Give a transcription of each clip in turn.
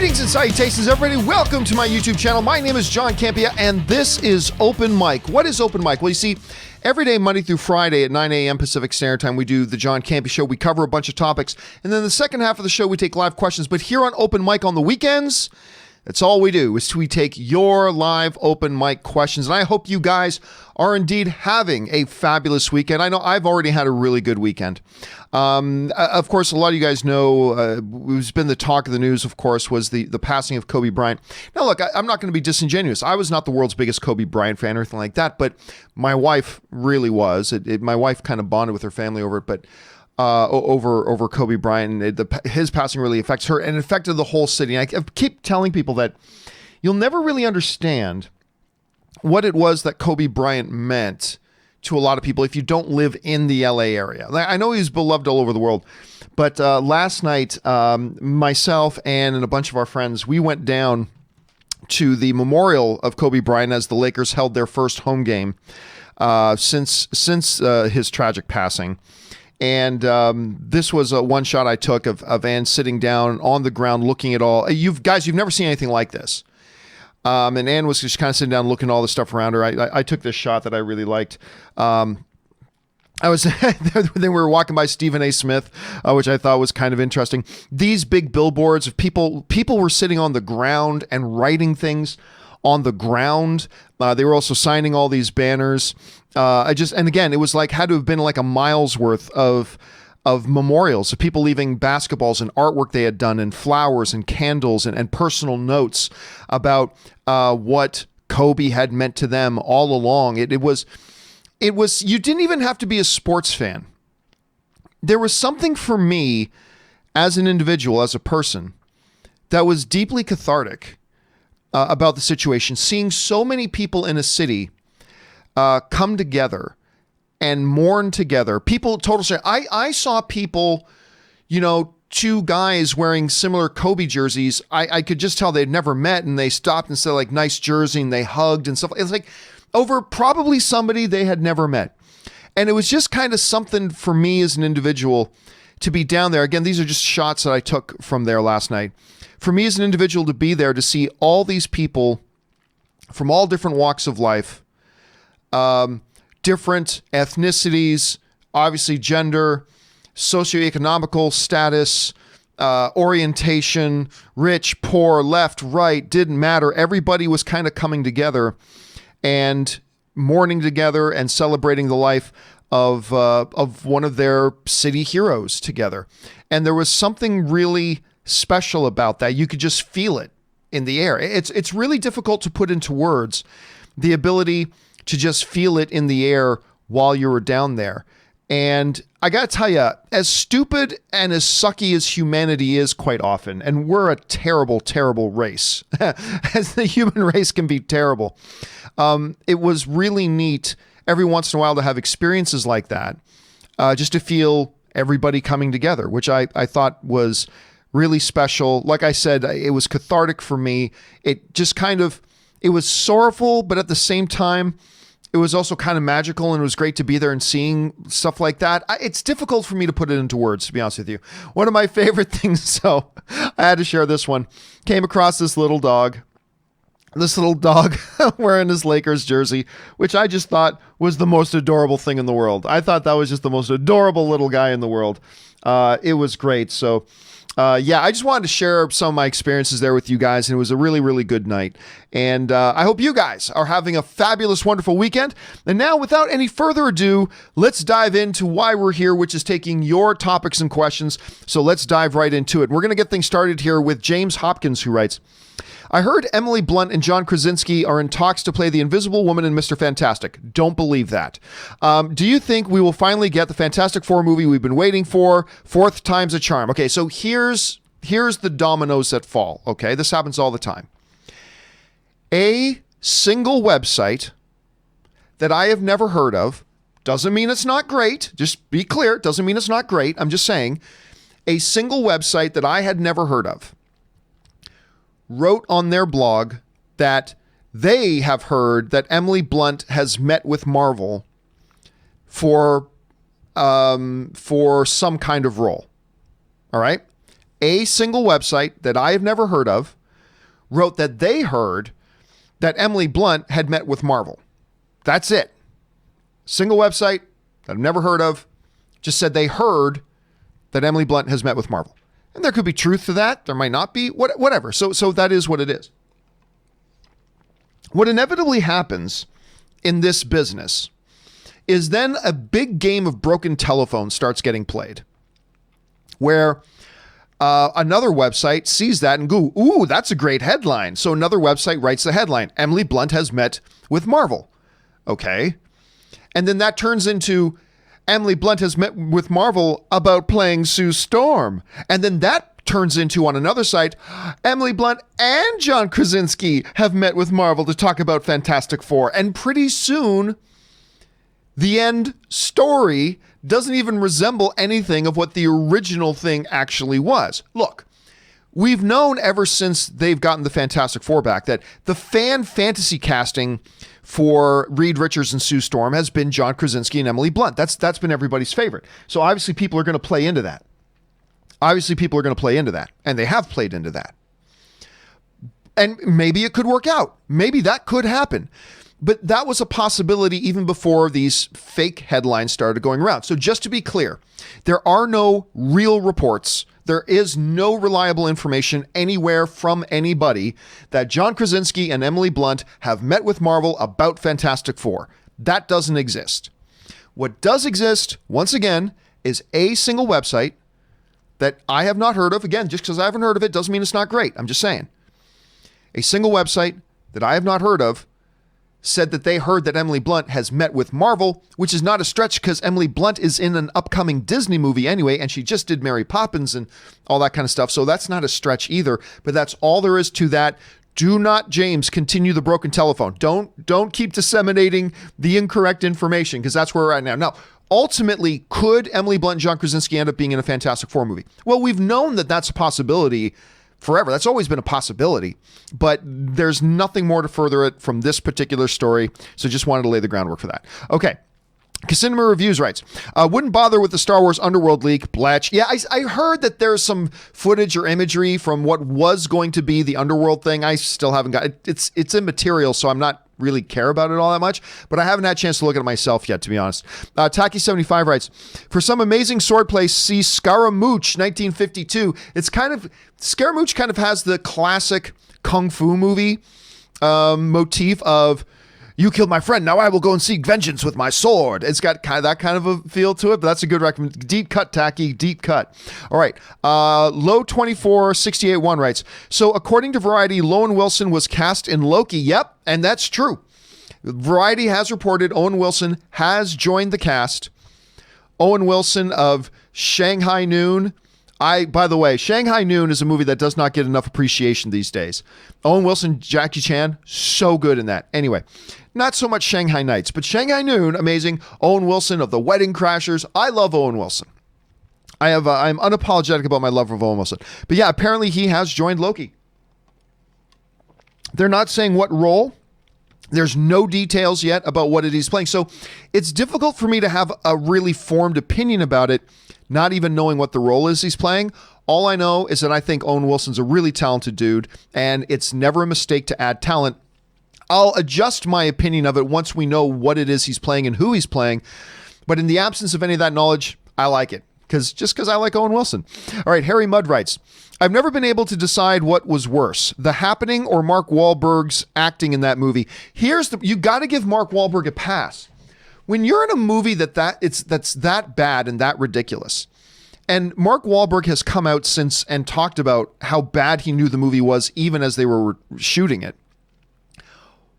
Greetings and salutations, everybody. Welcome to my YouTube channel. My name is John Campea, and this is Open Mic. What is Open Mic? Well, you see, every day, Monday through Friday at 9 a.m. Pacific Standard Time, we do the John Campea Show. We cover a bunch of topics, and then the second half of the show, we take live questions. But here on Open Mic on the weekends, that's all we do, is we take your live open mic questions. And I hope you guys are indeed having a fabulous weekend. I know I've already had a really good weekend. Of course, a lot of you guys know who's been the talk of the news, of course, was the passing of Kobe Bryant. Now, look, I'm not going to be disingenuous. I was not the world's biggest Kobe Bryant fan or anything like that, but my wife really was. My wife kind of bonded with her family over it, but over Kobe Bryant, and his passing really affects her and affected the whole city. And I keep telling people that you'll never really understand what it was that Kobe Bryant meant to a lot of people if you don't live in the LA area. I know he's beloved all over the world, but last night, myself and a bunch of our friends, we went down to the memorial of Kobe Bryant as the Lakers held their first home game since his tragic passing. And this was one shot I took of Ann sitting down on the ground looking at all. You've never seen anything like this. And Ann was just kind of sitting down looking at all the stuff around her. I took this shot that I really liked. They were walking by Stephen A. Smith, which I thought was kind of interesting. These big billboards of people were sitting on the ground and writing things on the ground. They were also signing all these banners. And again, it was like, had to have been like a mile's worth of memorials of people leaving basketballs and artwork they had done and flowers and candles and personal notes about what Kobe had meant to them all along. It was, you didn't even have to be a sports fan. There was something for me as an individual, as a person, that was deeply cathartic about the situation. Seeing so many people in a city come together and mourn together. People, total share. I saw people, two guys wearing similar Kobe jerseys. I could just tell they'd never met, and they stopped and said, like, nice jersey, and they hugged and stuff. It's like over probably somebody they had never met. And it was just kind of something for me as an individual to be down there. Again, these are just shots that I took from there last night. For me as an individual to be there, to see all these people from all different walks of life, different ethnicities, obviously gender, socioeconomical status, orientation, rich, poor, left, right, didn't matter. Everybody was kind of coming together and mourning together and celebrating the life of one of their city heroes together. And there was something really special about that. You could just feel it in the air. It's really difficult to put into words, the ability to just feel it in the air while you were down there. And I got to tell you, as stupid and as sucky as humanity is quite often, and we're a terrible, terrible race, as the human race can be terrible, it was really neat every once in a while to have experiences like that, just to feel everybody coming together, which I thought was really special. Like I said, it was cathartic for me. It just it was sorrowful, but at the same time, it was also kind of magical, and it was great to be there and seeing stuff like that. It's difficult for me to put it into words, to be honest with you. One of my favorite things, so I had to share this one, came across this little dog wearing his Lakers jersey, which I just thought was the most adorable thing in the world. I thought that was just the most adorable little guy in the world. It was great. So I just wanted to share some of my experiences there with you guys, and it was a really, really good night. And I hope you guys are having a fabulous, wonderful weekend. And now, without any further ado, let's dive into why we're here, which is taking your topics and questions. So let's dive right into it. We're going to get things started here with James Hopkins, who writes, I heard Emily Blunt and John Krasinski are in talks to play the Invisible Woman in Mr. Fantastic. Don't believe that. Do you think we will finally get the Fantastic Four movie we've been waiting for? Fourth time's a charm. Okay, so here's the dominoes that fall, okay? This happens all the time. A single website that I have never heard of, doesn't mean it's not great. Just be clear, doesn't mean it's not great. I'm just saying, a single website that I had never heard of wrote on their blog that they have heard that Emily Blunt has met with Marvel for some kind of role. All right. a single website that I have never heard of wrote that they heard that Emily Blunt had met with Marvel. That's it. Single website that I've never heard of just said they heard that Emily Blunt has met with Marvel. And there could be truth to that. There might not be. Whatever. So that is what it is. What inevitably happens in this business is then a big game of broken telephone starts getting played, where another website sees that and go, ooh, that's a great headline. So another website writes the headline, Emily Blunt has met with Marvel. Okay. And then that turns into Emily Blunt has met with Marvel about playing Sue Storm. And then that turns into, on another site, Emily Blunt and John Krasinski have met with Marvel to talk about Fantastic Four. And pretty soon, the end story doesn't even resemble anything of what the original thing actually was. Look, we've known ever since they've gotten the Fantastic Four back that the fan fantasy casting for Reed Richards and Sue Storm has been John Krasinski and Emily Blunt. That's been everybody's favorite. So obviously people are going to play into that. And they have played into that. And maybe it could work out. Maybe that could happen. But that was a possibility even before these fake headlines started going around. So just to be clear, there are no real reports. There is no reliable information anywhere from anybody that John Krasinski and Emily Blunt have met with Marvel about Fantastic Four. That doesn't exist. What does exist, once again, is a single website that I have not heard of. Again, just because I haven't heard of it doesn't mean it's not great. I'm just saying. A single website that I have not heard of said that they heard that Emily Blunt has met with Marvel, which is not a stretch because Emily Blunt is in an upcoming Disney movie anyway, and she just did Mary Poppins and all that kind of stuff. So that's not a stretch either, but that's all there is to that. Do not, James, continue the broken telephone. Don't keep disseminating the incorrect information because that's where we're at now. Now, ultimately, could Emily Blunt and John Krasinski end up being in a Fantastic Four movie? Well, we've known that that's a possibility forever. That's always been a possibility, but there's nothing more to further it from this particular story. So just wanted to lay the groundwork for that. Okay. Cinema Reviews writes, wouldn't bother with the Star Wars Underworld leak, Blatch. Yeah, I heard that there's some footage or imagery from what was going to be the Underworld thing. I still haven't got it. It's immaterial, so I'm not really care about it all that much, but I haven't had a chance to look at it myself yet, to be honest. Taki75 writes, for some amazing swordplay, see Scaramouche 1952. Scaramouche kind of has the classic Kung Fu movie motif of, you killed my friend, now I will go and seek vengeance with my sword. It's got that kind of a feel to it, but that's a good recommendation. Deep cut, Taki, deep cut. All right. Low24681 writes, so according to Variety, Owen Wilson was cast in Loki. Yep, and that's true. Variety has reported Owen Wilson has joined the cast. Owen Wilson of Shanghai Noon. By the way, Shanghai Noon is a movie that does not get enough appreciation these days. Owen Wilson, Jackie Chan, so good in that. Anyway, not so much Shanghai Nights, but Shanghai Noon, amazing. Owen Wilson of The Wedding Crashers. I love Owen Wilson. I'm unapologetic about my love of Owen Wilson. But yeah, apparently he has joined Loki. They're not saying what role. There's no details yet about what it is playing. So it's difficult for me to have a really formed opinion about it, not even knowing what the role is he's playing. All I know is that I think Owen Wilson's a really talented dude, and it's never a mistake to add talent. I'll adjust my opinion of it once we know what it is he's playing and who he's playing. But in the absence of any of that knowledge, I like it. Just because I like Owen Wilson. All right, Harry Mudd writes, I've never been able to decide what was worse, The Happening or Mark Wahlberg's acting in that movie. You got to give Mark Wahlberg a pass. When you're in a movie that's that bad and that ridiculous, and Mark Wahlberg has come out since and talked about how bad he knew the movie was even as they were shooting it,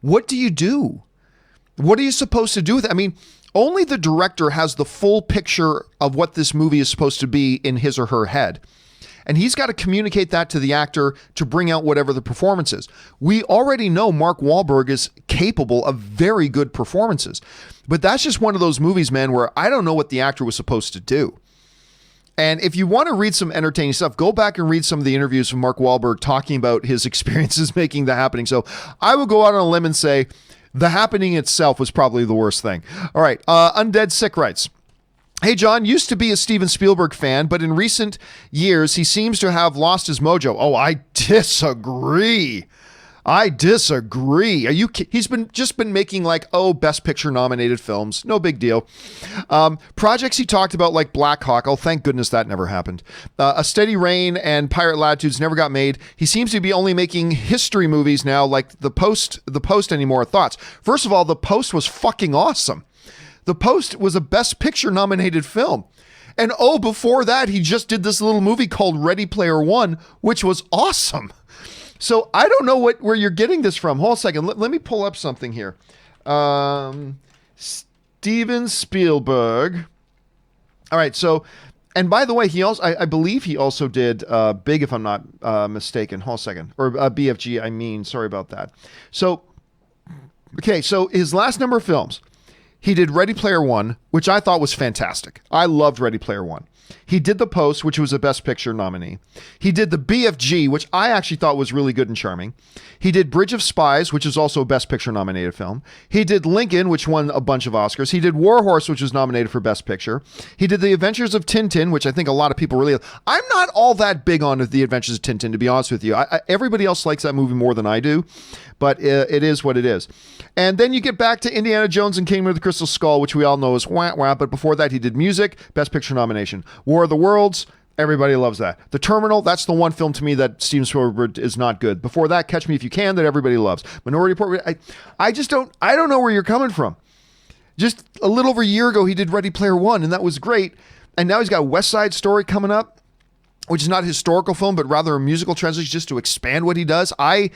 what do you do? What are you supposed to do with it? I mean, only the director has the full picture of what this movie is supposed to be in his or her head. And he's got to communicate that to the actor to bring out whatever the performance is. We already know Mark Wahlberg is capable of very good performances. But that's just one of those movies, man, where I don't know what the actor was supposed to do. And if you want to read some entertaining stuff, go back and read some of the interviews from Mark Wahlberg talking about his experiences making The Happening. So I would go out on a limb and say The Happening itself was probably the worst thing. All right. Undead Sick writes, Hey, John, used to be a Steven Spielberg fan, but in recent years, he seems to have lost his mojo. Oh, I disagree. He's just been making Best Picture nominated films. No big deal. Projects he talked about like Black Hawk. Oh, thank goodness that never happened. A Steady Rain and Pirate Latitudes never got made. He seems to be only making history movies now, like The Post anymore. Thoughts? First of all, The Post was fucking awesome. The Post was a Best Picture nominated film. And before that, he just did this little movie called Ready Player One, which was awesome. So I don't know where you're getting this from. Hold on a second. Let me pull up something here. Steven Spielberg. All right. So, and by the way, I believe he also did Big, if I'm not mistaken. Hold on a second. Or BFG, I mean. Sorry about that. So, okay. So his last number of films. He did Ready Player One, which I thought was fantastic. I loved Ready Player One. He did The Post, which was a Best Picture nominee. He did the BFG, which I actually thought was really good and charming. He did Bridge of Spies, which is also a Best Picture nominated film. He did Lincoln, which won a bunch of Oscars. He did War Horse, which was nominated for Best Picture. He did The Adventures of Tintin, which I think a lot of people really... I'm not all that big on The Adventures of Tintin, to be honest with you. Everybody else likes that movie more than I do, but it is what it is. And then you get back to Indiana Jones and Kingdom of the Crystal Skull, which we all know is wah wah, but before that he did music, Best Picture nomination. War of the Worlds, everybody loves that. The Terminal, that's the one film to me that Steven Spielberg is not good. Before that, Catch Me If You Can, that everybody loves. Minority Report, I don't know where you're coming from. Just a little over a year ago, he did Ready Player One, and that was great. And now he's got West Side Story coming up, which is not a historical film, but rather a musical translation just to expand what he does. So I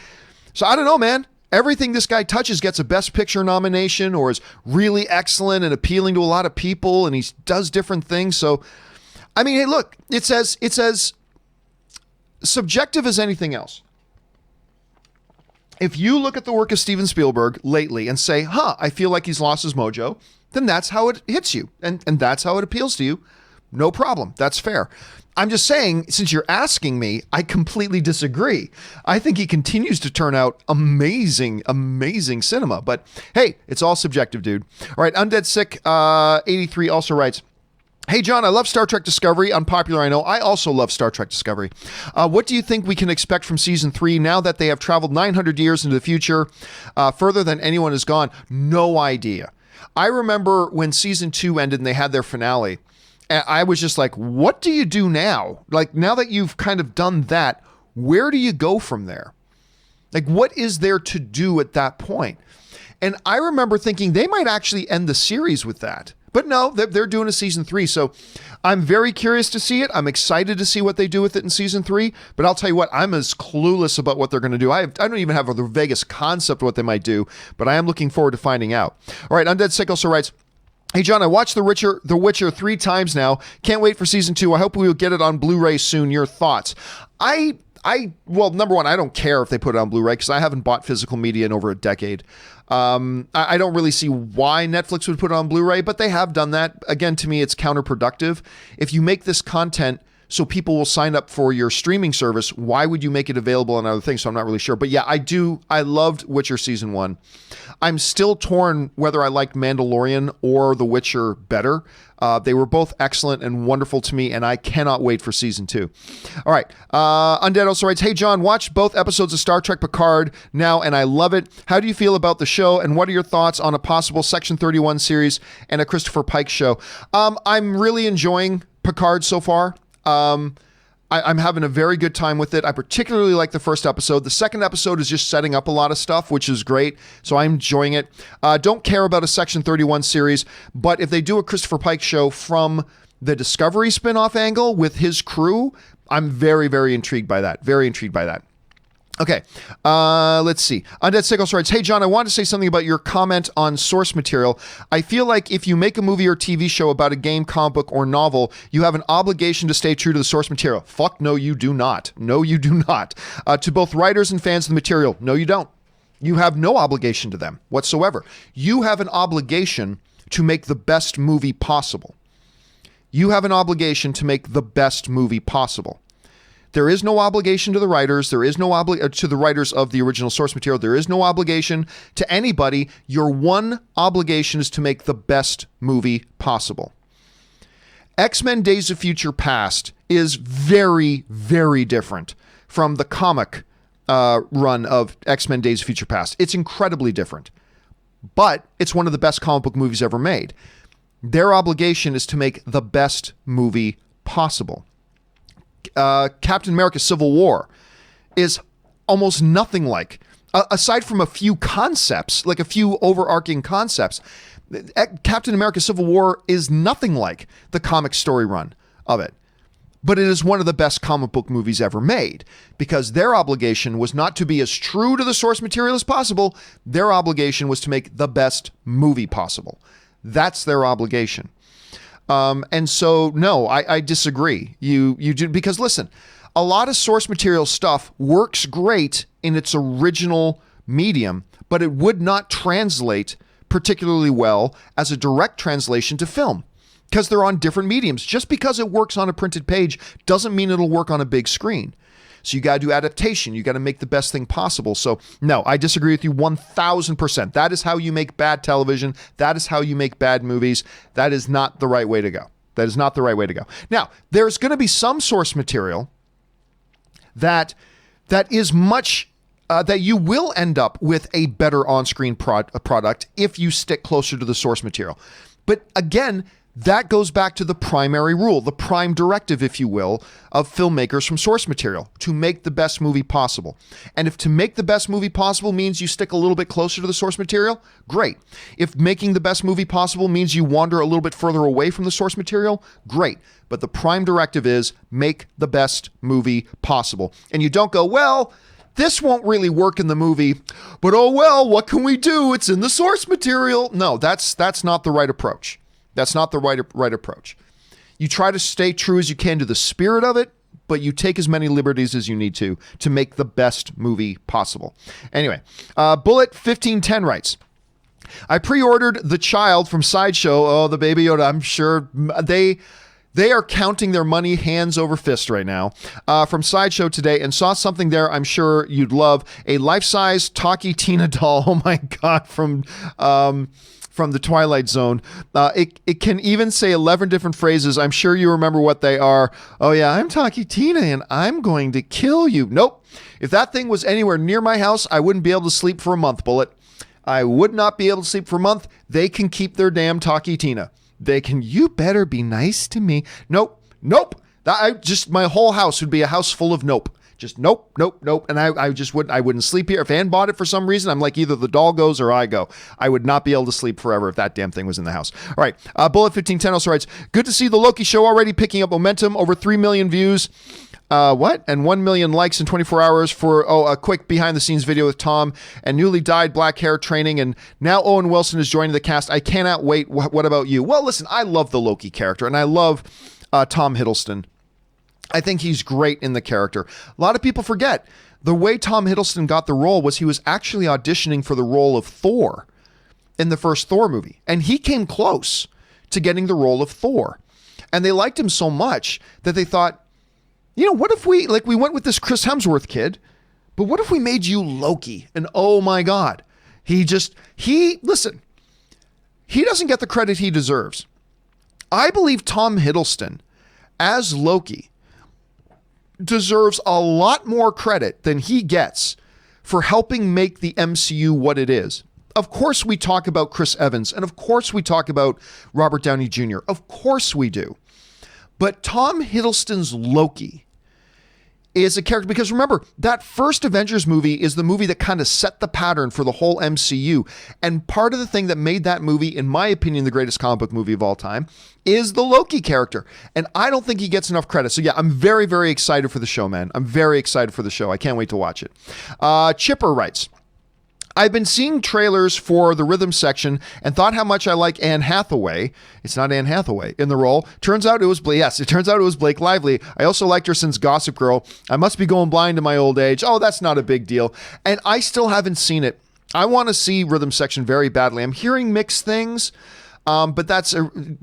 don't know, man. Everything this guy touches gets a Best Picture nomination or is really excellent and appealing to a lot of people, and he does different things. So, I mean, hey, look, it's as subjective as anything else. If you look at the work of Steven Spielberg lately and say, I feel like he's lost his mojo, then that's how it hits you, and that's how it appeals to you. No problem. That's fair. I'm just saying, since you're asking me, I completely disagree. I think he continues to turn out amazing, amazing cinema. But hey, it's all subjective, dude. All right, Undead Sick 83 also writes, hey, John, I love Star Trek Discovery. Unpopular, I know. I also love Star Trek Discovery. What do you think we can expect from Season 3 now that they have traveled 900 years into the future, further than anyone has gone? No idea. I remember when Season 2 ended and they had their finale, I was just like, what do you do now? Like, now that you've kind of done that, where do you go from there? Like, what is there to do at that point? And I remember thinking they might actually end the series with that. But no, they're doing a Season 3. So I'm very curious to see it. I'm excited to see what they do with it in Season 3. But I'll tell you what, I'm as clueless about what they're going to do. I don't even have the vaguest concept of what they might do, but I am looking forward to finding out. All right, Undead Sick also writes, hey, John, I watched The Witcher 3 times now. Can't wait for Season 2. I hope we will get it on Blu-ray soon. Your thoughts? Well, number one, I don't care if they put it on Blu-ray because I haven't bought physical media in over a decade. I don't really see why Netflix would put it on Blu-ray, but they have done that. Again, to me, it's counterproductive. If you make this content so people will sign up for your streaming service, why would you make it available on other things? So I'm not really sure. But yeah, I loved Witcher Season 1. I'm still torn whether I liked Mandalorian or The Witcher better. They were both excellent and wonderful to me, and I cannot wait for Season 2. All right. Undead also writes, hey, John, watched both episodes of Star Trek Picard now, and I love it. How do you feel about the show, and what are your thoughts on a possible Section 31 series and a Christopher Pike show? I'm really enjoying Picard so far. I'm having a very good time with it. I particularly like the first episode. The second episode is just setting up a lot of stuff, which is great. So I'm enjoying it. Don't care about a Section 31 series, but if they do a Christopher Pike show from the Discovery spinoff angle with his crew, I'm very, very intrigued by that. Very intrigued by that. Okay, let's see. Undead Sickles writes, hey, John, I want to say something about your comment on source material. I feel like if you make a movie or TV show about a game, comic book, or novel, you have an obligation to stay true to the source material. Fuck no, you do not. No, you do not. To both writers and fans of the material, no, you don't. You have no obligation to them whatsoever. You have an obligation to make the best movie possible. You have an obligation to make the best movie possible. There is no obligation to the writers. There is no to the writers of the original source material. There is no obligation to anybody. Your one obligation is to make the best movie possible. X-Men Days of Future Past is very, very different from the comic run of X-Men Days of Future Past. It's incredibly different, but it's one of the best comic book movies ever made. Their obligation is to make the best movie possible. Captain America Civil War is almost nothing like, aside from a few concepts, like a few overarching concepts, Captain America Civil War is nothing like the comic story run of it. But it is one of the best comic book movies ever made, because their obligation was not to be as true to the source material as possible. Their obligation was to make the best movie possible. That's their obligation. And so, no, I disagree. You do, because listen, a lot of source material stuff works great in its original medium, but it would not translate particularly well as a direct translation to film, because they're on different mediums. Just because it works on a printed page doesn't mean it'll work on a big screen. So you got to do adaptation. You got to make the best thing possible. So no, I disagree with you 1000%. That is how you make bad television. That is how you make bad movies. That is not the right way to go. That is not the right way to go. Now, there's going to be some source material that is much, that you will end up with a better on-screen product if you stick closer to the source material. But again, that goes back to the primary rule, the prime directive, if you will, of filmmakers from source material, to make the best movie possible. And if to make the best movie possible means you stick a little bit closer to the source material, great. If making the best movie possible means you wander a little bit further away from the source material, great. But the prime directive is make the best movie possible. And you don't go, well, this won't really work in the movie, but oh well, what can we do? It's in the source material. No, that's not the right approach. That's not the right approach. You try to stay true as you can to the spirit of it, but you take as many liberties as you need to make the best movie possible. Anyway, Bullet 1510 writes, I pre-ordered The Child from Sideshow. Oh, the Baby Yoda. I'm sure they are counting their money hands over fist right now, from Sideshow today, and saw something there I'm sure you'd love. A life-size Talkie Tina doll. Oh my God, from the Twilight Zone. It can even say 11 different phrases. I'm sure you remember what they are. Oh yeah, I'm Talkie Tina and I'm going to kill you. Nope. If that thing was anywhere near my house, I wouldn't be able to sleep for a month, Bullet. I would not be able to sleep for a month. They can keep their damn Talkie Tina. They can, you better be nice to me. Nope. My whole house would be a house full of nope. Just nope. And I wouldn't sleep here. If Ann bought it for some reason, I'm like, either the doll goes or I go. I would not be able to sleep forever if that damn thing was in the house. All right. Bullet 1510 also writes, good to see the Loki show already picking up momentum, over 3 million views. And 1 million likes in 24 hours for a quick behind the scenes video with Tom and newly dyed black hair training. And now Owen Wilson is joining the cast. I cannot wait. What about you? Well, listen, I love the Loki character and I love Tom Hiddleston. I think he's great in the character. A lot of people forget the way Tom Hiddleston got the role was he was actually auditioning for the role of Thor in the first Thor movie. And he came close to getting the role of Thor. And they liked him so much that they thought, what if we went with this Chris Hemsworth kid, but what if we made you Loki? And oh my God, he doesn't get the credit he deserves. I believe Tom Hiddleston as Loki deserves a lot more credit than he gets for helping make the MCU what it is. Of course we talk about Chris Evans, and of course we talk about Robert Downey Jr. Of course we do. But Tom Hiddleston's Loki is a character, because remember, that first Avengers movie is the movie that kind of set the pattern for the whole MCU. And part of the thing that made that movie, in my opinion, the greatest comic book movie of all time, is the Loki character. And I don't think he gets enough credit. So yeah, I'm very, very excited for the show, man. I'm very excited for the show. I can't wait to watch it. Chipper writes, I've been seeing trailers for the rhythm section and thought how much I like Anne Hathaway. It's not Anne Hathaway in the role. Turns out it was Blake Lively. I also liked her since Gossip Girl. I must be going blind in my old age. Oh, that's not a big deal. And I still haven't seen it. I want to see rhythm section very badly. I'm hearing mixed things, but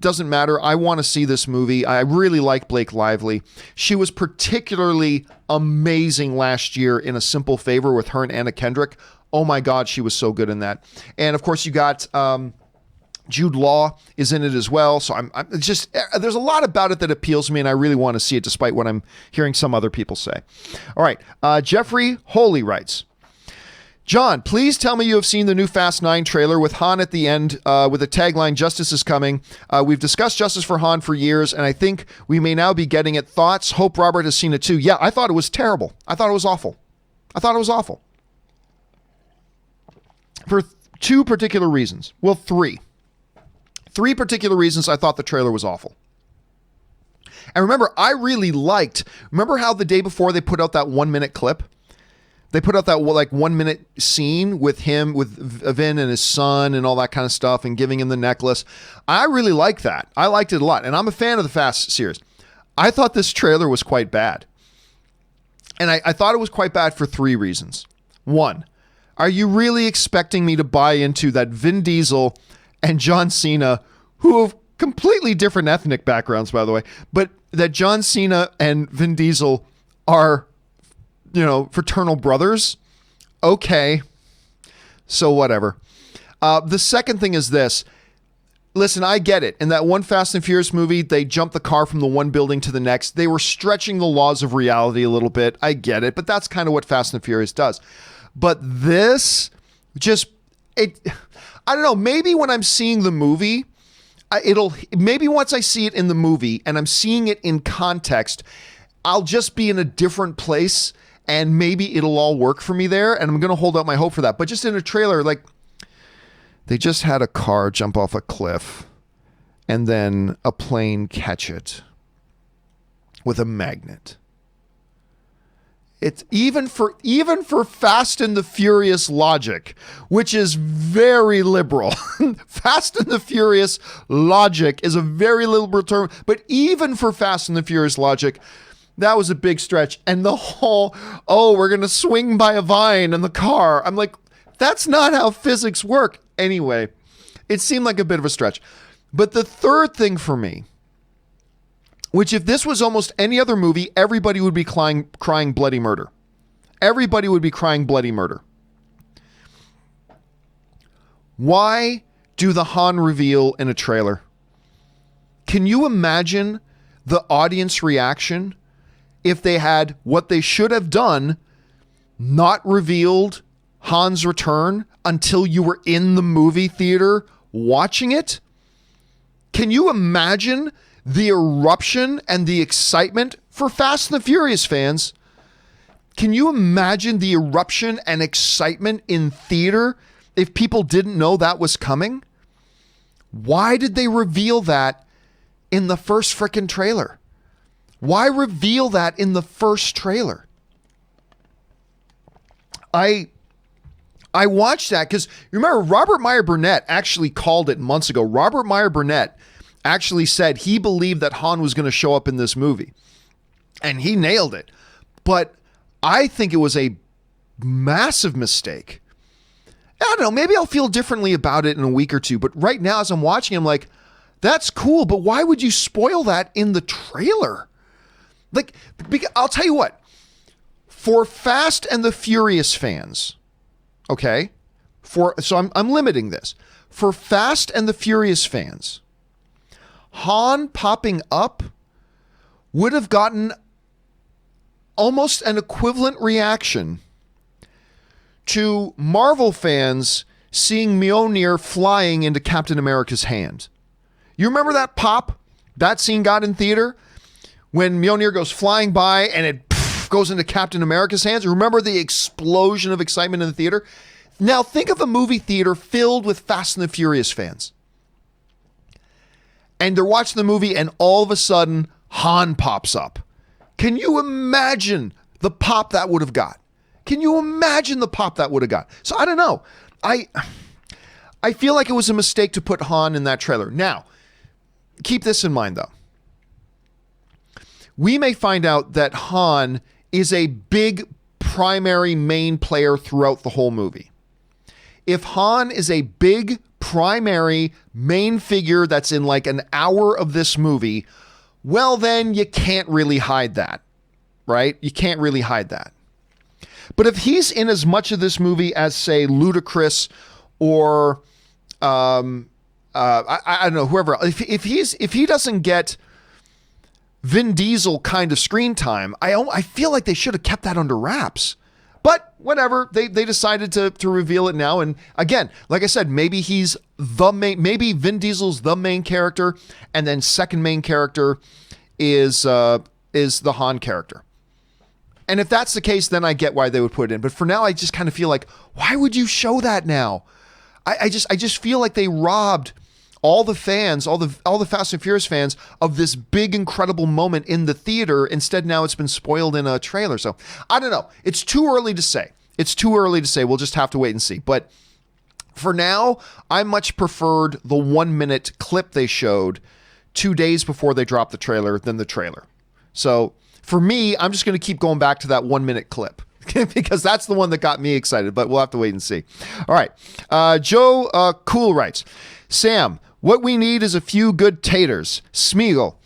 doesn't matter. I want to see this movie. I really like Blake Lively. She was particularly amazing last year in A Simple Favor with her and Anna Kendrick. Oh my God, she was so good in that. And of course you got Jude Law is in it as well. So I'm just, there's a lot about it that appeals to me, and I really want to see it despite what I'm hearing some other people say. All right. Jeffrey Holy writes, John, please tell me you have seen the new Fast 9 trailer with Han at the end with the tagline, "Justice is coming." We've discussed Justice for Han for years, and I think we may now be getting it. Thoughts? Hope Robert has seen it too. Yeah, I thought it was terrible. I thought it was awful. For two particular reasons. Well, three. Three particular reasons I thought the trailer was awful. And remember, I really remember how the day before they put out that 1-minute clip? They put out that 1-minute scene with him, with Vin and his son and all that kind of stuff and giving him the necklace. I really liked that. I liked it a lot. And I'm a fan of the Fast series. I thought this trailer was quite bad. And I thought it was quite bad for three reasons. One, are you really expecting me to buy into that Vin Diesel and John Cena, who have completely different ethnic backgrounds, by the way, but that John Cena and Vin Diesel are, fraternal brothers? Okay. So whatever. The second thing is this. Listen, I get it. In that one Fast and Furious movie, they jumped the car from the one building to the next. They were stretching the laws of reality a little bit. I get it. But that's kind of what Fast and Furious does. But this I don't know. Maybe when I'm seeing the movie, maybe once I see it in the movie and I'm seeing it in context, I'll just be in a different place and maybe it'll all work for me there. And I'm going to hold out my hope for that. But just in a trailer, they just had a car jump off a cliff and then a plane catch it with a magnet. It's even for Fast and the Furious logic, which is very liberal. Fast and the Furious logic is a very liberal term, but even for Fast and the Furious logic, that was a big stretch. And the whole, we're going to swing by a vine in the car. I'm like, that's not how physics work. Anyway, it seemed like a bit of a stretch. But the third thing for me, which if this was almost any other movie, everybody would be crying bloody murder. Everybody would be crying bloody murder. Why do the Han reveal in a trailer? Can you imagine the audience reaction if they had what they should have done, not revealed Han's return until you were in the movie theater watching it? Can you imagine the eruption and the excitement for Fast and the Furious fans? Can you imagine the eruption and excitement in theater if people didn't know that was coming? Why did they reveal that in the first frickin' trailer? Why reveal that in the first trailer? I watched that because remember, Robert Meyer Burnett actually called it months ago. Robert Meyer Burnett actually said he believed that Han was going to show up in this movie. And he nailed it. But I think it was a massive mistake. I don't know, maybe I'll feel differently about it in a week or two. But right now, as I'm watching, I'm like, that's cool, but why would you spoil that in the trailer? I'll tell you what. For Fast and the Furious fans, okay? So I'm limiting this. For Fast and the Furious fans, Han popping up would have gotten almost an equivalent reaction to Marvel fans seeing Mjolnir flying into Captain America's hand. You remember that pop that scene got in theater when Mjolnir goes flying by and it goes into Captain America's hands? Remember the explosion of excitement in the theater? Now think of a movie theater filled with Fast and the Furious fans. And they're watching the movie and all of a sudden Han pops up. Can you imagine the pop that would have got? Can you imagine the pop that would have got? So I don't know. I feel like it was a mistake to put Han in that trailer. Now, keep this in mind though. We may find out that Han is a big primary main player throughout the whole movie. If Han is a big primary main figure that's in like an hour of this movie, well, then you can't really hide that, right? You can't really hide that. But if he's in as much of this movie as, say, Ludacris or, I don't know, whoever, if he doesn't get Vin Diesel kind of screen time, I feel like they should have kept that under wraps. But whatever, they decided to reveal it now. And again, like I said, maybe he's the main, maybe Vin Diesel's the main character, and then second main character is the Han character. And if that's the case, then I get why they would put it in. But for now, I just kind of feel like, why would you show that now? I just feel like they robbed all the fans, all the Fast and Furious fans, of this big, incredible moment in the theater. Instead, now it's been spoiled in a trailer. So I don't know. It's too early to say. We'll just have to wait and see. But for now, I much preferred the 1 minute clip they showed 2 days before they dropped the trailer than the trailer. So for me, I'm just going to keep going back to that 1 minute clip because that's the one that got me excited, but we'll have to wait and see. All right. Joe Cool writes, Sam, what we need is a few good taters. Smeagol.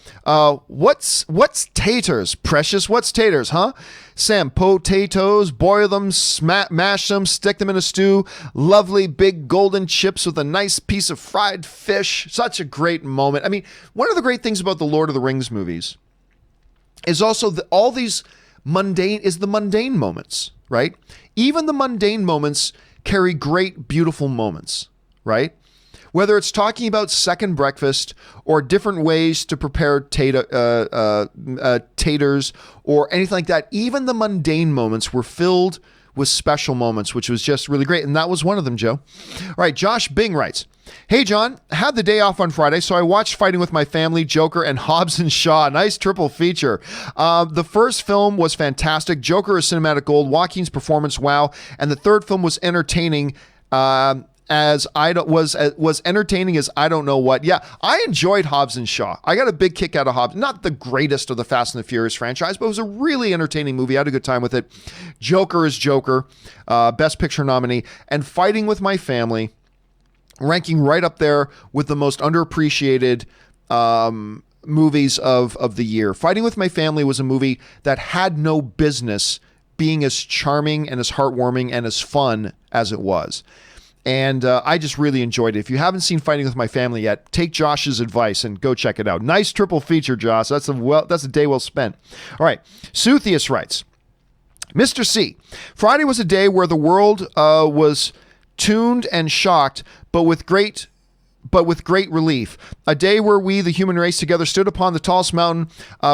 What's taters? Precious, what's taters, huh? Sam, potatoes, boil them, mash them, stick them in a stew. Lovely big golden chips with a nice piece of fried fish. Such a great moment. I mean, one of the great things about the Lord of the Rings movies is also all these the mundane moments, right? Even the mundane moments carry great, beautiful moments, right? Whether it's talking about second breakfast or different ways to prepare taters or anything like that, even the mundane moments were filled with special moments, which was just really great. And that was one of them, Joe. All right, Josh Bing writes, hey, John, had the day off on Friday, so I watched Fighting with My Family, Joker, and Hobbs and Shaw. Nice triple feature. The first film was fantastic. Joker is cinematic gold. Joaquin's performance, wow. And the third film was entertaining, was entertaining as I don't know what. Yeah, I enjoyed Hobbs and Shaw. I got a big kick out of Hobbs. Not the greatest of the Fast and the Furious franchise, but it was a really entertaining movie. I had a good time with it. Joker is Joker, Best Picture nominee, and Fighting with My Family, ranking right up there with the most underappreciated movies of the year. Fighting with My Family was a movie that had no business being as charming and as heartwarming and as fun as it was. And I just really enjoyed it. If you haven't seen Fighting with My Family yet, take Josh's advice and go check it out. Nice triple feature, Josh. That's a day well spent. All right. Suthius writes, Mr. C, Friday was a day where the world was tuned and shocked, but with great relief. A day where we, the human race, together stood upon the tallest mountain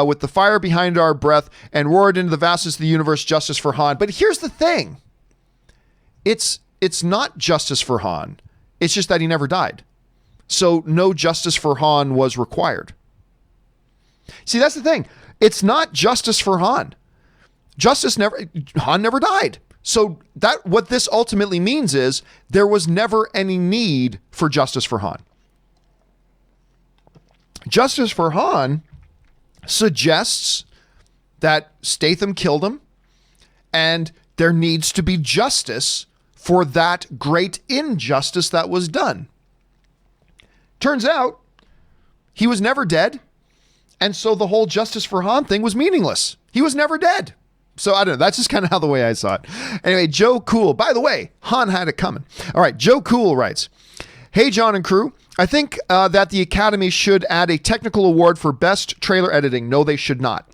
with the fire behind our breath and roared into the vastness of the universe, justice for Han. But here's the thing. It's not justice for Han. It's just that he never died. So no justice for Han was required. See, that's the thing. It's not justice for Han. Han never died. So what this ultimately means is there was never any need for justice for Han. Justice for Han suggests that Statham killed him and there needs to be justice for that great injustice that was done. Turns out he was never dead. And so the whole justice for Han thing was meaningless. He was never dead. So I don't know. That's just kind of how the way I saw it. Anyway, Joe Cool. By the way, Han had it coming. All right. Joe Cool writes, hey, John and crew. I think that the Academy should add a technical award for best trailer editing. No, they should not.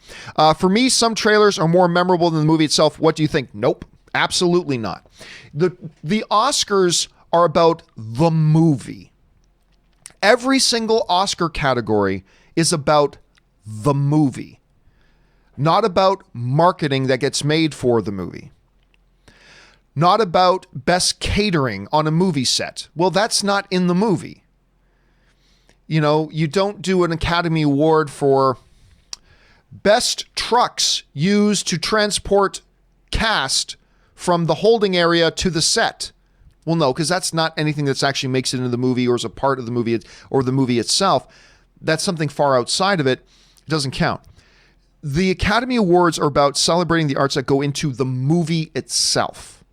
For me, some trailers are more memorable than the movie itself. What do you think? Nope. Absolutely not. The Oscars are about the movie. Every single Oscar category is about the movie, not about marketing that gets made for the movie, not about best catering on a movie set. Well, that's not in the movie. You know, you don't do an Academy Award for best trucks used to transport cast from the holding area to the set. Well, no, because that's not anything that's actually makes it into the movie or is a part of the movie or the movie itself. That's something far outside of it. It doesn't count. The Academy Awards are about celebrating the arts that go into the movie itself.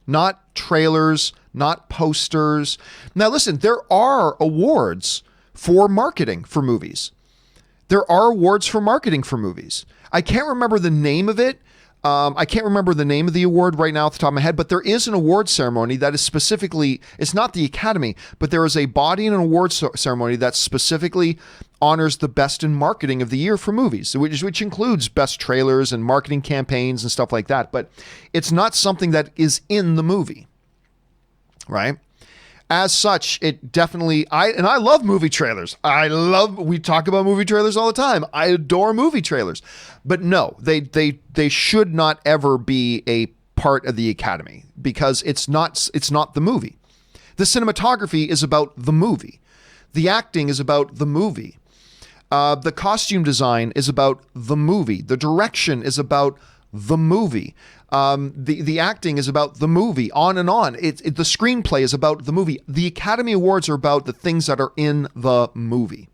Not trailers, not posters. Now, listen, there are awards for marketing for movies. There are awards for marketing for movies. I can't remember the name of it. I can't remember the name of the award right now off the top of my head, but there is an award ceremony that is specifically, it's not the Academy, but there is a body and an award ceremony that specifically honors the best in marketing of the year for movies, which includes best trailers and marketing campaigns and stuff like that. But it's not something that is in the movie, right? As such, it definitely, I love movie trailers. We talk about movie trailers all the time. I adore movie trailers. But no, they should not ever be a part of the Academy because it's not the movie. The cinematography is about the movie. The acting is about the movie. The costume design is about the movie. The direction is about the movie. The acting is about the movie, on and on. The screenplay is about the movie. The Academy Awards are about the things that are in the movie.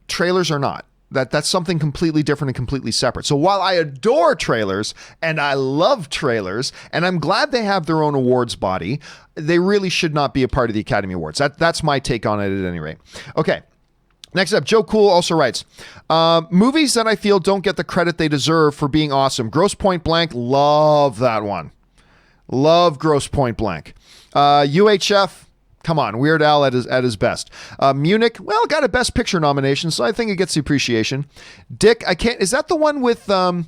Trailers are not. That's something completely different and completely separate. So while I adore trailers and I love trailers, and I'm glad they have their own awards body, they really should not be a part of the Academy Awards. That's my take on it at any rate. Okay. Next up, Joe Cool also writes, movies that I feel don't get the credit they deserve for being awesome. Gross Point Blank, love that one. Love Gross Point Blank. UHF, come on, Weird Al at his best. Munich, well, got a Best Picture nomination, so I think it gets the appreciation. Dick, is that the one with Renee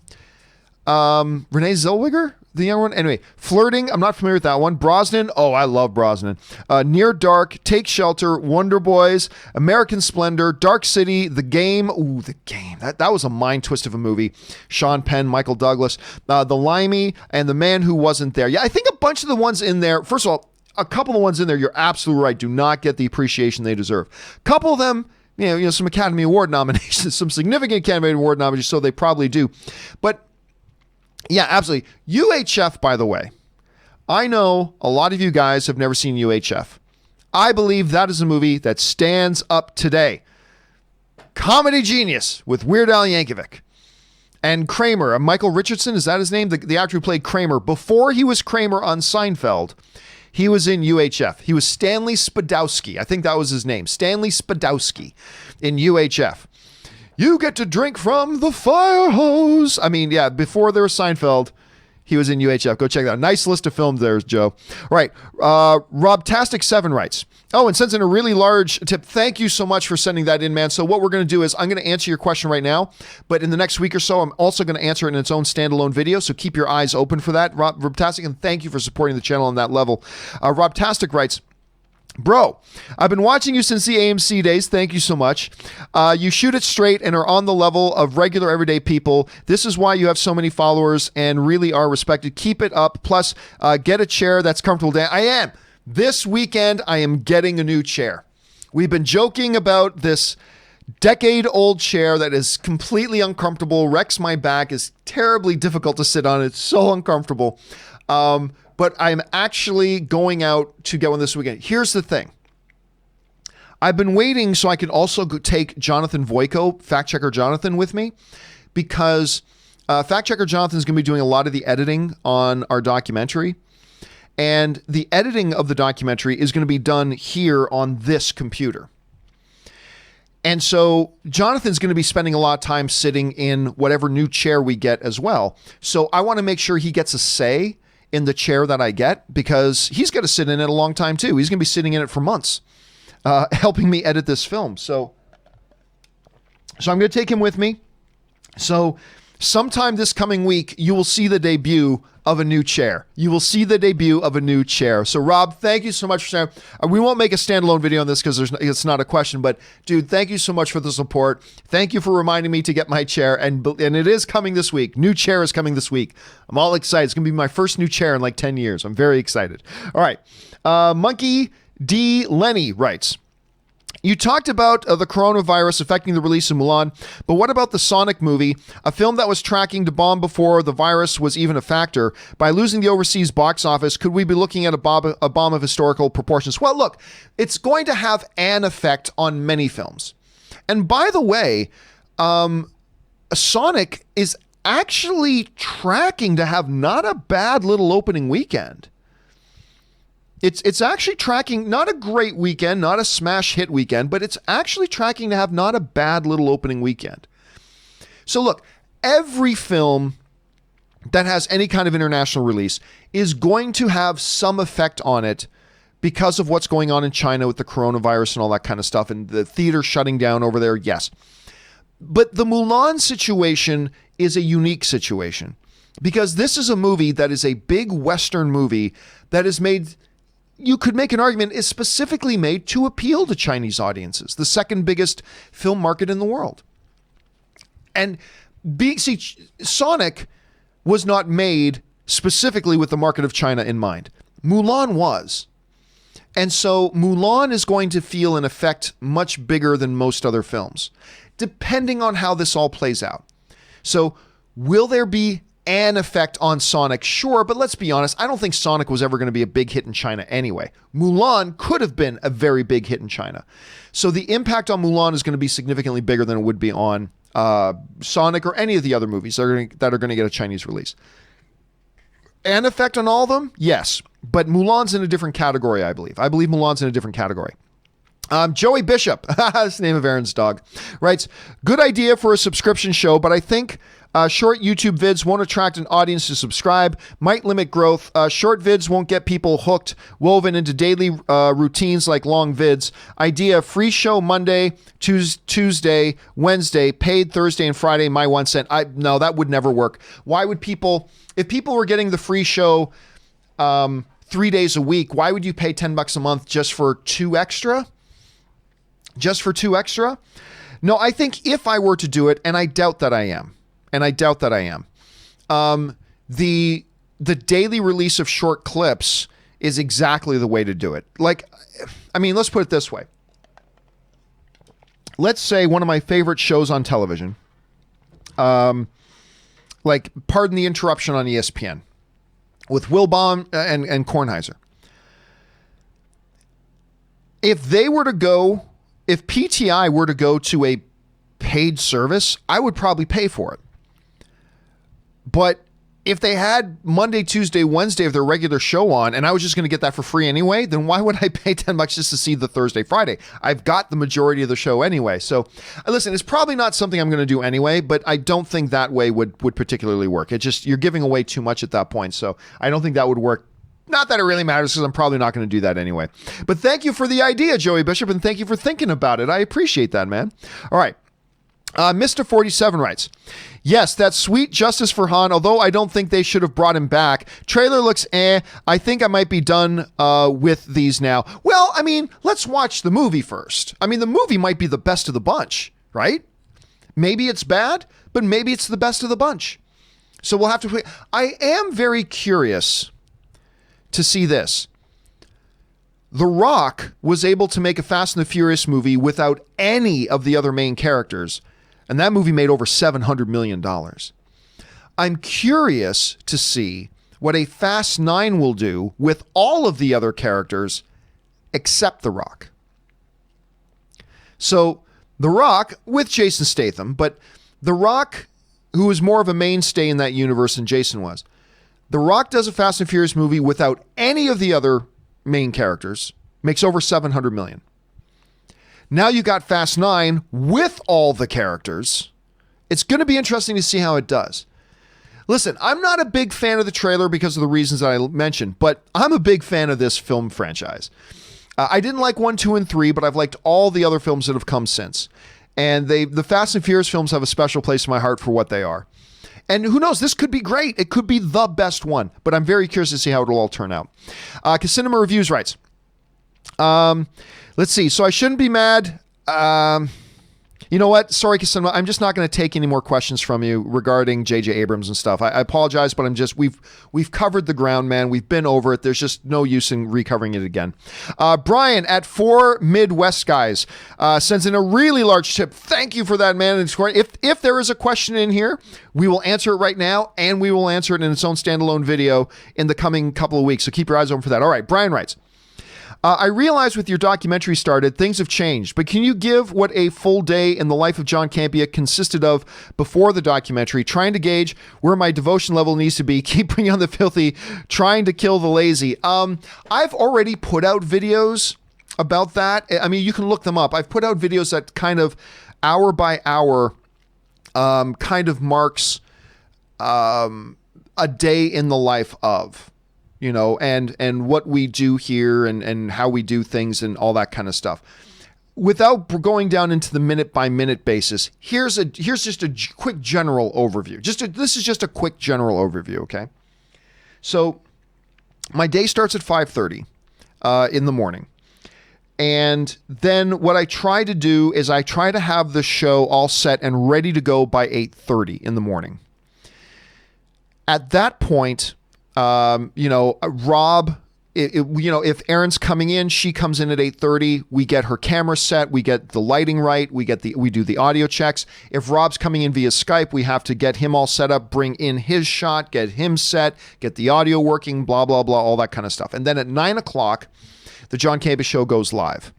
Zellweger? The young one? Anyway, Flirting, I'm not familiar with that one. Brosnan, oh, I love Brosnan. Near Dark, Take Shelter, Wonder Boys, American Splendor, Dark City, The Game. Ooh, The Game. That was a mind twist of a movie. Sean Penn, Michael Douglas, The Limey, and The Man Who Wasn't There. Yeah, I think a bunch of the ones in there, first of all, a couple of ones in there, you're absolutely right, do not get the appreciation they deserve. A couple of them, you know, some Academy Award nominations, some significant Academy Award nominations, so they probably do. But yeah, absolutely. UHF, by the way, I know a lot of you guys have never seen UHF. I believe that is a movie that stands up today. Comedy genius with Weird Al Yankovic. And Kramer, Michael Richardson, is that his name? The actor who played Kramer. Before he was Kramer on Seinfeld, he was in UHF. He was Stanley Spadowski. I think that was his name. Stanley Spadowski in UHF. You get to drink from the fire hose. I mean, yeah, before there was Seinfeld, he was in UHF. Go check that out. Nice list of films there, Joe. All right. Robtastic7 writes, oh, and sends in a really large tip. Thank you so much for sending that in, man. So what we're going to do is I'm going to answer your question right now, but in the next week or so, I'm also going to answer it in its own standalone video. So keep your eyes open for that. Robtastic, and thank you for supporting the channel on that level. Robtastic writes, bro, I've been watching you since the AMC days. Thank you so much. You shoot it straight and are on the level of regular everyday people. This is why you have so many followers and really are respected. Keep it up. Plus, get a chair that's comfortable. I am. This weekend, I am getting a new chair. We've been joking about this decade-old chair that is completely uncomfortable, wrecks my back, is terribly difficult to sit on. It's so uncomfortable. But I'm actually going out to get one this weekend. Here's the thing. I've been waiting so I can also take Jonathan Voico, Fact Checker Jonathan, with me, because Fact Checker Jonathan is going to be doing a lot of the editing on our documentary. And the editing of the documentary is going to be done here on this computer. And so Jonathan's going to be spending a lot of time sitting in whatever new chair we get as well. So I want to make sure he gets a say in the chair that I get, because he's got to sit in it a long time too. He's going to be sitting in it for months, helping me edit this film. So I'm going to take him with me. So sometime this coming week, you will see the debut of a new chair. You will see the debut of a new chair. So Rob, thank you so much for sharing. We won't make a standalone video on this because it's not a question, but dude, thank you so much for the support. Thank you for reminding me to get my chair, and it is coming this week. New chair is coming this week. I'm all excited. It's going to be my first new chair in like 10 years. I'm very excited. All right. Monkey D. Lenny writes, you talked about the coronavirus affecting the release of Mulan, but what about the Sonic movie, a film that was tracking to bomb before the virus was even a factor? By losing the overseas box office, could we be looking at a bomb of historical proportions? Well, look, it's going to have an effect on many films. And by the way, Sonic is actually tracking to have not a bad little opening weekend. It's actually tracking, not a great weekend, not a smash hit weekend, but it's actually tracking to have not a bad little opening weekend. So look, every film that has any kind of international release is going to have some effect on it because of what's going on in China with the coronavirus and all that kind of stuff and the theater shutting down over there. Yes. But the Mulan situation is a unique situation because this is a movie that is a big Western movie that is made, you could make an argument, is specifically made to appeal to Chinese audiences, the second biggest film market in the world. And Sonic was not made specifically with the market of China in mind. Mulan was. And so Mulan is going to feel an effect much bigger than most other films, depending on how this all plays out. So will there be an effect on Sonic? Sure, but let's be honest, I don't think Sonic was ever going to be a big hit in China anyway. Mulan could have been a very big hit in China. So the impact on Mulan is going to be significantly bigger than it would be on Sonic or any of the other movies that are going to get a Chinese release. An effect on all of them? Yes. But Mulan's in a different category, I believe. I believe Mulan's in a different category. Joey Bishop, that's the name of Aaron's dog, writes, good idea for a subscription show, but I think short YouTube vids won't attract an audience to subscribe, might limit growth. Short vids won't get people hooked, woven into daily routines like long vids. Idea, free show Monday, Tuesday, Wednesday, paid Thursday and Friday, my 1 cent. No, that would never work. Why would people, if people were getting the free show 3 days a week, why would you pay $10 a month just for two extra? Just for two extra? No, I think if I were to do it, and I doubt that I am, the daily release of short clips is exactly the way to do it. Like, I mean, let's put it this way. Let's say one of my favorite shows on television, like Pardon the Interruption on ESPN with Wilbaum and Kornheiser. If PTI were to go to a paid service, I would probably pay for it. But if they had Monday, Tuesday, Wednesday of their regular show on, and I was just going to get that for free anyway, then why would I pay $10 just to see the Thursday, Friday? I've got the majority of the show anyway. So listen, it's probably not something I'm going to do anyway, but I don't think that way would particularly work. You're giving away too much at that point. So I don't think that would work. Not that it really matters because I'm probably not going to do that anyway. But thank you for the idea, Joey Bishop, and thank you for thinking about it. I appreciate that, man. All right. Mr. 47 writes, yes, that's sweet justice for Han, although I don't think they should have brought him back. Trailer looks I think I might be done with these now. Well, I mean, let's watch the movie first. I mean, the movie might be the best of the bunch, right? Maybe it's bad, but maybe it's the best of the bunch. So we'll have to wait. I am very curious to see this. The Rock was able to make a Fast and the Furious movie without any of the other main characters, and that movie made over $700 million. I'm curious to see what a Fast 9 will do with all of the other characters except The Rock. So, The Rock, with Jason Statham, but The Rock, who is more of a mainstay in that universe than Jason was, The Rock does a Fast and Furious movie without any of the other main characters, makes over $700 million. Now you got Fast 9 with all the characters. It's going to be interesting to see how it does. Listen, I'm not a big fan of the trailer because of the reasons that I mentioned, but I'm a big fan of this film franchise. I didn't like 1, 2, and 3, but I've liked all the other films that have come since. And the Fast and Furious films have a special place in my heart for what they are. And who knows, this could be great. It could be the best one, but I'm very curious to see how it'll all turn out. Casinema Reviews writes, let's see. So I shouldn't be mad. You know what? Sorry, Casinema. I'm just not going to take any more questions from you regarding J.J. Abrams and stuff. I apologize, but we've covered the ground, man. We've been over it. There's just no use in recovering it again. Bryant at 4 Midwest Guys sends in a really large tip. Thank you for that, man. If there is a question in here, we will answer it right now, and we will answer it in its own standalone video in the coming couple of weeks. So keep your eyes open for that. All right, Brian writes, I realize with your documentary started, things have changed, but can you give what a full day in the life of John Campea consisted of before the documentary, trying to gauge where my devotion level needs to be, keep bringing on the filthy, trying to kill the lazy? I've already put out videos about that. I mean, you can look them up. I've put out videos that kind of hour by hour kind of marks a day in the life of, and what we do here and how we do things and all that kind of stuff. Without going down into the minute by minute basis, here's just a quick general overview. This is just a quick general overview, okay? So my day starts at 5:30 in the morning. And then what I try to do is I try to have the show all set and ready to go by 8:30 in the morning. At that point, Rob, if Erin's coming in, she comes in at 8:30. We get her camera set. We get the lighting right. We do the audio checks. If Rob's coming in via Skype, we have to get him all set up, bring in his shot, get him set, get the audio working, blah, blah, blah, all that kind of stuff. And then at 9 o'clock, the John Campea Show goes live.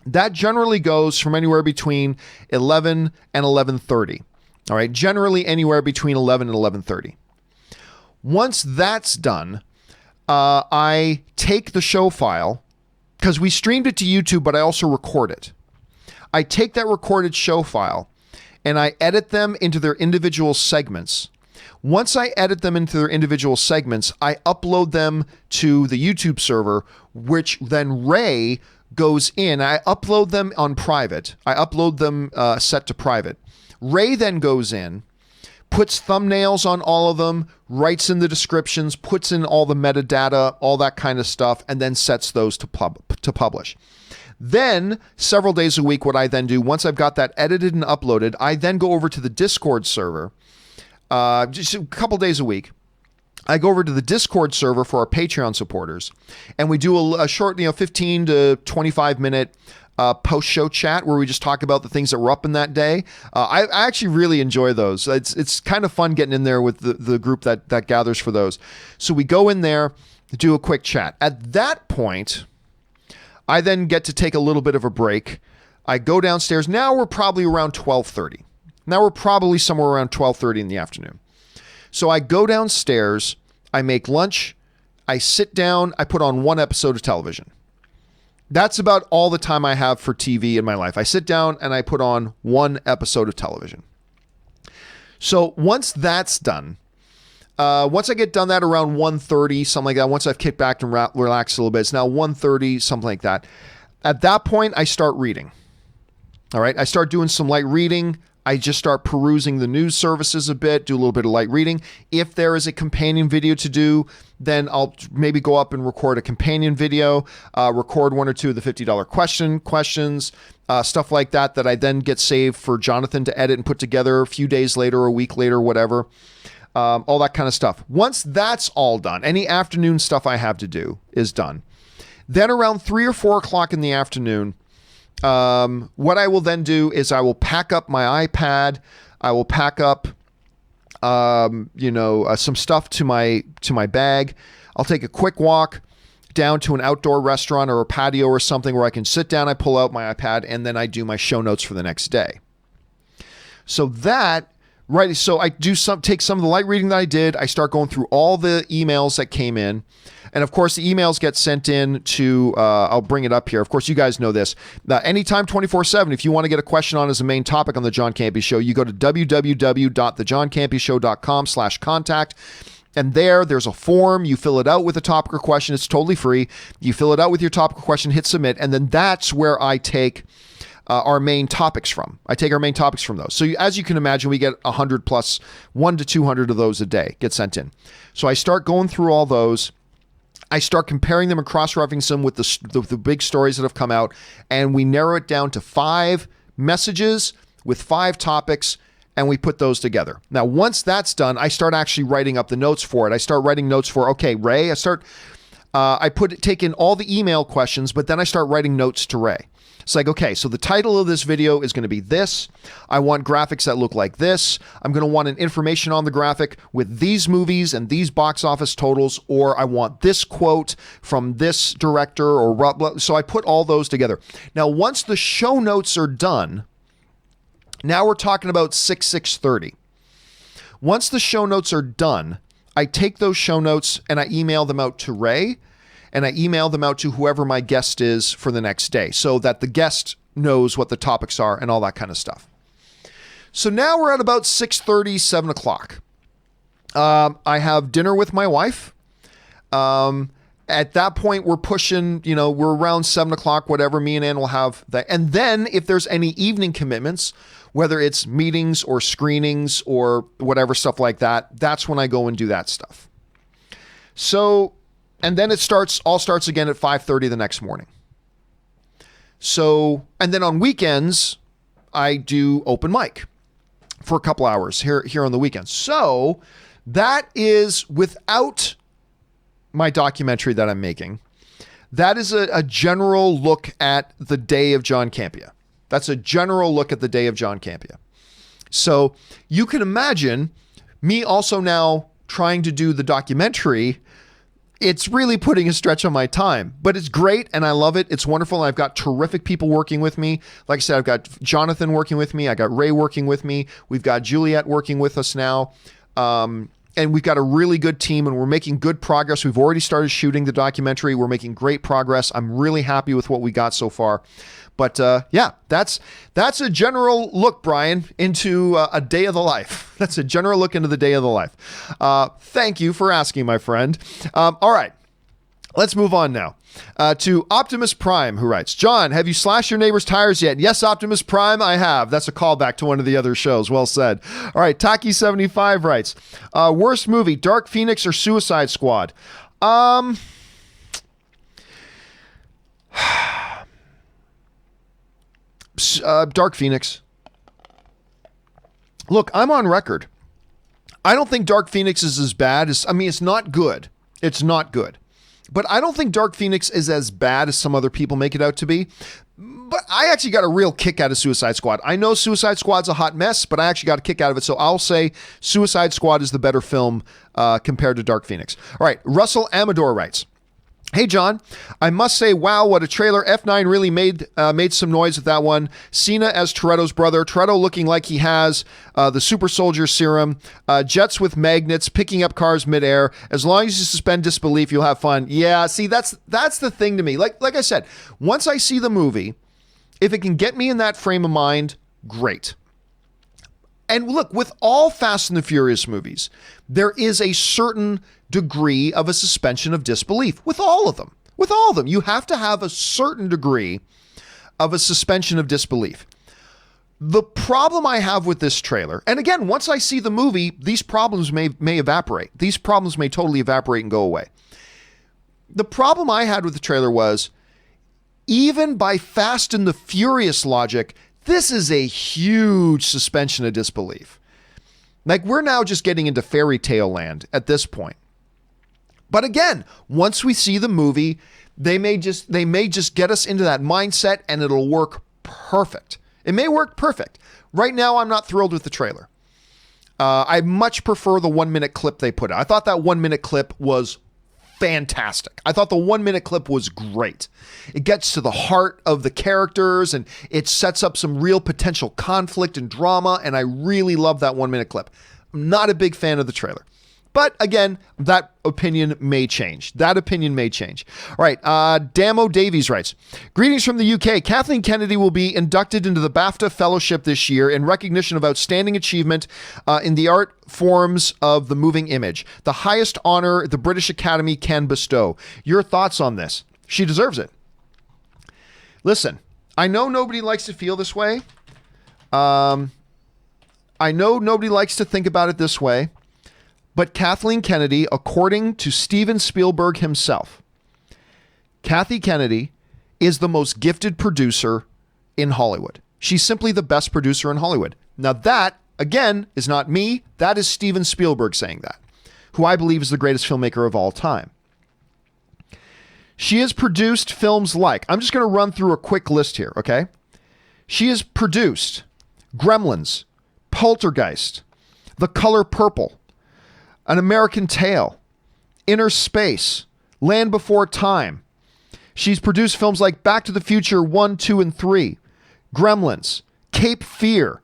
That generally goes from anywhere between 11 and 11:30. All right, generally anywhere between 11 and 11:30. Once that's done, I take the show file, because we streamed it to YouTube, but I also record it. I take that recorded show file and I edit them into their individual segments. Once I edit them into their individual segments, I upload them to the YouTube server, which then Ray goes in. I upload them on private. I upload them set to private. Ray then goes in, puts thumbnails on all of them, writes in the descriptions, puts in all the metadata, all that kind of stuff, and then sets those to publish. Then, several days a week, what I then do, once I've got that edited and uploaded, I then go over to the Discord server, just a couple days a week. I go over to the Discord server for our Patreon supporters, and we do a short, 15 to 25 minute post-show chat where we just talk about the things that were up in that day. I actually really enjoy those. It's kind of fun getting in there with the group that gathers for those. So we go in there, do a quick chat. At that point, I then get to take a little bit of a break. I go downstairs. Now we're probably around 12:30. Now we're probably somewhere around 12:30 in the afternoon. So I go downstairs, I make lunch, I sit down, I put on one episode of television. That's about all the time I have for TV in my life. I sit down and I put on one episode of television. So once that's done, once I get done that around 1:30, something like that, once I've kicked back and relaxed a little bit, it's now 1:30, something like that. At that point, I start reading. All right, I start doing some light reading. I just start perusing the news services a bit, do a little bit of light reading. If there is a companion video to do, then I'll maybe go up and record a companion video, record one or two of the $50 questions, stuff like that I then get saved for Jonathan to edit and put together a few days later, a week later, whatever, all that kind of stuff. Once that's all done, any afternoon stuff I have to do is done. Then around 3 or 4 o'clock in the afternoon, what I will then do is I will pack up my iPad. I will pack up, some stuff to my bag. I'll take a quick walk down to an outdoor restaurant or a patio or something where I can sit down. I pull out my iPad and then I do my show notes for the next day. So I take some of the light reading that I did. I start going through all the emails that came in. And of course, the emails get sent in to, I'll bring it up here. Of course, you guys know this. Anytime 24/7, if you want to get a question on as a main topic on The John Campea Show, you go to www.thejohncampeashow.com/contact. And there's a form. You fill it out with a topic or question. It's totally free. You fill it out with your topic or question, hit submit. And then that's where I take our main topics from. I take our main topics from those. So as you can imagine, we get 100 plus 1 to 200 of those a day get sent in. So I start going through all those. I start comparing them and cross-referencing them with the big stories that have come out, and we narrow it down to 5 messages with 5 topics, and we put those together. Now, once that's done, I start actually writing up the notes for it. I start writing notes for, okay, Ray, take in all the email questions, but then I start writing notes to Ray. It's like, okay, so the title of this video is going to be this. I want graphics that look like this. I'm going to want an information on the graphic with these movies and these box office totals, or I want this quote from this director, or blah, blah. So I put all those together. Now, once the show notes are done, now we're talking about 6:30. Once the show notes are done, I take those show notes and I email them out to Ray, and I email them out to whoever my guest is for the next day so that the guest knows what the topics are and all that kind of stuff. So now we're at about 6:30, 7 o'clock. I have dinner with my wife. At that point, we're pushing, we're around 7 o'clock, whatever. Me and Ann will have that. And then if there's any evening commitments, whether it's meetings or screenings or whatever stuff like that, that's when I go and do that stuff. So, and then all starts again at 5:30 the next morning. So, and then on weekends, I do open mic for a couple hours here on the weekends. So that is without my documentary that I'm making. That is a general look at the day of John Campea. That's a general look at the day of John Campea. So you can imagine me also now trying to do the documentary. It's really putting a stretch on my time, but it's great and I love it. It's wonderful. And I've got terrific people working with me. Like I said, I've got Jonathan working with me. I got Ray working with me. We've got Juliet working with us now. And we've got a really good team and we're making good progress. We've already started shooting the documentary. We're making great progress. I'm really happy with what we got so far. But yeah, that's a general look, Brian, into a day of the life. That's a general look into the day of the life. Thank you for asking, my friend. All right, let's move on now to Optimus Prime, who writes, John, have you slashed your neighbor's tires yet? Yes, Optimus Prime, I have. That's a callback to one of the other shows. Well said. All right, Taki75 writes, worst movie, Dark Phoenix or Suicide Squad? Dark Phoenix. Look, I'm on record. I don't think Dark Phoenix is as bad as, it's not good. It's not good. But I don't think Dark Phoenix is as bad as some other people make it out to be. But I actually got a real kick out of Suicide Squad. I know Suicide Squad's a hot mess, but I actually got a kick out of it. So I'll say Suicide Squad is the better film compared to Dark Phoenix. All right, Russell Amador writes, hey, John, I must say, wow, what a trailer. F9 really made some noise with that one. Cena as Toretto's brother. Toretto looking like he has the super soldier serum. Jets with magnets, picking up cars midair. As long as you suspend disbelief, you'll have fun. Yeah, see, that's the thing to me. Like I said, once I see the movie, if it can get me in that frame of mind, great. And look, with all Fast and the Furious movies, there is a certain degree of a suspension of disbelief with all of them. With all of them, you have to have a certain degree of a suspension of disbelief. The problem I have with this trailer, and again, once I see the movie, these problems may evaporate. These problems may totally evaporate and go away. The problem I had with the trailer was, even by Fast and the Furious logic, this is a huge suspension of disbelief. Like, we're now just getting into fairy tale land at this point. But again, once we see the movie, they may just get us into that mindset and it'll work perfect. It may work perfect. Right now, I'm not thrilled with the trailer. I much prefer the 1-minute clip they put out. I thought that 1-minute clip was fantastic. I thought the 1-minute clip was great. It gets to the heart of the characters and it sets up some real potential conflict and drama. And I really love that 1-minute clip. I'm not a big fan of the trailer. But again, that opinion may change. All right. Damo Davies writes, greetings from the UK. Kathleen Kennedy will be inducted into the BAFTA Fellowship this year in recognition of outstanding achievement in the art forms of the moving image, the highest honor the British Academy can bestow. Your thoughts on this? She deserves it. Listen, I know nobody likes to feel this way. I know nobody likes to think about it this way. But Kathleen Kennedy, according to Steven Spielberg himself, Kathy Kennedy is the most gifted producer in Hollywood. She's simply the best producer in Hollywood. Now that, again, is not me. That is Steven Spielberg saying that, who I believe is the greatest filmmaker of all time. She has produced films like, I'm just going to run through a quick list here, okay? She has produced Gremlins, Poltergeist, The Color Purple, An American Tale, Inner Space, Land Before Time. She's produced films like Back to the Future 1, 2, and 3, Gremlins, Cape Fear,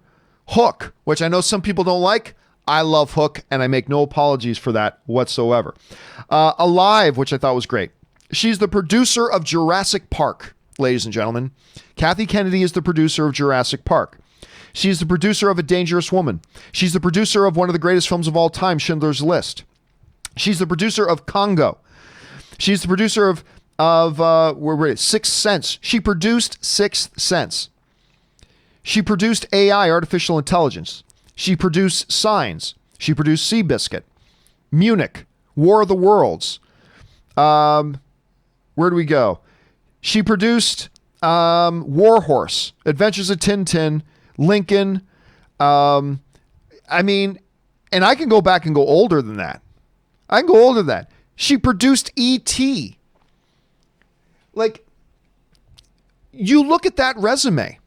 Hook, which I know some people don't like. I love Hook, and I make no apologies for that whatsoever. Alive, which I thought was great. She's the producer of Jurassic Park, ladies and gentlemen. Kathy Kennedy is the producer of Jurassic Park. She's the producer of A Dangerous Woman. She's the producer of one of the greatest films of all time, Schindler's List. She's the producer of Congo. She's the producer of Sixth Sense. She produced Sixth Sense. She produced AI, artificial intelligence. She produced Signs. She produced Seabiscuit, Munich, War of the Worlds. Where do we go? She produced Warhorse, Adventures of Tintin, Lincoln. And I can go back and go older than that. I can go older than that. She produced E.T. Like, you look at that resume.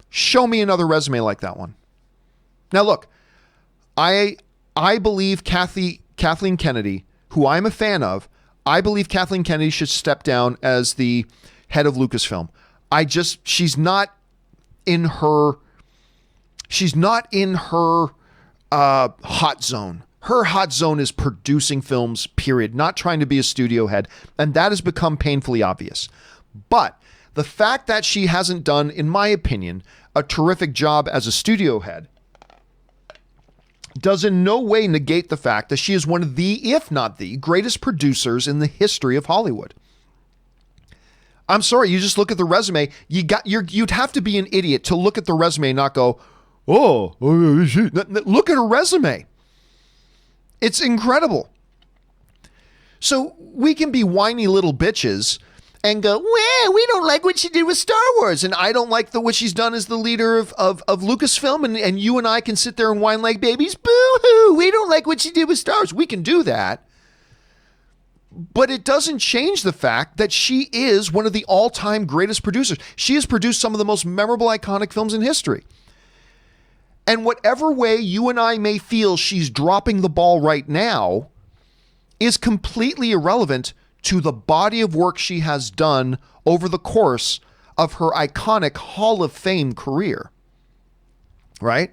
Show me another resume like that one. Now, look, I believe Kathleen Kennedy, who I'm a fan of, I believe Kathleen Kennedy should step down as the head of Lucasfilm. She's not in her hot zone. Her hot zone is producing films, period, not trying to be a studio head. And that has become painfully obvious. But the fact that she hasn't done, in my opinion, a terrific job as a studio head does in no way negate the fact that she is one of the, if not the, greatest producers in the history of Hollywood. I'm sorry, you just look at the resume. You'd have to be an idiot to look at the resume and not go, oh, look at her resume. It's incredible. So we can be whiny little bitches and go, well, we don't like what she did with Star Wars, and I don't like what she's done as the leader of Lucasfilm, and you and I can sit there and whine like babies, boo-hoo, we don't like what she did with Star Wars. We can do that. But it doesn't change the fact that she is one of the all-time greatest producers. She has produced some of the most memorable, iconic films in history. And whatever way you and I may feel she's dropping the ball right now is completely irrelevant to the body of work she has done over the course of her iconic Hall of Fame career. Right?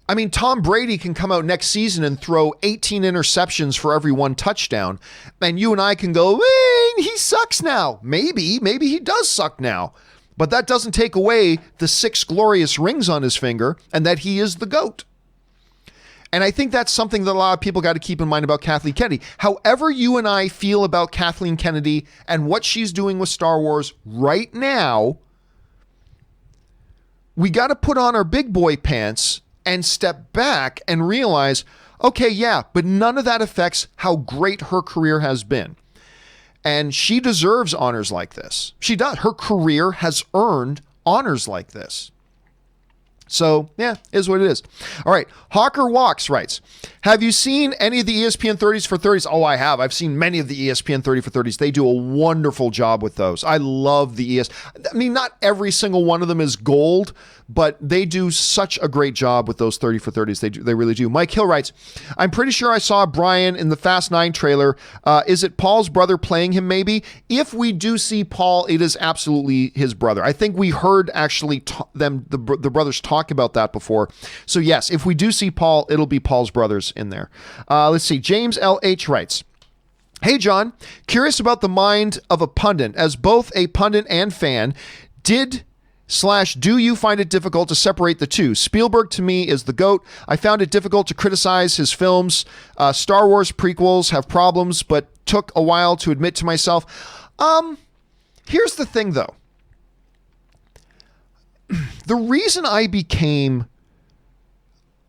I mean, Tom Brady can come out next season and throw 18 interceptions for every one touchdown. And you and I can go, he sucks now. Maybe he does suck now. But that doesn't take away the 6 glorious rings on his finger and that he is the GOAT. And I think that's something that a lot of people got to keep in mind about Kathleen Kennedy. However you and I feel about Kathleen Kennedy and what she's doing with Star Wars right now, we got to put on our big boy pants and step back and realize, okay, yeah, but none of that affects how great her career has been. And she deserves honors like this. She does. Her career has earned honors like this. So, yeah, is what it is. All right. Hawker Walks writes, have you seen any of the ESPN 30s for 30s? Oh, I have. I've seen many of the ESPN 30 for 30s. They do a wonderful job with those. I love the I mean, not every single one of them is gold, but they do such a great job with those 30 for 30s. They really do. Mike Hill writes, I'm pretty sure I saw Bryant in the Fast 9 trailer. Is it Paul's brother playing him maybe? If we do see Paul, it is absolutely his brother. I think we heard actually the brothers talk about that before. So yes, if we do see Paul, it'll be Paul's brothers in there. Let's see. James L.H. writes, hey, John, curious about the mind of a pundit. As both a pundit and fan, do you find it difficult to separate the two? Spielberg to me is the GOAT. I found it difficult to criticize his films. Star Wars prequels have problems, but took a while to admit to myself. Here's the thing, though. The reason I became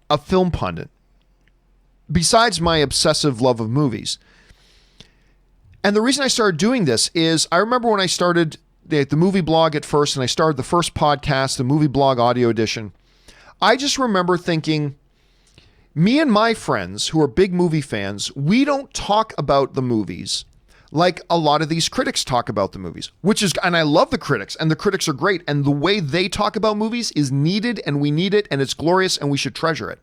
a film pundit, besides my obsessive love of movies, and the reason I started doing this is I remember when I started the movie blog at first, and I started the first podcast, the movie blog audio edition, I just remember thinking, me and my friends who are big movie fans, we don't talk about the movies like a lot of these critics talk about the movies, and I love the critics, and the critics are great, and the way they talk about movies is needed, and we need it, and it's glorious, and we should treasure it.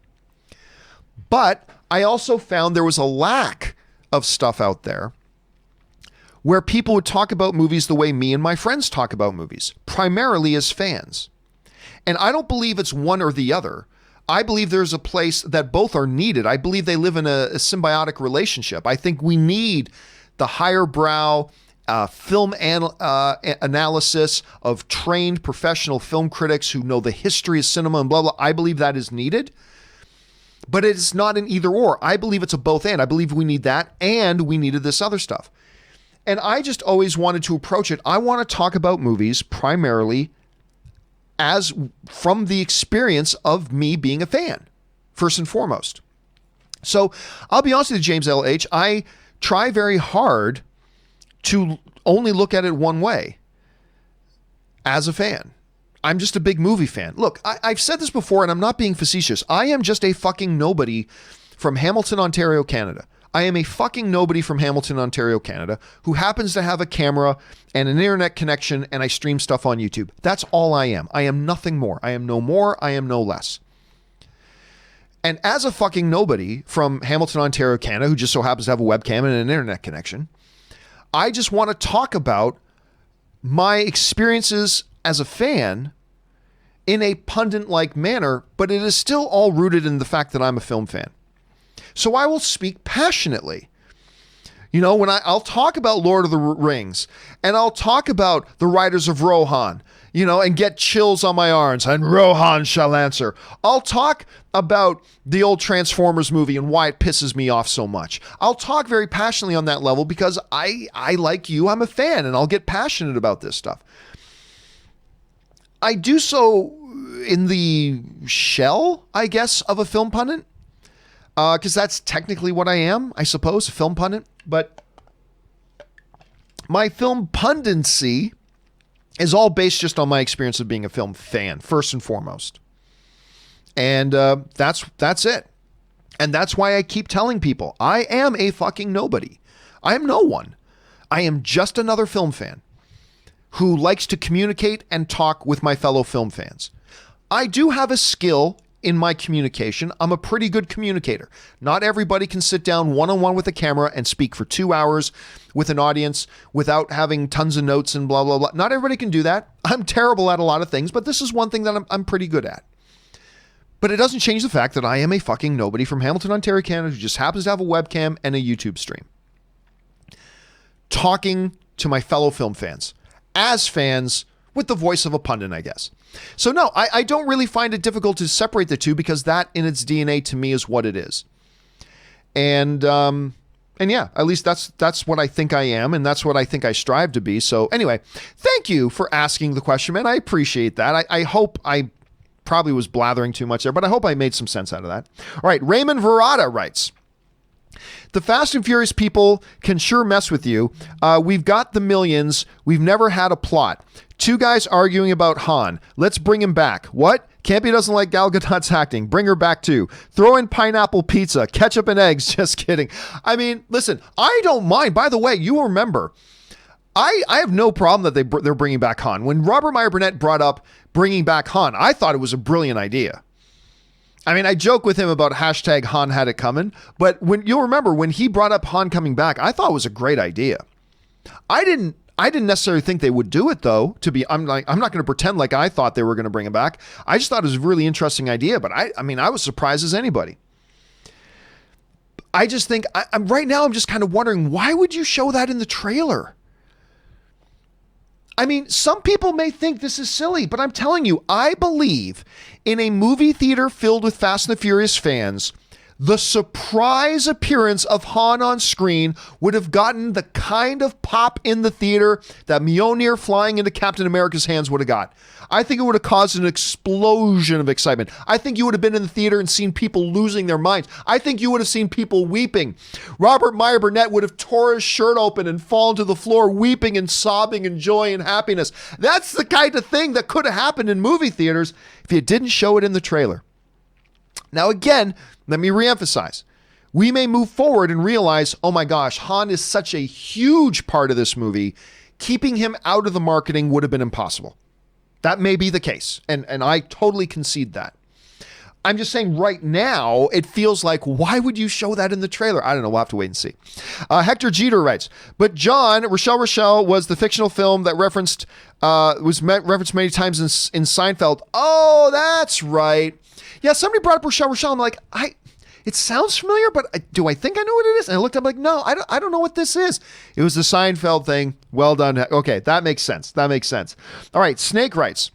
But I also found there was a lack of stuff out there where people would talk about movies the way me and my friends talk about movies, primarily as fans. And I don't believe it's one or the other. I believe there's a place that both are needed. I believe they live in a symbiotic relationship. I think we need the higher brow, film analysis of trained professional film critics who know the history of cinema and blah, blah. I believe that is needed. But it's not an either or. I believe it's a both and. I believe we need that and we needed this other stuff. And I just always wanted to approach it. I want to talk about movies primarily as from the experience of me being a fan, first and foremost. So I'll be honest with you, James L.H., I try very hard to only look at it one way as a fan. I'm just a big movie fan. Look, I've said this before, and I'm not being facetious. I am just a fucking nobody from Hamilton, Ontario, Canada. I am a fucking nobody from Hamilton, Ontario, Canada, who happens to have a camera and an internet connection, and I stream stuff on YouTube. That's all I am. I am nothing more. I am no more. I am no less. And as a fucking nobody from Hamilton, Ontario, Canada, who just so happens to have a webcam and an internet connection, I just want to talk about my experiences as a fan in a pundit-like manner, but it is still all rooted in the fact that I'm a film fan. So I will speak passionately. You know, when I'll talk about Lord of the Rings, and I'll talk about the Riders of Rohan, you know, and get chills on my arms, and Rohan shall answer. I'll talk about the old Transformers movie and why it pisses me off so much. I'll talk very passionately on that level because I like you, I'm a fan, and I'll get passionate about this stuff. I do so in the shell, I guess, of a film pundit, because that's technically what I am, I suppose, a film pundit. But my film pundency is all based just on my experience of being a film fan, first and foremost. And that's it. And that's why I keep telling people, I am a fucking nobody. I am no one. I am just another film fan who likes to communicate and talk with my fellow film fans. I do have a skill in my communication. I'm a pretty good communicator. Not everybody can sit down one-on-one with a camera and speak for 2 hours with an audience without having tons of notes and blah, blah, blah. Not everybody can do that. I'm terrible at a lot of things, but this is one thing that I'm pretty good at. But it doesn't change the fact that I am a fucking nobody from Hamilton, Ontario, Canada, who just happens to have a webcam and a YouTube stream, talking to my fellow film fans as fans with the voice of a pundit, I guess. So no, I don't really find it difficult to separate the two because that in its DNA to me is what it is. And yeah, at least that's what I think I am, and that's what I think I strive to be. So anyway, thank you for asking the question, man. I appreciate that. I hope I probably was blathering too much there, but I hope I made some sense out of that. All right, Raymond Verada writes, the Fast and Furious people can sure mess with you. We've got the millions. We've never had a plot. 2 guys arguing about Han. Let's bring him back. What? Campea doesn't like Gal Gadot's acting. Bring her back too. Throw in pineapple pizza, ketchup and eggs. Just kidding. I mean, listen, I don't mind. By the way, you remember, I have no problem that they're bringing back Han. When Robert Meyer Burnett brought up bringing back Han, I thought it was a brilliant idea. I mean, I joke with him about hashtag Han had it coming, but you'll remember when he brought up Han coming back, I thought it was a great idea. I didn't necessarily think they would do it though. I'm not going to pretend like I thought they were going to bring him back. I just thought it was a really interesting idea, but I mean, I was surprised as anybody. I just think I'm right now, I'm just kind of wondering, why would you show that in the trailer? I mean, some people may think this is silly, but I'm telling you, I believe in a movie theater filled with Fast and the Furious fans, the surprise appearance of Han on screen would have gotten the kind of pop in the theater that Mjolnir flying into Captain America's hands would have got. I think it would have caused an explosion of excitement. I think you would have been in the theater and seen people losing their minds. I think you would have seen people weeping. Robert Meyer Burnett would have tore his shirt open and fallen to the floor weeping and sobbing in joy and happiness. That's the kind of thing that could have happened in movie theaters if you didn't show it in the trailer. Now again, let me reemphasize. We may move forward and realize, oh my gosh, Han is such a huge part of this movie. Keeping him out of the marketing would have been impossible. That may be the case, and I totally concede that. I'm just saying right now, it feels like, why would you show that in the trailer? I don't know. We'll have to wait and see. Hector Jeter writes, but John, Rochelle was the fictional film that referenced many times in Seinfeld. Oh, that's right. Yeah, somebody brought up Rochelle. I'm like, it sounds familiar, but do I think I know what it is? And I looked up like, no, I don't know what this is. It was the Seinfeld thing. Well done. Okay, that makes sense. That makes sense. All right, Snake writes,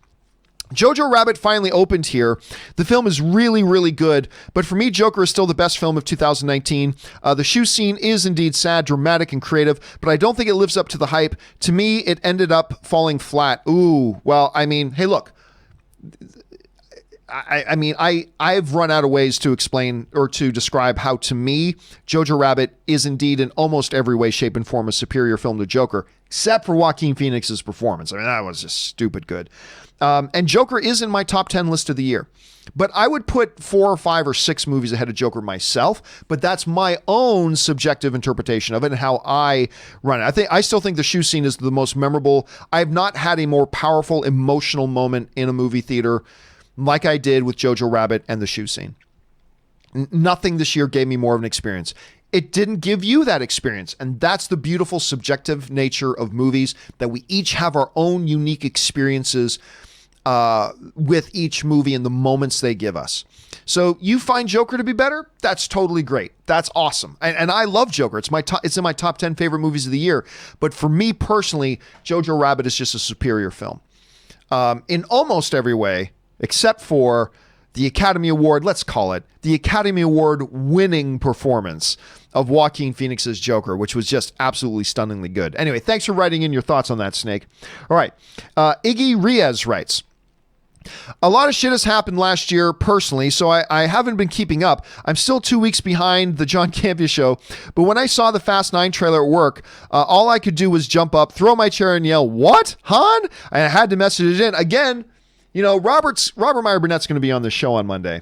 Jojo Rabbit finally opened here. The film is really, really good, but for me, Joker is still the best film of 2019. The shoe scene is indeed sad, dramatic, and creative, but I don't think it lives up to the hype. To me, it ended up falling flat. Ooh, well, I mean, hey, look. I've run out of ways to explain or to describe how, to me, Jojo Rabbit is indeed in almost every way, shape, and form a superior film to Joker, except for Joaquin Phoenix's performance. I mean, that was just stupid good. And Joker is in my top 10 list of the year. But I would put 4 or 5 or 6 movies ahead of Joker myself, but that's my own subjective interpretation of it and how I run it. I still think the shoe scene is the most memorable. I've not had a more powerful emotional moment in a movie theater like I did with Jojo Rabbit and the shoe scene. Nothing this year gave me more of an experience. It didn't give you that experience. And that's the beautiful subjective nature of movies, that we each have our own unique experiences with each movie and the moments they give us. So you find Joker to be better? That's totally great. That's awesome. And I love Joker. It's in my top 10 favorite movies of the year. But for me personally, Jojo Rabbit is just a superior film. In almost every way, except for the Academy Award, let's call it, the Academy Award winning performance of Joaquin Phoenix's Joker, which was just absolutely stunningly good. Anyway, thanks for writing in your thoughts on that, Snake. All right. Iggy Riaz writes, a lot of shit has happened last year personally, so I haven't been keeping up. I'm still 2 weeks behind the John Campea Show, but when I saw the Fast 9 trailer at work, all I could do was jump up, throw my chair, and yell, "What, Han?" And I had to message it in. Again, you know, Robert Meyer Burnett's going to be on the show on Monday,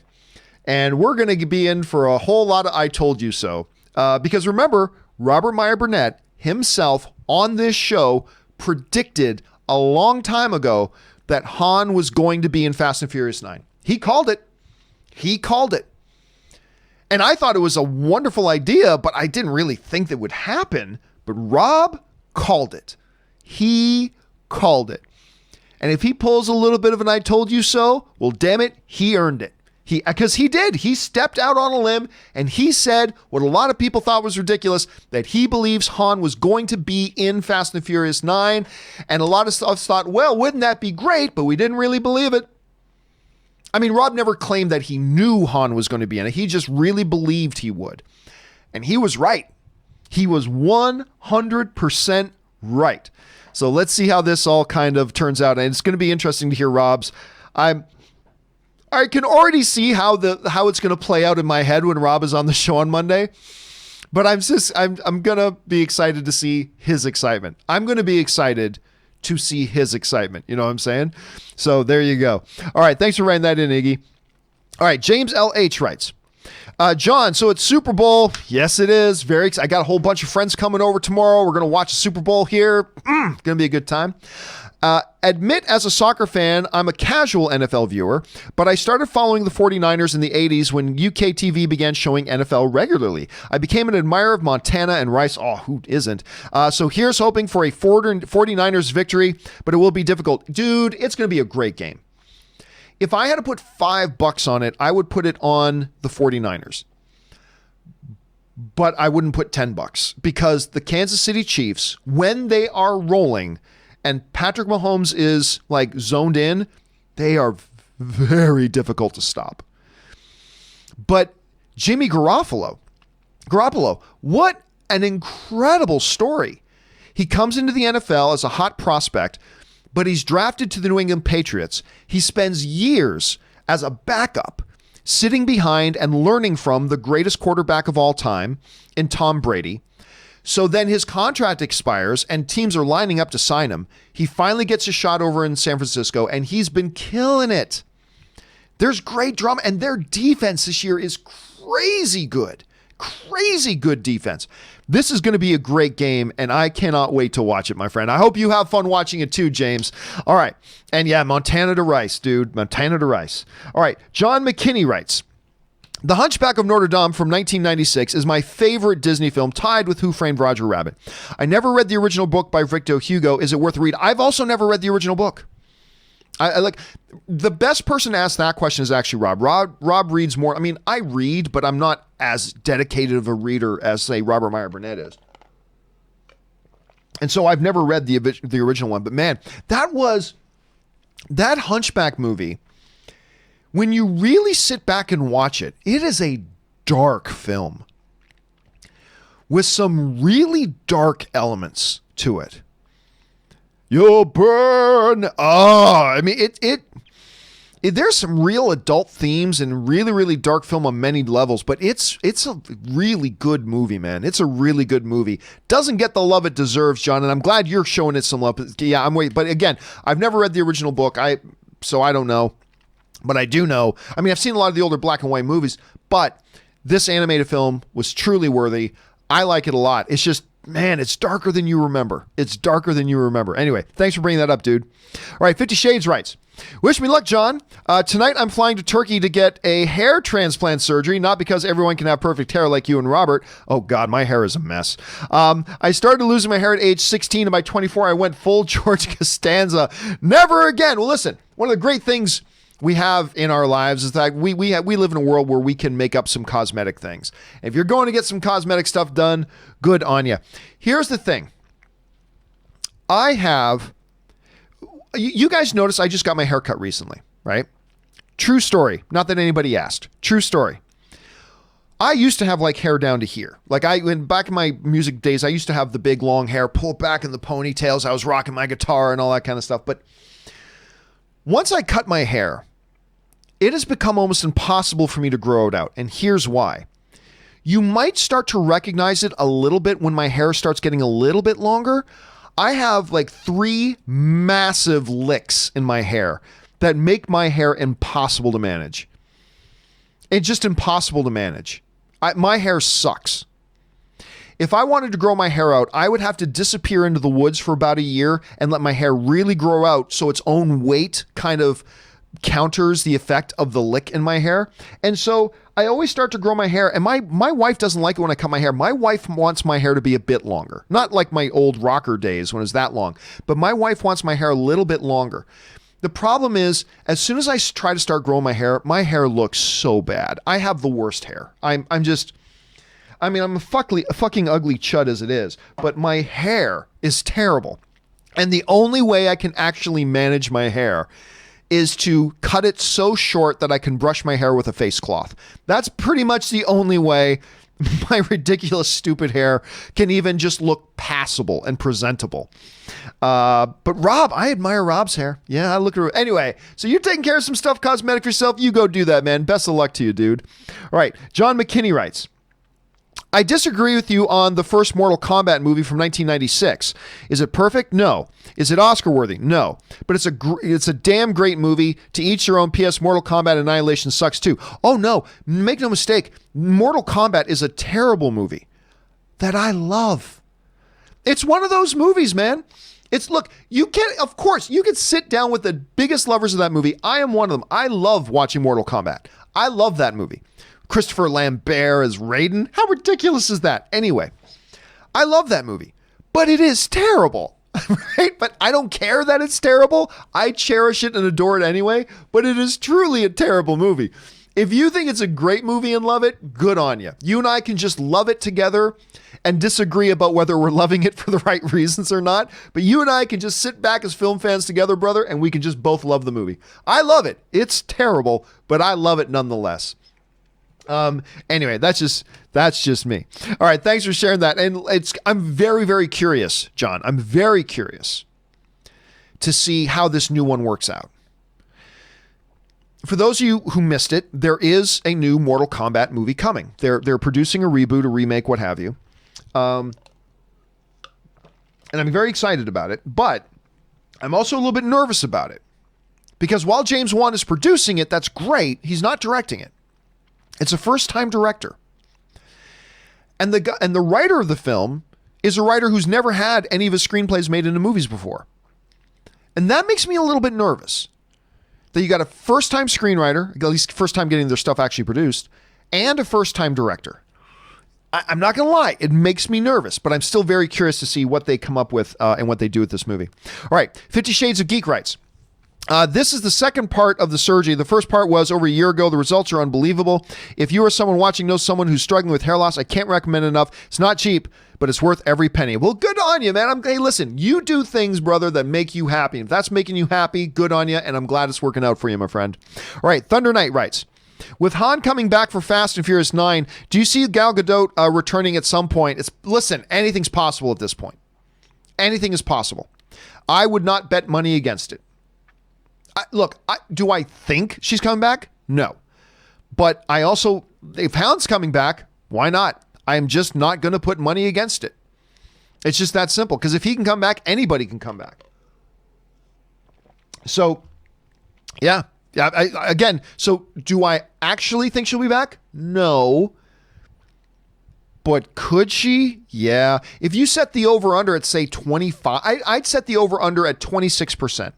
and we're going to be in for a whole lot of I told you so. Because remember, Robert Meyer Burnett himself on this show predicted a long time ago that Han was going to be in Fast and Furious 9. He called it. He called it. And I thought it was a wonderful idea, but I didn't really think that would happen. But Rob called it. He called it. And if he pulls a little bit of an I told you so, well, damn it, he earned it. Because he did. He stepped out on a limb and he said what a lot of people thought was ridiculous, that he believes Han was going to be in Fast and Furious 9. And a lot of us thought, well, wouldn't that be great? But we didn't really believe it. I mean, Rob never claimed that he knew Han was going to be in it. He just really believed he would. And he was right. He was 100% right. So let's see how this all kind of turns out. And it's going to be interesting to hear Rob's. I can already see how it's going to play out in my head when Rob is on the show on Monday. But I'm going to be excited to see his excitement. I'm going to be excited to see his excitement. You know what I'm saying? So there you go. All right. Thanks for writing that in, Iggy. All right. James L.H. writes, John, so it's Super Bowl. Yes, it is. Very excited. I got a whole bunch of friends coming over tomorrow. We're going to watch the Super Bowl here. Going to be a good time. Admit as a soccer fan, I'm a casual NFL viewer, but I started following the 49ers in the 80s when UK TV began showing NFL regularly. I became an admirer of Montana and Rice. Oh, who isn't? So here's hoping for a 49ers victory, but it will be difficult. Dude, it's going to be a great game. If I had to put $5 on it, I would put it on the 49ers. But I wouldn't put $10 because the Kansas City Chiefs, when they are rolling and Patrick Mahomes is like zoned in, they are very difficult to stop. But Jimmy Garoppolo, what an incredible story. He comes into the NFL as a hot prospect, but he's drafted to the New England Patriots. He spends years as a backup, sitting behind and learning from the greatest quarterback of all time in Tom Brady. So then his contract expires and teams are lining up to sign him. He finally gets a shot over in San Francisco and he's been killing it. There's great drama and their defense this year is crazy good. Crazy good defense. This is going to be a great game and I cannot wait to watch it, my friend. I hope you have fun watching it too, James. All right. And yeah, Montana to Rice, dude. Montana to Rice. All right. John McKinney writes, The Hunchback of Notre Dame from 1996 is my favorite Disney film, tied with Who Framed Roger Rabbit. I never read the original book by Victor Hugo. Is it worth a read? I've also never read the original book. I like the best person to ask that question is actually Rob. Rob reads more. I mean, I read, but I'm not as dedicated of a reader as, say, Robert Meyer Burnett is. And so I've never read the original one. But man, that Hunchback movie, when you really sit back and watch it, it is a dark film with some really dark elements to it. You'll burn. Oh, I mean, there's some real adult themes and really, really dark film on many levels, but it's a really good movie, man. It's a really good movie. Doesn't get the love it deserves, John, and I'm glad you're showing it some love. Yeah, I'm waiting. But again, I've never read the original book, so I don't know. But I do know. I mean, I've seen a lot of the older black and white movies, but this animated film was truly worthy. I like it a lot. It's just, man, it's darker than you remember. It's darker than you remember. Anyway, thanks for bringing that up, dude. All right, 50 Shades writes, wish me luck, John. Tonight I'm flying to Turkey to get a hair transplant surgery, not because everyone can have perfect hair like you and Robert. Oh, God, my hair is a mess. I started losing my hair at age 16, and by 24, I went full George Costanza. Never again. Well, listen, one of the great things we have in our lives is that we live in a world where we can make up some cosmetic things. If you're going to get some cosmetic stuff done, good on you. Here's the thing. You guys notice I just got my hair cut recently, right? True story. Not that anybody asked. True story. I used to have like hair down to here. Like back in my music days, I used to have the big long hair pulled back in the ponytails. I was rocking my guitar and all that kind of stuff. But once I cut my hair, it has become almost impossible for me to grow it out. And here's why. You might start to recognize it a little bit when my hair starts getting a little bit longer. I have like 3 massive licks in my hair that make my hair impossible to manage. It's just impossible to manage. My hair sucks. If I wanted to grow my hair out, I would have to disappear into the woods for about a year and let my hair really grow out so its own weight kind of counters the effect of the lick in my hair. And so I always start to grow my hair, and my wife doesn't like it when I cut my hair. My wife wants my hair to be a bit longer. Not like my old rocker days when it was that long, but my wife wants my hair a little bit longer. The problem is, as soon as I try to start growing my hair looks so bad. I have the worst hair. I'm a fucking ugly chud as it is, but my hair is terrible. And the only way I can actually manage my hair is to cut it so short that I can brush my hair with a face cloth. That's pretty much the only way my ridiculous, stupid hair can even just look passable and presentable. But Rob, I admire Rob's hair. Yeah, I look at it. Anyway, so you're taking care of some stuff cosmetic for yourself. You go do that, man. Best of luck to you, dude. All right, John McKinney writes, I disagree with you on the first Mortal Kombat movie from 1996. Is it perfect? No. Is it Oscar worthy? No. But it's a damn great movie. To each their own. P.S. Mortal Kombat Annihilation sucks too. Oh no, make no mistake. Mortal Kombat is a terrible movie that I love. It's one of those movies, man. Of course, you can sit down with the biggest lovers of that movie. I am one of them. I love watching Mortal Kombat. I love that movie. Christopher Lambert as Raiden. How ridiculous is that? Anyway, I love that movie, but it is terrible, right? But I don't care that it's terrible. I cherish it and adore it anyway, but it is truly a terrible movie. If you think it's a great movie and love it, good on you. You and I can just love it together and disagree about whether we're loving it for the right reasons or not. But you and I can just sit back as film fans together, brother, and we can just both love the movie. I love it. It's terrible, but I love it nonetheless. Anyway, that's just me. All right. Thanks for sharing that. And I'm very, very curious, John. I'm very curious to see how this new one works out. For those of you who missed it, there is a new Mortal Kombat movie coming. They're producing a reboot, a remake, what have you. And I'm very excited about it, but I'm also a little bit nervous about it because while James Wan is producing it, that's great. He's not directing it. It's a first-time director. And the writer of the film is a writer who's never had any of his screenplays made into movies before. And that makes me a little bit nervous. That you got a first-time screenwriter, at least first time getting their stuff actually produced, and a first-time director. I'm not going to lie, it makes me nervous, but I'm still very curious to see what they come up with and what they do with this movie. All right, 50 Shades of Geek writes, This is the second part of the surgery. The first part was over a year ago. The results are unbelievable. If you or someone watching knows someone who's struggling with hair loss, I can't recommend enough. It's not cheap, but it's worth every penny. Well, good on you, man. Hey, listen, you do things, brother, that make you happy. If that's making you happy, good on you, and I'm glad it's working out for you, my friend. All right, Thunder Knight writes, with Han coming back for Fast and Furious 9, do you see Gal Gadot returning at some point? Listen, anything's possible at this point. Anything is possible. I would not bet money against it. Do I think she's coming back? No. But I also, if Hound's coming back, why not? I'm just not going to put money against it. It's just that simple. Because if he can come back, anybody can come back. So, yeah. So do I actually think she'll be back? No. But could she? Yeah. If you set the over-under at, say, 25, I'd set the over-under at 26%.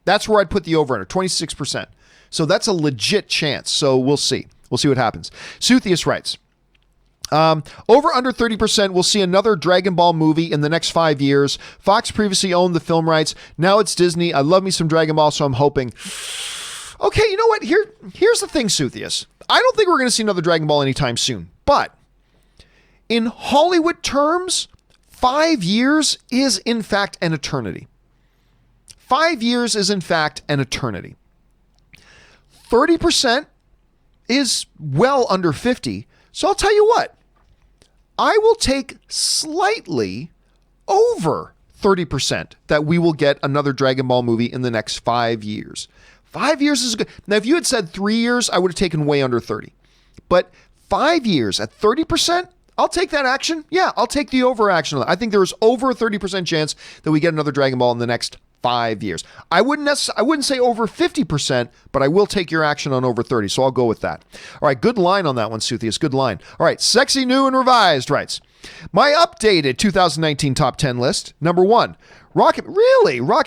That's where I'd put the over-under, 26%. So that's a legit chance. So we'll see. We'll see what happens. Suthius writes, over under 30% we'll see another Dragon Ball movie in the next 5 years. Fox previously owned the film rights. Now it's Disney. I love me some Dragon Ball, so I'm hoping. Okay, you know what? Here's the thing, Suthius. I don't think we're going to see another Dragon Ball anytime soon. But in Hollywood terms, 5 years is in fact an eternity. 5 years is, in fact, an eternity. 30% is well under 50. So I'll tell you what. I will take slightly over 30% that we will get another Dragon Ball movie in the next 5 years. 5 years is good. Now, if you had said 3 years, I would have taken way under 30. But 5 years at 30%, I'll take that action. Yeah, I'll take the over action. I think there is over a 30% chance that we get another Dragon Ball in the next 5 years. I wouldn't say over 50%, but I will take your action on over 30. So I'll go with that. All right. Good line on that one, Suthius. Good line. All right. Sexy New and Revised writes, my updated 2019 top 10 list. Number 1, Rocket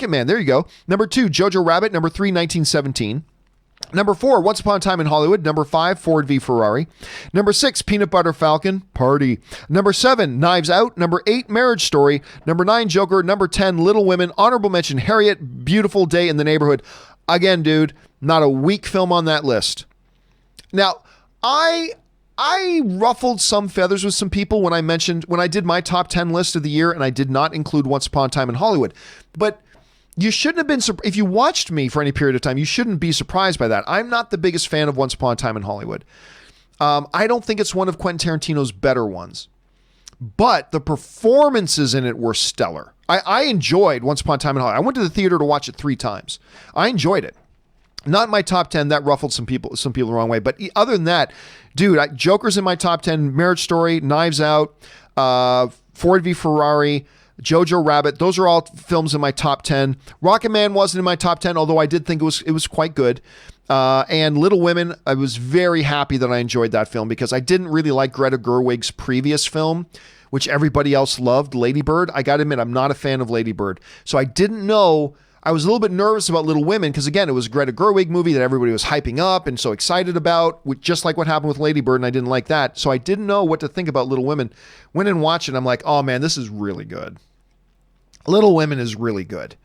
Man. There you go. Number 2, Jojo Rabbit. Number 3, 1917. Number 4, Once Upon a Time in Hollywood. Number 5, Ford v Ferrari. Number 6, Peanut Butter Falcon, Party. Number 7, Knives Out. Number 8, Marriage Story. Number 9, Joker. Number 10, Little Women. Honorable mention, Harriet, Beautiful Day in the Neighborhood. Again, dude, not a weak film on that list. Now, I ruffled some feathers with some people when I did my top 10 list of the year, and I did not include Once Upon a Time in Hollywood. But you shouldn't have been, if you watched me for any period of time, you shouldn't be surprised by that. I'm not the biggest fan of Once Upon a Time in Hollywood. I don't think it's one of Quentin Tarantino's better ones, but the performances in it were stellar. I enjoyed Once Upon a Time in Hollywood. I went to the theater to watch it 3 times. I enjoyed it. Not in my top 10. That ruffled some people the wrong way. But other than that, dude, Joker's in my top 10. Marriage Story, Knives Out, Ford v Ferrari, Jojo Rabbit. Those are all films in my top 10. Rocket Man wasn't in my top 10, although I did think it was quite good. And Little Women, I was very happy that I enjoyed that film because I didn't really like Greta Gerwig's previous film, which everybody else loved, Lady Bird. I got to admit, I'm not a fan of Lady Bird. So I didn't know. I was a little bit nervous about Little Women because, again, it was a Greta Gerwig movie that everybody was hyping up and so excited about, just like what happened with Lady Bird, and I didn't like that. So I didn't know what to think about Little Women. Went and watched it, and I'm like, oh, man, this is really good. Little Women is really good.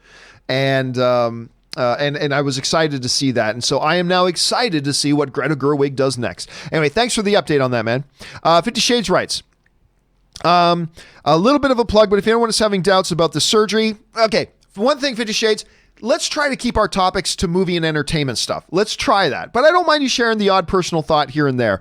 And I was excited to see that. And so I am now excited to see what Greta Gerwig does next. Anyway, thanks for the update on that, man. 50 Shades writes, a little bit of a plug, but if anyone is having doubts about the surgery, okay, for one thing, 50 Shades, let's try to keep our topics to movie and entertainment stuff. Let's try that. But I don't mind you sharing the odd personal thought here and there.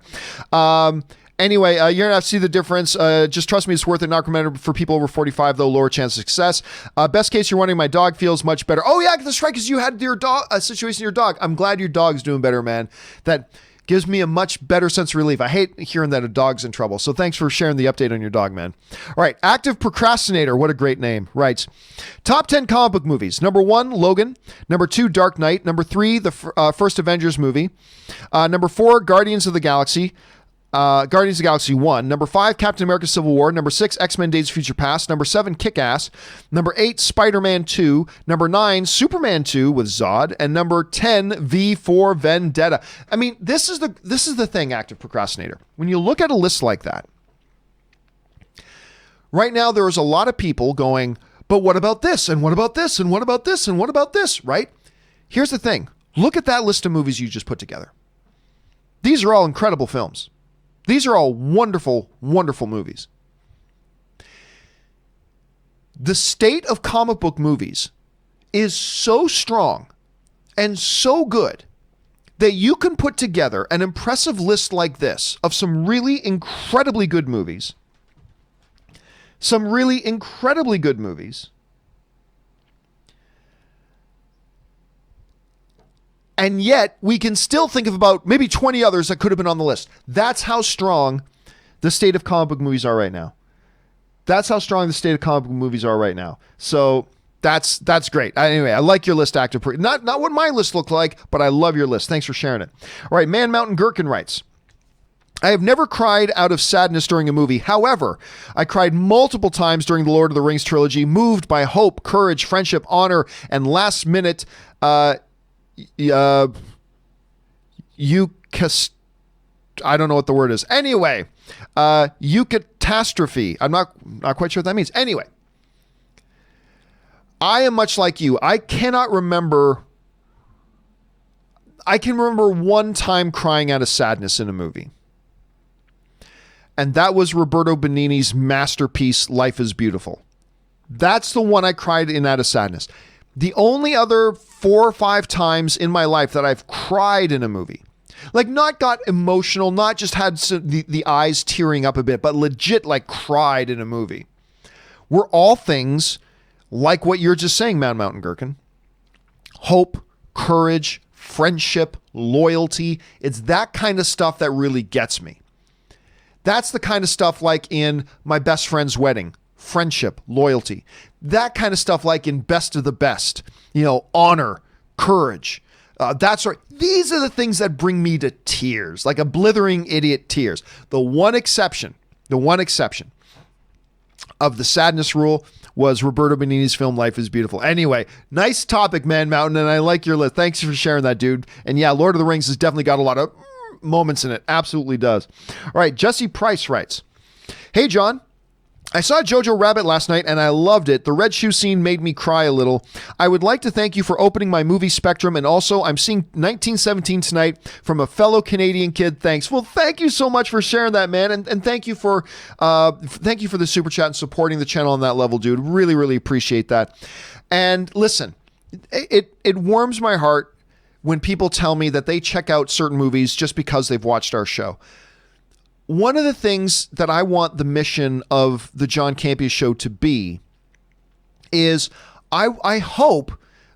Anyway, you're going to have to see the difference. Just trust me, it's worth it. Not recommended for people over 45, though, lower chance of success. Best case, you're wondering, my dog feels much better. Oh, yeah, that's right, because you had your dog, a situation with your dog. I'm glad your dog's doing better, man. That gives me a much better sense of relief. I hate hearing that a dog's in trouble. So thanks for sharing the update on your dog, man. All right, Active Procrastinator, what a great name, writes, top 10 comic book movies. Number 1, Logan. Number 2, Dark Knight. Number 3, the first Avengers movie. Number 4, Guardians of the Galaxy. Guardians of the Galaxy 1. Number 5, Captain America Civil War. Number 6, X-Men Days of Future Past. Number 7, Kick-Ass. Number 8, Spider-Man 2. Number 9, Superman 2 with Zod. And number 10, V for Vendetta. I mean, this is the thing, Active Procrastinator. When you look at a list like that, right now there is a lot of people going, but what about this? And what about this? And what about this? And what about this? Right? here's the thing. Look at that list of movies you just put together. These are all incredible films. These are all wonderful, wonderful movies. The state of comic book movies is so strong and so good that you can put together an impressive list like this of some really incredibly good movies. Some really incredibly good movies. And yet we can still think of about maybe 20 others that could have been on the list. That's how strong the state of comic book movies are right now. That's how strong the state of comic book movies are right now. So that's great. Anyway, I like your list, Active. Not what my list looked like, but I love your list. Thanks for sharing it. All right, Man Mountain Gherkin writes, I have never cried out of sadness during a movie. However, I cried multiple times during the Lord of the Rings trilogy, moved by hope, courage, friendship, honor, and last minute I don't know what the word is. Anyway, eucatastrophe. I'm not quite sure what that means. Anyway, I am much like you. I can remember one time crying out of sadness in a movie. And that was Roberto Benigni's masterpiece, Life is Beautiful. That's the one I cried in out of sadness. The only other 4 or 5 times in my life that I've cried in a movie, like not got emotional, not just had the eyes tearing up a bit, but legit like cried in a movie, were all things like what you're just saying, Man Mountain Gherkin. Hope, courage, friendship, loyalty. It's that kind of stuff that really gets me. That's the kind of stuff like in My Best Friend's Wedding. Friendship, loyalty, that kind of stuff like in Best of the Best, honor, courage. That's right. These are the things that bring me to tears, like a blithering idiot tears. The one exception of the sadness rule was Roberto Benigni's film Life is Beautiful. Anyway, nice topic, Man Mountain, and I like your list. Thanks for sharing that, dude. And yeah, Lord of the Rings has definitely got a lot of moments in it. Absolutely does. All right, Jesse Price writes, Hey, John. I saw Jojo Rabbit last night and I loved it. The red shoe scene made me cry a little. I would like to thank you for opening my movie spectrum, and also I'm seeing 1917 tonight from a fellow Canadian kid. Thanks. Well, thank you so much for sharing that, man, and thank you for the super chat and supporting the channel on that level, dude. Really, really appreciate that. And listen, it warms my heart when people tell me that they check out certain movies just because they've watched our show. One of the things that I want the mission of the John Campea Show to be is I hope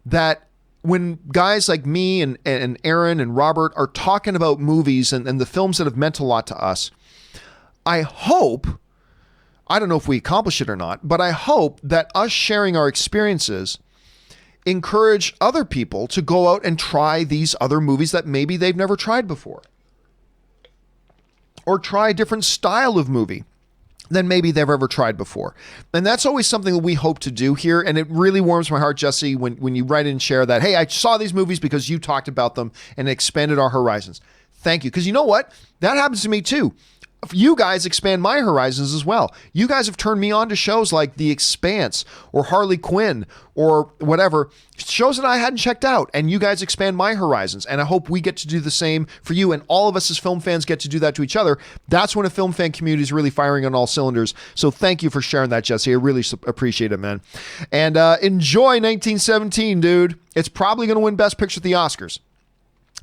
that when guys like me and Aaron and Robert are talking about movies and the films that have meant a lot to us, I hope, I don't know if we accomplish it or not, but I hope that us sharing our experiences encourage other people to go out and try these other movies that maybe they've never tried before. Or try a different style of movie than maybe they've ever tried before. And that's always something that we hope to do here. And it really warms my heart, Jesse, when you write in and share that, hey, I saw these movies because you talked about them and expanded our horizons. Thank you. Because you know what? That happens to me too. You guys expand my horizons as well. You guys have turned me on to shows like The Expanse or Harley Quinn or whatever, shows that I hadn't checked out, and you guys expand my horizons. And I hope we get to do the same for you, and all of us as film fans get to do that to each other. That's when a film fan community is really firing on all cylinders. So thank you for sharing that, Jesse. I really appreciate it, man. And enjoy 1917, dude. It's probably going to win Best Picture at the Oscars.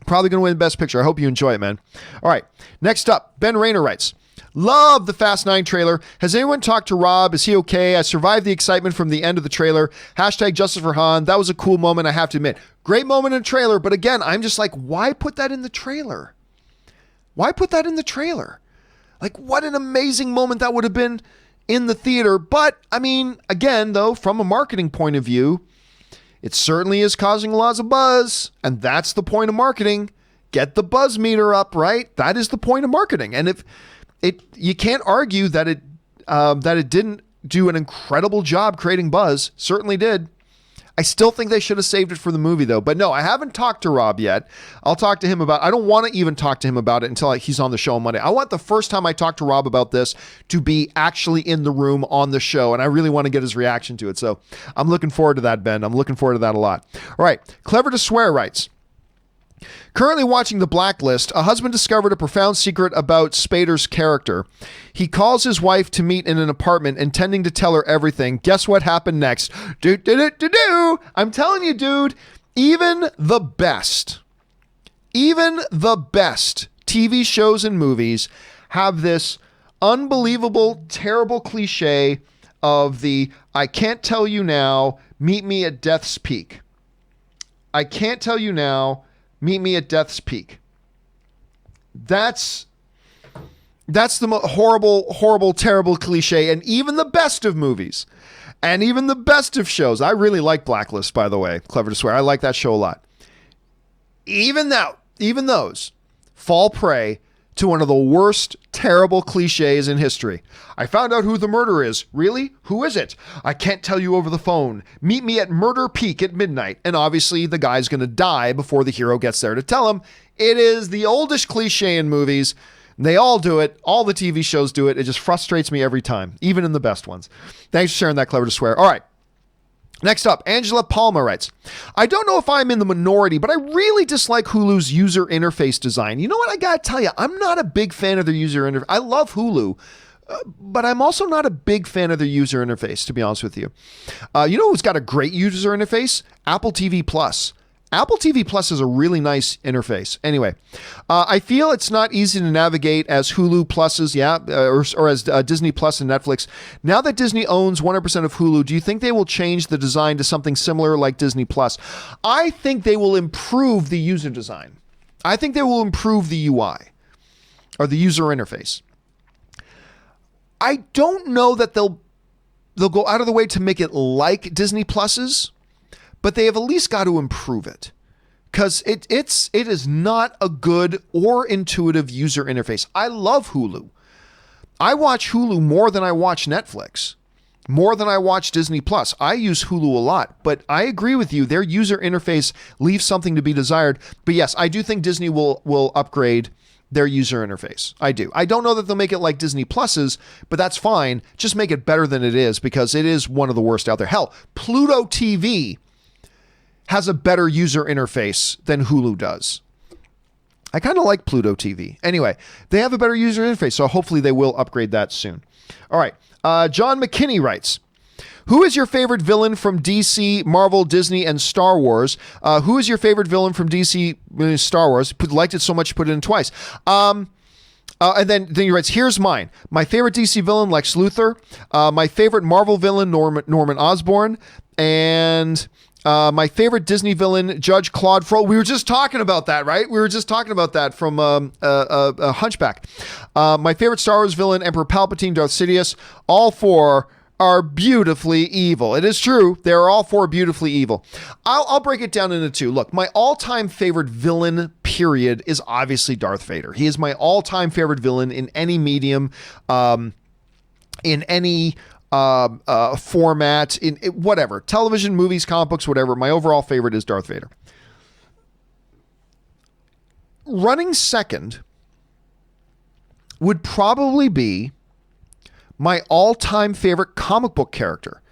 Probably going to win Best Picture. I hope you enjoy it, man. All right. Next up, Ben Rayner writes, love the Fast 9 trailer. Has anyone talked to Rob? Is he okay? I survived the excitement from the end of the trailer. Hashtag Justice for Han. That was a cool moment, I have to admit. Great moment in the trailer. But again, I'm just like, why put that in the trailer? Why put that in the trailer? Like, what an amazing moment that would have been in the theater. But, I mean, again, though, from a marketing point of view, it certainly is causing lots of buzz, and that's the point of marketing. Get the buzz meter up, right? That is the point of marketing. And if you can't argue that it didn't do an incredible job creating buzz. Certainly did. I still think they should have saved it for the movie, though. But no, I haven't talked to Rob yet. I'll talk to him about I don't want to even talk to him about it until he's on the show on Monday. I want the first time I talk to Rob about this to be actually in the room on the show, and I really want to get his reaction to it. So I'm looking forward to that, Ben. I'm looking forward to that a lot. All right. Clever to Swear writes, currently watching The Blacklist, a husband discovered a profound secret about Spader's character. He calls his wife to meet in an apartment, intending to tell her everything. Guess what happened next? I'm telling you, dude, even the best TV shows and movies have this unbelievable, terrible cliche of the I can't tell you now, meet me at death's peak. I can't tell you now, meet me at death's peak. That's the horrible, terrible cliche. And even the best of movies and even the best of shows. I really like Blacklist, by the way. Clever to Swear. I like that show a lot. Even those fall prey to one of the worst, terrible cliches in history. I found out who the murderer is. Really? Who is it? I can't tell you over the phone. Meet me at murder peak at midnight. And obviously the guy's going to die before the hero gets there to tell him. It is the oldest cliche in movies. They all do it. All the TV shows do it. It just frustrates me every time, even in the best ones. Thanks for sharing that, Clever to Swear. All right. Next up, Angela Palma writes, I don't know if I'm in the minority, but I really dislike Hulu's user interface design. You know what? I got to tell you, I'm not a big fan of their user interface. I love Hulu, but I'm also not a big fan of their user interface, to be honest with you. You know who's got a great user interface? Apple TV Plus. Apple TV Plus is a really nice interface. Anyway, I feel it's not easy to navigate as Hulu Pluses, or as Disney Plus and Netflix. Now that Disney owns 100% of Hulu, do you think they will change the design to something similar like Disney Plus? I think they will improve the user design. I think they will improve the UI, or the user interface. I don't know that they'll go out of the way to make it like Disney Plus's, but they have at least got to improve it, because it is not a good or intuitive user interface. I love Hulu. I watch Hulu more than I watch Netflix, more than I watch Disney Plus. I use Hulu a lot, but I agree with you. Their user interface leaves something to be desired. But yes, I do think Disney will upgrade their user interface. I do. I don't know that they'll make it like Disney Plus's, but that's fine. Just make it better than it is, because it is one of the worst out there. Hell, Pluto TV has a better user interface than Hulu does. I kind of like Pluto TV. Anyway, they have a better user interface, so hopefully they will upgrade that soon. All right. John McKinney writes, who is your favorite villain from DC, Marvel, Disney, and Star Wars? Who is your favorite villain from DC, Star Wars? Liked it so much, put it in twice. And then he writes, here's mine. My favorite DC villain, Lex Luthor. My favorite Marvel villain, Norman Osborn. And my favorite Disney villain, Judge Claude Fro. We were just talking about that, right? We were just talking about that from Hunchback. My favorite Star Wars villain, Emperor Palpatine, Darth Sidious. All four are beautifully evil. It is true. They're all four beautifully evil. I'll break it down into two. Look, my all-time favorite villain, period, is obviously Darth Vader. He is my all-time favorite villain in any medium, in any format, in whatever, television, movies, comic books, whatever. My overall favorite is Darth Vader. Running second would probably be my all-time favorite comic book character.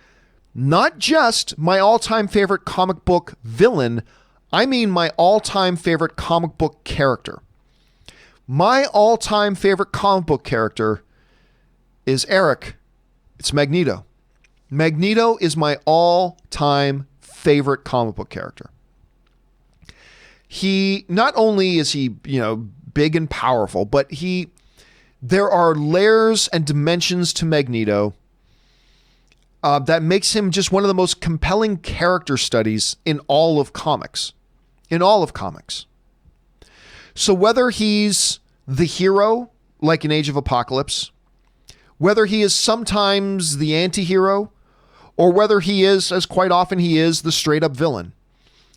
Not just my all-time favorite comic book villain, I mean my all-time favorite comic book character. My all-time favorite comic book character is Eric. It's Magneto. Magneto is my all-time favorite comic book character. He, not only is he, big and powerful, but there are layers and dimensions to Magneto that makes him just one of the most compelling character studies in all of comics. So whether he's the hero, like in Age of Apocalypse, whether he is sometimes the anti-hero, or whether he is, as quite often he is, the straight-up villain,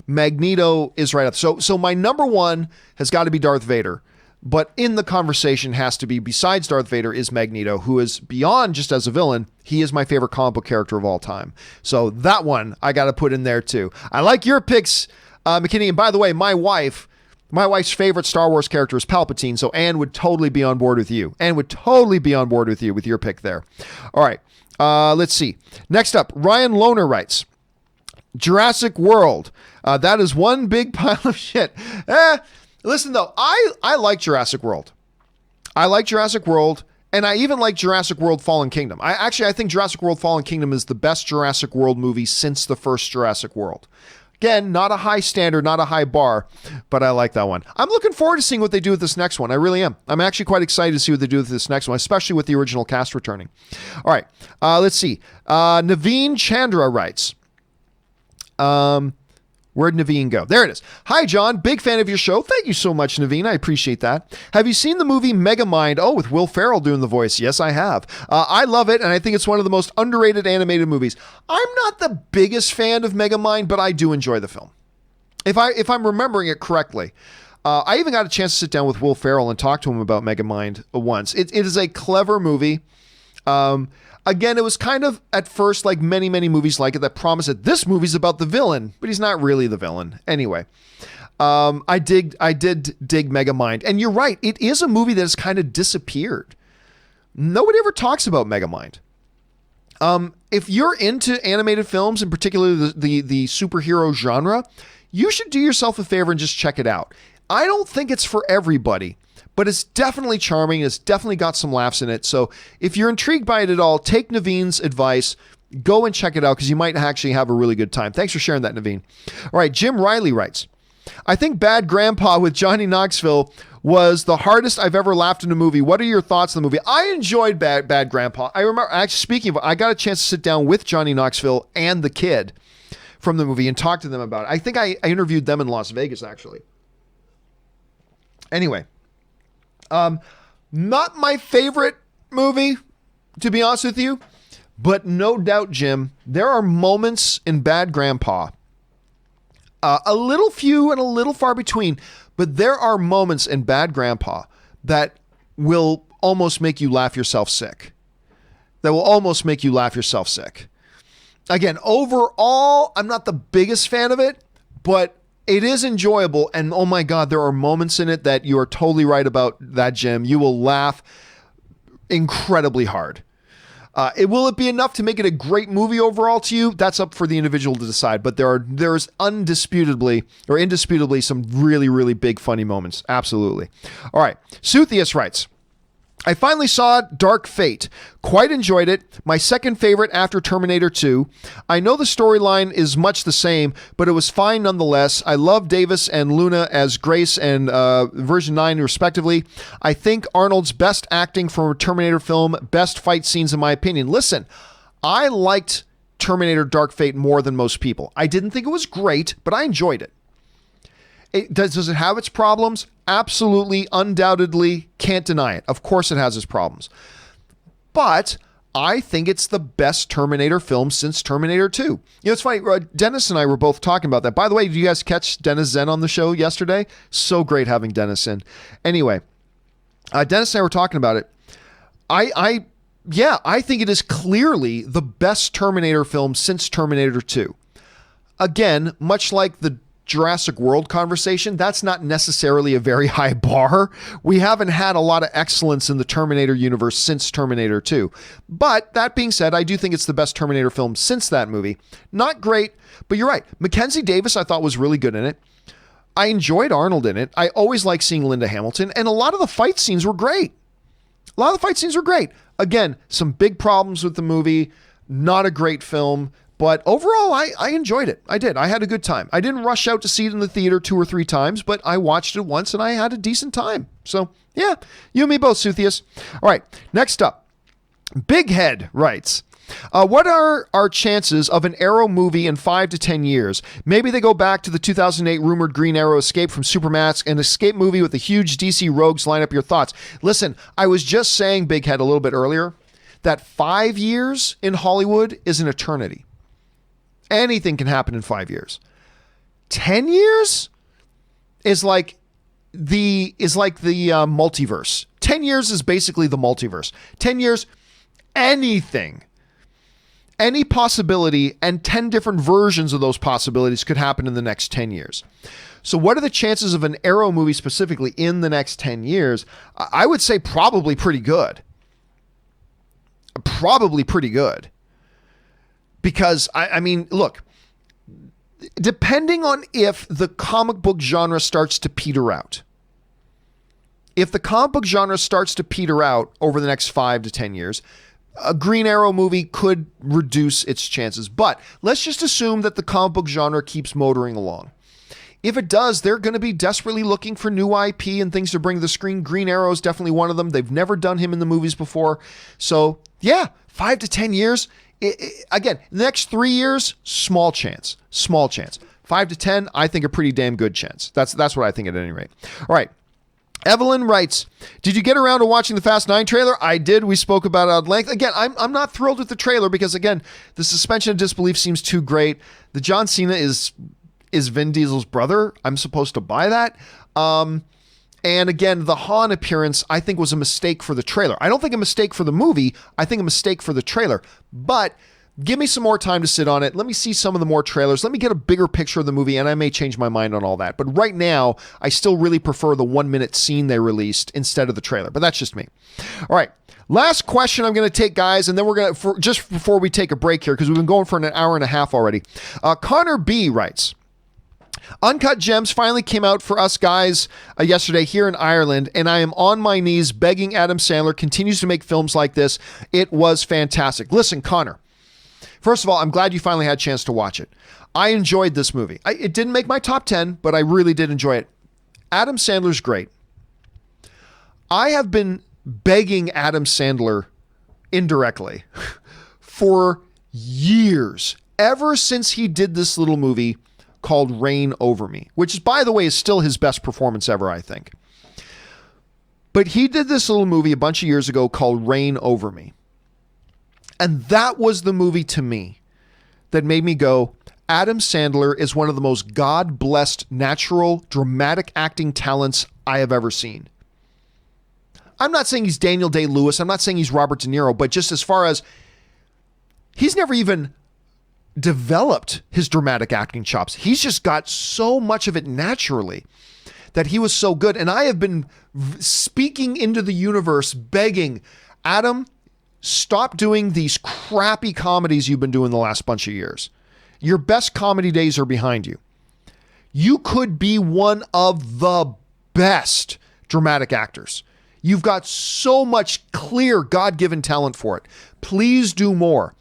Magneto is right up. So my number one has got to be Darth Vader. But in the conversation has to be, besides Darth Vader, is Magneto, who is beyond just as a villain. He is my favorite comic book character of all time. So that one I got to put in there too. I like your picks, McKinney. And by the way, my wife's favorite Star Wars character is Palpatine. So Anne would totally be on board with you. Anne would totally be on board with you with your pick there. All right. Let's see. Next up, Ryan Lohner writes, Jurassic World. That is one big pile of shit. Listen, though, I like Jurassic World. I like Jurassic World, and I even like Jurassic World Fallen Kingdom. I think Jurassic World Fallen Kingdom is the best Jurassic World movie since the first Jurassic World. Again, not a high standard, not a high bar, but I like that one. I'm looking forward to seeing what they do with this next one. I really am. I'm actually quite excited to see what they do with this next one, especially with the original cast returning. All right, let's see. Naveen Chandra writes, where'd Naveen go? There it is. Hi, John. Big fan of your show. Thank you so much, Naveen. I appreciate that. Have you seen the movie Megamind? Oh, with Will Ferrell doing the voice. Yes, I have. I love it, and I think it's one of the most underrated animated movies. I'm not the biggest fan of Megamind, but I do enjoy the film. If I'm remembering it correctly. I even got a chance to sit down with Will Ferrell and talk to him about Megamind once. It is a clever movie. Again, it was kind of, at first, like many, many movies like it, that promise that this movie's about the villain, but he's not really the villain. Anyway, I did dig Megamind. And you're right, it is a movie that has kind of disappeared. Nobody ever talks about Megamind. If you're into animated films, in particular the superhero genre, you should do yourself a favor and just check it out. I don't think it's for everybody, but it's definitely charming. It's definitely got some laughs in it. So if you're intrigued by it at all, take Naveen's advice. Go and check it out because you might actually have a really good time. Thanks for sharing that, Naveen. All right, Jim Riley writes, I think Bad Grandpa with Johnny Knoxville was the hardest I've ever laughed in a movie. What are your thoughts on the movie? I enjoyed Bad Grandpa. I remember, actually, speaking of, I got a chance to sit down with Johnny Knoxville and the kid from the movie and talk to them about it. I think I interviewed them in Las Vegas, actually. Anyway. Not my favorite movie, to be honest with you, but no doubt, Jim, there are moments in Bad Grandpa, a little few and a little far between, but there are moments in Bad Grandpa that will almost make you laugh yourself sick. Again, overall, I'm not the biggest fan of it, but it is enjoyable, and oh my God, there are moments in it that you are totally right about that, Jim. You will laugh incredibly hard. Will it be enough to make it a great movie overall to you? That's up for the individual to decide, but there's indisputably some really, really big funny moments. Absolutely. All right. Suthius writes, I finally saw Dark Fate. Quite enjoyed it. My second favorite after Terminator 2. I know the storyline is much the same, but it was fine nonetheless. I love Davis and Luna as Grace and version 9 respectively. I think Arnold's best acting from a Terminator film, best fight scenes in my opinion. Listen, I liked Terminator Dark Fate more than most people. I didn't think it was great, but I enjoyed it. Does it have its problems? Absolutely, undoubtedly, can't deny it. Of course it has its problems. But I think it's the best Terminator film since Terminator 2. You know, it's funny, Dennis and I were both talking about that. By the way, did you guys catch Dennis Zen on the show yesterday? So great having Dennis in. Anyway, Dennis and I were talking about it. I think it is clearly the best Terminator film since Terminator 2. Again, much like the Jurassic World conversation, that's not necessarily a very high bar. We haven't had a lot of excellence in the Terminator universe since Terminator 2. But that being said, I do think it's the best Terminator film since that movie. Not great, but you're right. Mackenzie Davis I thought was really good in it. I enjoyed Arnold in it. I always like seeing Linda Hamilton, and a lot of the fight scenes were great. Again, some big problems with the movie. Not a great film. But overall, I enjoyed it. I did. I had a good time. I didn't rush out to see it in the theater 2 or 3 times, but I watched it once and I had a decent time. So, yeah, you and me both, Suthius. All right, next up. Big Head writes, what are our chances of an Arrow movie in 5 to 10 years? Maybe they go back to the 2008 rumored Green Arrow escape from Supermax, an escape movie with the huge DC rogues. Line up your thoughts. Listen, I was just saying, Big Head, a little bit earlier, that 5 years in Hollywood is an eternity. Anything can happen in 5 years. 10 years is like like the multiverse. 10 years is basically the multiverse. 10 years, anything, any possibility, and 10 different versions of those possibilities could happen in the next 10 years. So what are the chances of an Arrow movie specifically in the next 10 years? I would say probably pretty good. Probably pretty good. Because, I mean, look, depending on if the comic book genre starts to peter out. If the comic book genre starts to peter out over the next 5 to 10 years, a Green Arrow movie could reduce its chances. But let's just assume that the comic book genre keeps motoring along. If it does, they're going to be desperately looking for new IP and things to bring to the screen. Green Arrow is definitely one of them. They've never done him in the movies before. So, yeah, 5 to 10 years. Again, the next 3 years, small chance. 5 to 10, I think a pretty damn good chance. That's what I think at any rate. All right. Evelyn writes, did you get around to watching the Fast 9 trailer? I did. We spoke about it at length. Again, I'm not thrilled with the trailer because, again, the suspension of disbelief seems too great. The John Cena is Vin Diesel's brother. I'm supposed to buy that. And again, the Han appearance, I think, was a mistake for the trailer. I don't think a mistake for the movie. I think a mistake for the trailer. But give me some more time to sit on it. Let me see some of the more trailers. Let me get a bigger picture of the movie, and I may change my mind on all that. But right now, I still really prefer the 1-minute scene they released instead of the trailer. But that's just me. All right. Last question I'm going to take, guys, and then we're going to, just before we take a break here, because we've been going for an hour and a half already. Connor B. writes, Uncut Gems finally came out for us guys yesterday here in Ireland, and I am on my knees begging Adam Sandler continues to make films like this. It was fantastic. Listen, Connor, first of all, I'm glad you finally had a chance to watch it. I enjoyed this movie. It didn't make my top 10, but I really did enjoy it. Adam Sandler's great. I have been begging Adam Sandler indirectly for years, ever since he did this little movie called Reign Over Me, which, by the way, is still his best performance ever, I think. But he did this little movie a bunch of years ago called Reign Over Me. And that was the movie to me that made me go, Adam Sandler is one of the most God-blessed natural dramatic acting talents I have ever seen. I'm not saying he's Daniel Day-Lewis. I'm not saying he's Robert De Niro, but just as far as he's never even developed his dramatic acting chops. He's just got so much of it naturally that he was so good. And I have been speaking into the universe, begging, Adam, stop doing these crappy comedies you've been doing the last bunch of years. Your best comedy days are behind you. You could be one of the best dramatic actors. You've got so much clear God-given talent for it. Please do more.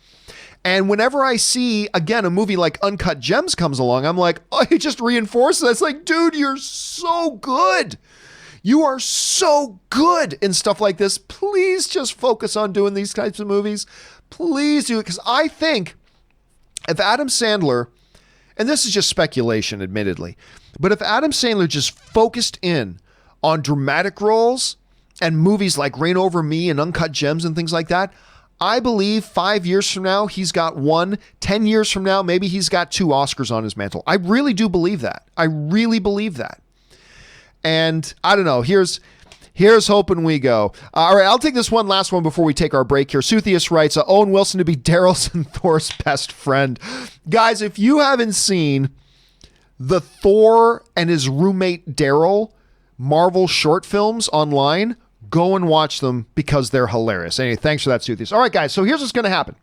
And whenever I see, again, a movie like Uncut Gems comes along, I'm like, oh, it just reinforces that. It's like, dude, you're so good. You are so good in stuff like this. Please just focus on doing these types of movies. Please do it. Because I think if Adam Sandler, and this is just speculation, admittedly, but if Adam Sandler just focused in on dramatic roles and movies like Reign Over Me and Uncut Gems and things like that, I believe 5 years from now, he's got 1. 10 years from now, maybe he's got 2 Oscars on his mantle. I really do believe that. I really believe that. And I don't know. Here's hoping we go. All right, I'll take this one last one before we take our break here. Suthius writes, Owen Wilson to be Daryl's and Thor's best friend. Guys, if you haven't seen the Thor and his roommate Daryl Marvel short films online, go and watch them because they're hilarious. Anyway, thanks for that, Suthius. All right, guys, so here's what's going to happen.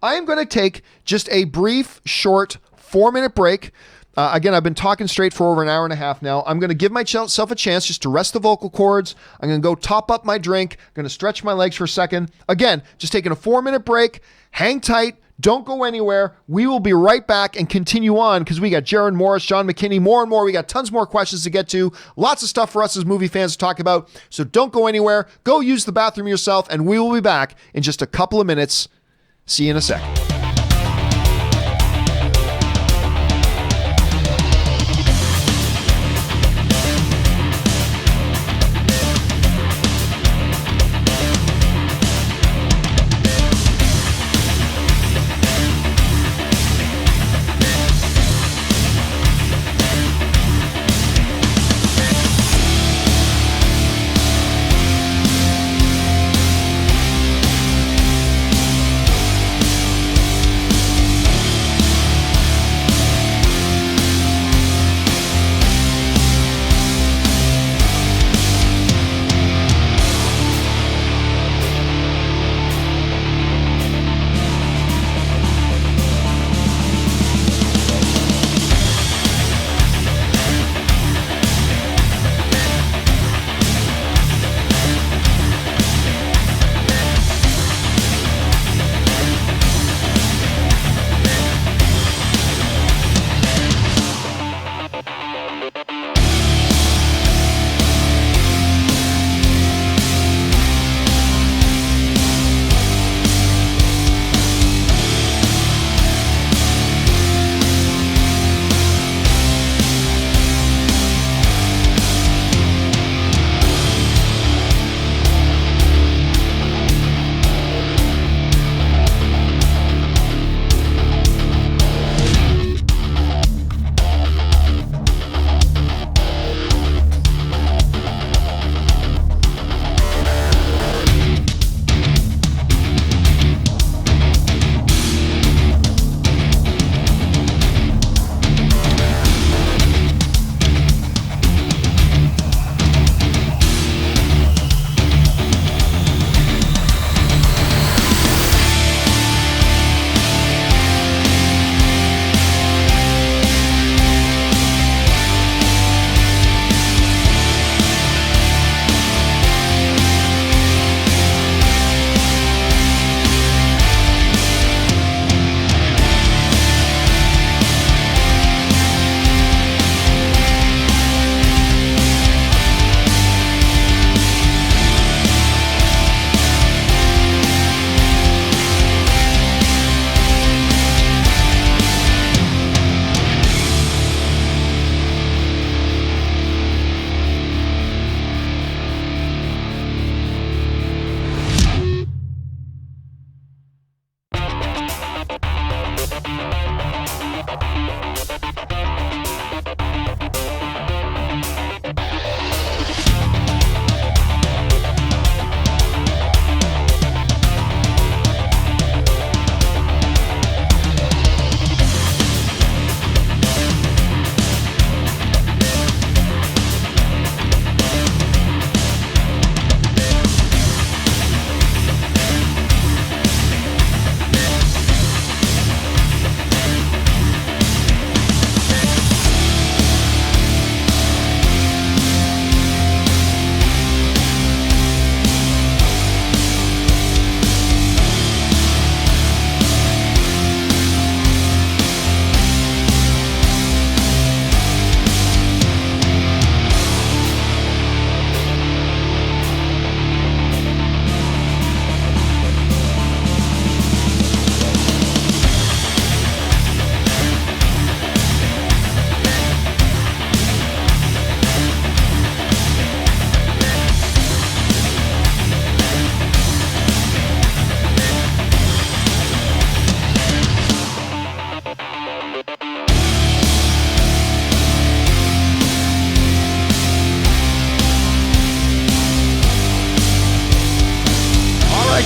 I am going to take just a brief, short 4-minute break. Again, I've been talking straight for over an hour and a half now. I'm going to give myself a chance just to rest the vocal cords. I'm going to go top up my drink. I'm going to stretch my legs for a second. Again, just taking a 4-minute break. Hang tight. Don't go anywhere. We will be right back and continue on because we got Jaron Morris, John McKinney, more and more. We got tons more questions to get to. Lots of stuff for us as movie fans to talk about. So don't go anywhere. Go use the bathroom yourself, and we will be back in just a couple of minutes. See you in a second.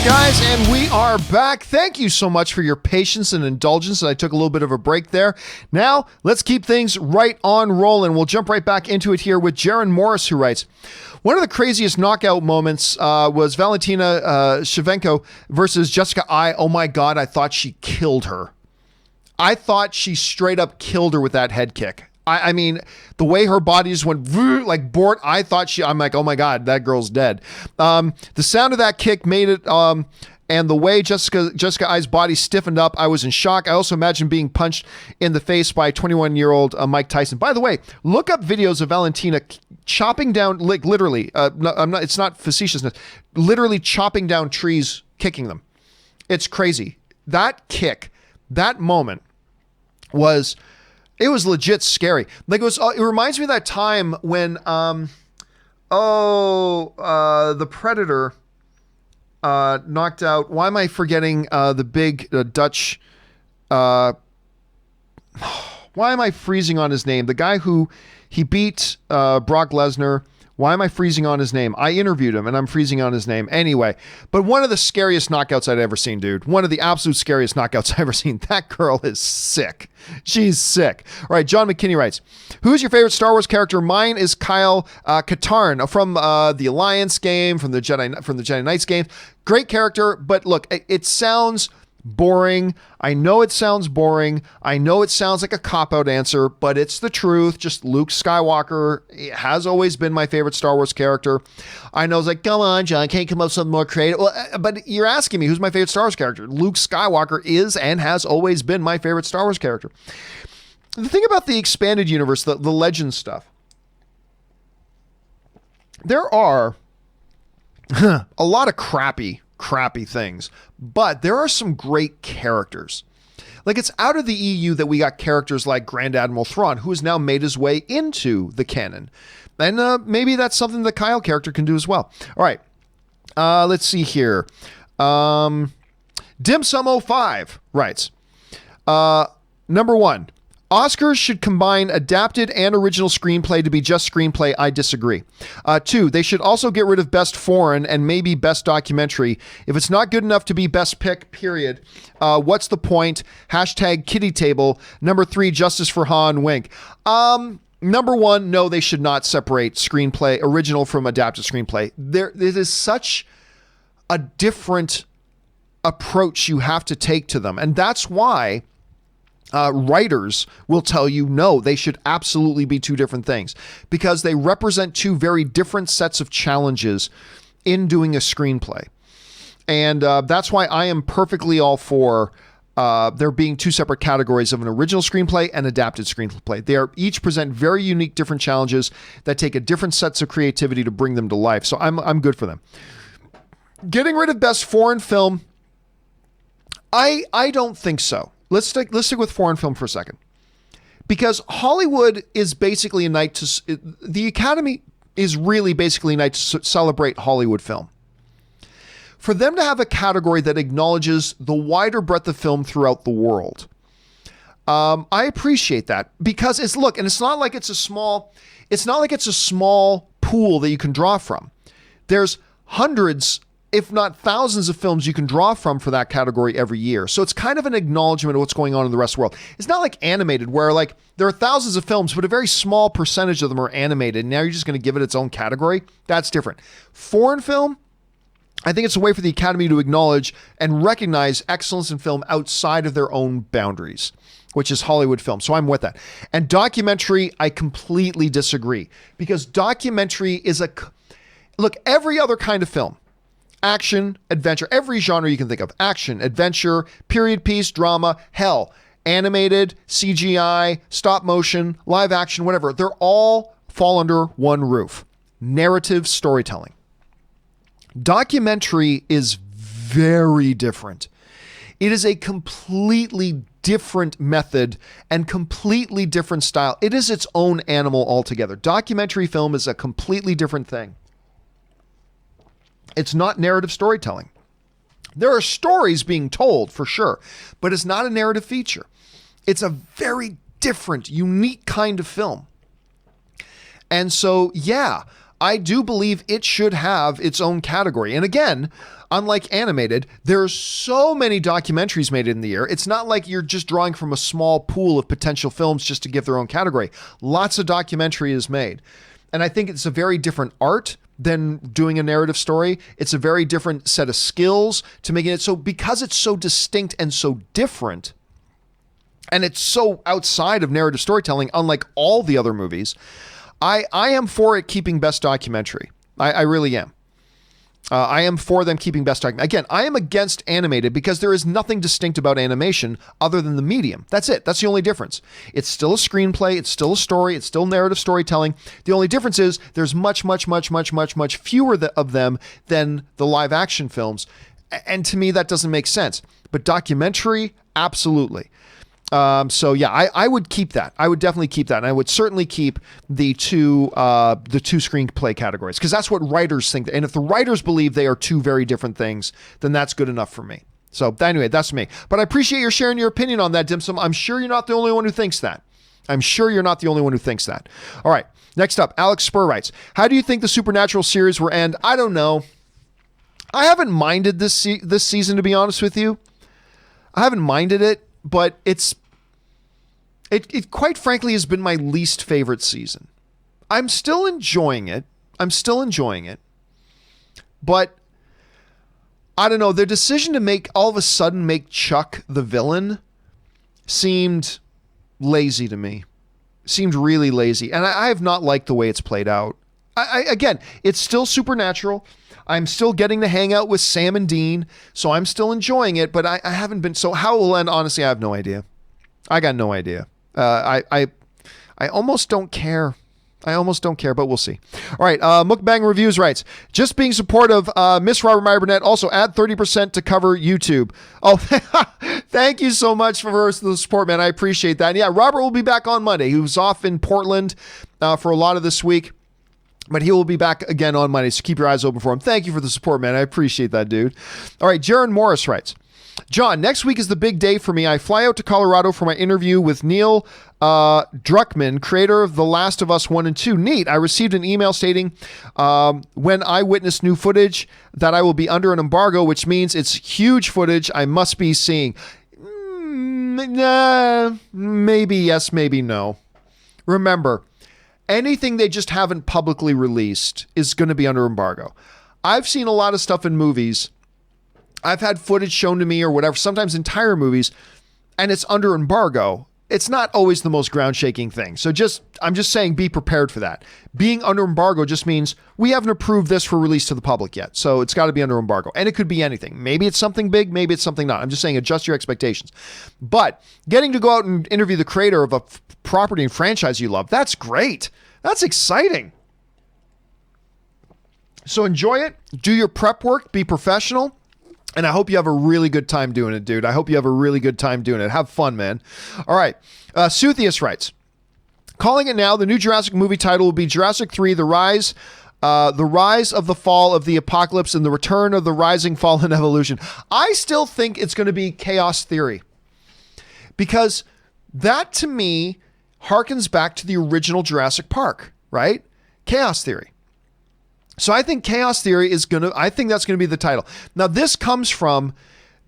right, guys, and we are back. Thank you so much for your patience and indulgence. I took a little bit of a break there. Now, let's keep things right on rolling. We'll jump right back into it here with Jaron Morris, who writes, one of the craziest knockout moments was Valentina Shevchenko versus Jessica Ai. Oh my God, I thought she killed her. I thought she straight up killed her with that head kick. I mean, the way her body just went like bored, I'm like, oh my God, that girl's dead. The sound of that kick made it, and the way Jessica Ai's body stiffened up, I was in shock. I also imagine being punched in the face by 21-year-old Mike Tyson. By the way, look up videos of Valentina chopping down, like literally, it's not facetiousness, literally chopping down trees, kicking them. It's crazy. That kick, that moment it was legit scary. Like it reminds me of that time when, the Predator knocked out. Why am I forgetting the big Dutch? Why am I freezing on his name? The guy who he beat Brock Lesnar. Why am I freezing on his name? I interviewed him and I'm freezing on his name. Anyway, but one of the scariest knockouts I'd ever seen, dude. One of the absolute scariest knockouts I've ever seen. That girl is sick. She's sick. All right, John McKinney writes, who's your favorite Star Wars character? Mine is Kyle Katarn from the Alliance game, from the Jedi Knights game. Great character, but look, it sounds boring. I know it sounds boring. I know it sounds like a cop-out answer, but it's the truth. Just Luke Skywalker has always been my favorite Star Wars character. I know it's like, come on, John, can't you come up with something more creative? Well, but you're asking me who's my favorite Star Wars character. Luke Skywalker is and has always been my favorite Star Wars character. The thing about the expanded universe, the legend stuff, there are a lot of crappy things, but there are some great characters. Like, it's out of the EU that we got characters like Grand Admiral Thrawn, who has now made his way into the canon. And maybe that's something the Kyle character can do as well. All right. Let's see here. Dimsum05 writes, number one, Oscars should combine adapted and original screenplay to be just screenplay. I disagree. 2, they should also get rid of best foreign and maybe best documentary. If it's not good enough to be best pick, period, what's the point? Hashtag kitty table. Number 3, justice for Han, wink. Number 1, no, they should not separate screenplay, original from adapted screenplay. There is such a different approach you have to take to them. And that's why writers will tell you, no, they should absolutely be two different things, because they represent two very different sets of challenges in doing a screenplay. And that's why I am perfectly all for there being two separate categories of an original screenplay and adapted screenplay. They are each present very unique, different challenges that take a different sets of creativity to bring them to life. So I'm good for them. Getting rid of best foreign film, I don't think so. Let's stick with foreign film for a second, because Hollywood is basically a night to, the Academy is really basically a night to celebrate Hollywood film. For them to have a category that acknowledges the wider breadth of film throughout the world, I appreciate that, because it's not like it's a small pool that you can draw from. There's hundreds, if not thousands of films you can draw from for that category every year. So it's kind of an acknowledgement of what's going on in the rest of the world. It's not like animated, where like there are thousands of films, but a very small percentage of them are animated. And now you're just going to give it its own category. That's different. Foreign film, I think it's a way for the Academy to acknowledge and recognize excellence in film outside of their own boundaries, which is Hollywood film. So I'm with that. And documentary, I completely disagree, because documentary is every other kind of film, action, adventure, every genre you can think of, action, adventure, period piece, drama, hell, animated, CGI, stop motion, live action, whatever, they're all fall under one roof: narrative storytelling. Documentary is very different. It is a completely different method and completely different style. It is its own animal altogether. Documentary film is a completely different thing. It's not narrative storytelling. There are stories being told for sure, but it's not a narrative feature. It's a very different, unique kind of film. And so, yeah, I do believe it should have its own category. And again, unlike animated, there's so many documentaries made in the year. It's not like you're just drawing from a small pool of potential films just to give their own category. Lots of documentary is made. And I think it's a very different art than doing a narrative story. It's a very different set of skills to making it so, because it's so distinct and so different, and it's so outside of narrative storytelling, unlike all the other movies, I am for it keeping best documentary. I really am. I am for them keeping best documentary. Again, I am against animated because there is nothing distinct about animation other than the medium. That's it. That's the only difference. It's still a screenplay. It's still a story. It's still narrative storytelling. The only difference is there's much fewer of them than the live action films. And to me, that doesn't make sense. But documentary, absolutely. So yeah, I would keep that. I would definitely keep that. And I would certainly keep the two screenplay categories, because that's what writers think. And if the writers believe they are two very different things, then that's good enough for me. So anyway, that's me. But I appreciate your sharing your opinion on that, Dim Sum. I'm sure you're not the only one who thinks that. All right. Next up, Alex Spur writes, how do you think the Supernatural series will end? I don't know. I haven't minded this season, to be honest with you. I haven't minded it, but it quite frankly has been my least favorite season. I'm still enjoying it. But I don't know. Their decision to all of a sudden make Chuck the villain seemed lazy to me. Seemed really lazy. And I have not liked the way it's played out. Again, it's still Supernatural. I'm still getting to hang out with Sam and Dean, so I'm still enjoying it, but I haven't been. So how it will end, honestly, I have no idea. I got no idea. I almost don't care. But we'll see. All right. Mukbang Reviews writes, just being supportive, Miss Robert Meyer Burnett, also add 30% to cover YouTube. Oh, thank you so much for the support, man. I appreciate that. And yeah, Robert will be back on Monday. He was off in Portland for a lot of this week, but he will be back again on Monday, so keep your eyes open for him. Thank you for the support, man. I appreciate that, dude. All right, Jaron Morris writes, John, next week is the big day for me. I fly out to Colorado for my interview with Neil Druckmann, creator of The Last of Us 1 and 2. Neat. I received an email stating when I witness new footage that I will be under an embargo, which means it's huge footage I must be seeing. Maybe yes, maybe no. Remember, anything they just haven't publicly released is going to be under embargo. I've seen a lot of stuff in movies. I've had footage shown to me or whatever, sometimes entire movies, and it's under embargo. It's not always the most ground-shaking thing. So I'm just saying, be prepared for that. Being under embargo just means we haven't approved this for release to the public yet. So it's got to be under embargo. And it could be anything. Maybe it's something big, maybe it's something not. I'm just saying, adjust your expectations. But getting to go out and interview the creator of a property and franchise you love, that's great. That's exciting. So enjoy it. Do your prep work. Be professional. And I hope you have a really good time doing it, dude. I hope you have a really good time doing it. Have fun, man. All right. Suthius writes, calling it now, the new Jurassic movie title will be Jurassic 3, The Rise of the Fall of the Apocalypse and the Return of the Rising, Fall, and Evolution. I still think it's going to be Chaos Theory, because that, to me, harkens back to the original Jurassic Park, right? Chaos Theory. So I think Chaos Theory I think that's going to be the title. Now, this comes from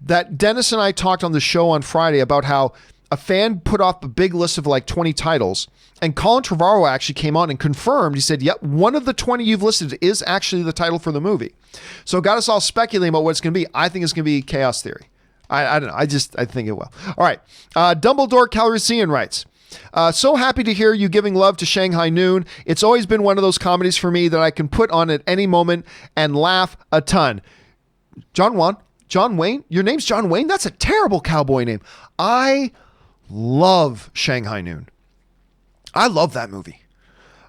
that Dennis and I talked on the show on Friday about how a fan put off a big list of like 20 titles, and Colin Trevorrow actually came on and confirmed. He said, yep, one of the 20 you've listed is actually the title for the movie. So it got us all speculating about what it's going to be. I think it's going to be Chaos Theory. I don't know. I think it will. All right. Dumbledore Calrissian writes, so happy to hear you giving love to Shanghai Noon. It's always been one of those comedies for me that I can put on at any moment and laugh a ton. John Wayne? Your name's John Wayne? That's a terrible cowboy name. I love Shanghai Noon. I love that movie.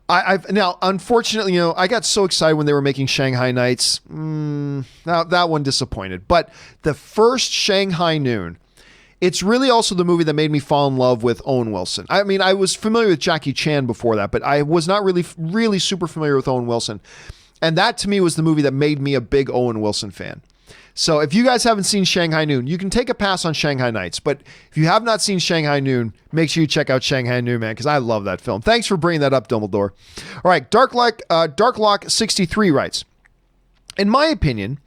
Now, unfortunately, I got so excited when they were making Shanghai Nights. Now that one disappointed. But the first Shanghai Noon, it's really also the movie that made me fall in love with Owen Wilson. I mean, I was familiar with Jackie Chan before that, but I was not really super familiar with Owen Wilson. And that, to me, was the movie that made me a big Owen Wilson fan. So if you guys haven't seen Shanghai Noon, you can take a pass on Shanghai Nights. But if you have not seen Shanghai Noon, make sure you check out Shanghai Noon, man, because I love that film. Thanks for bringing that up, Dumbledore. All right, Darklock 63 writes, in my opinion,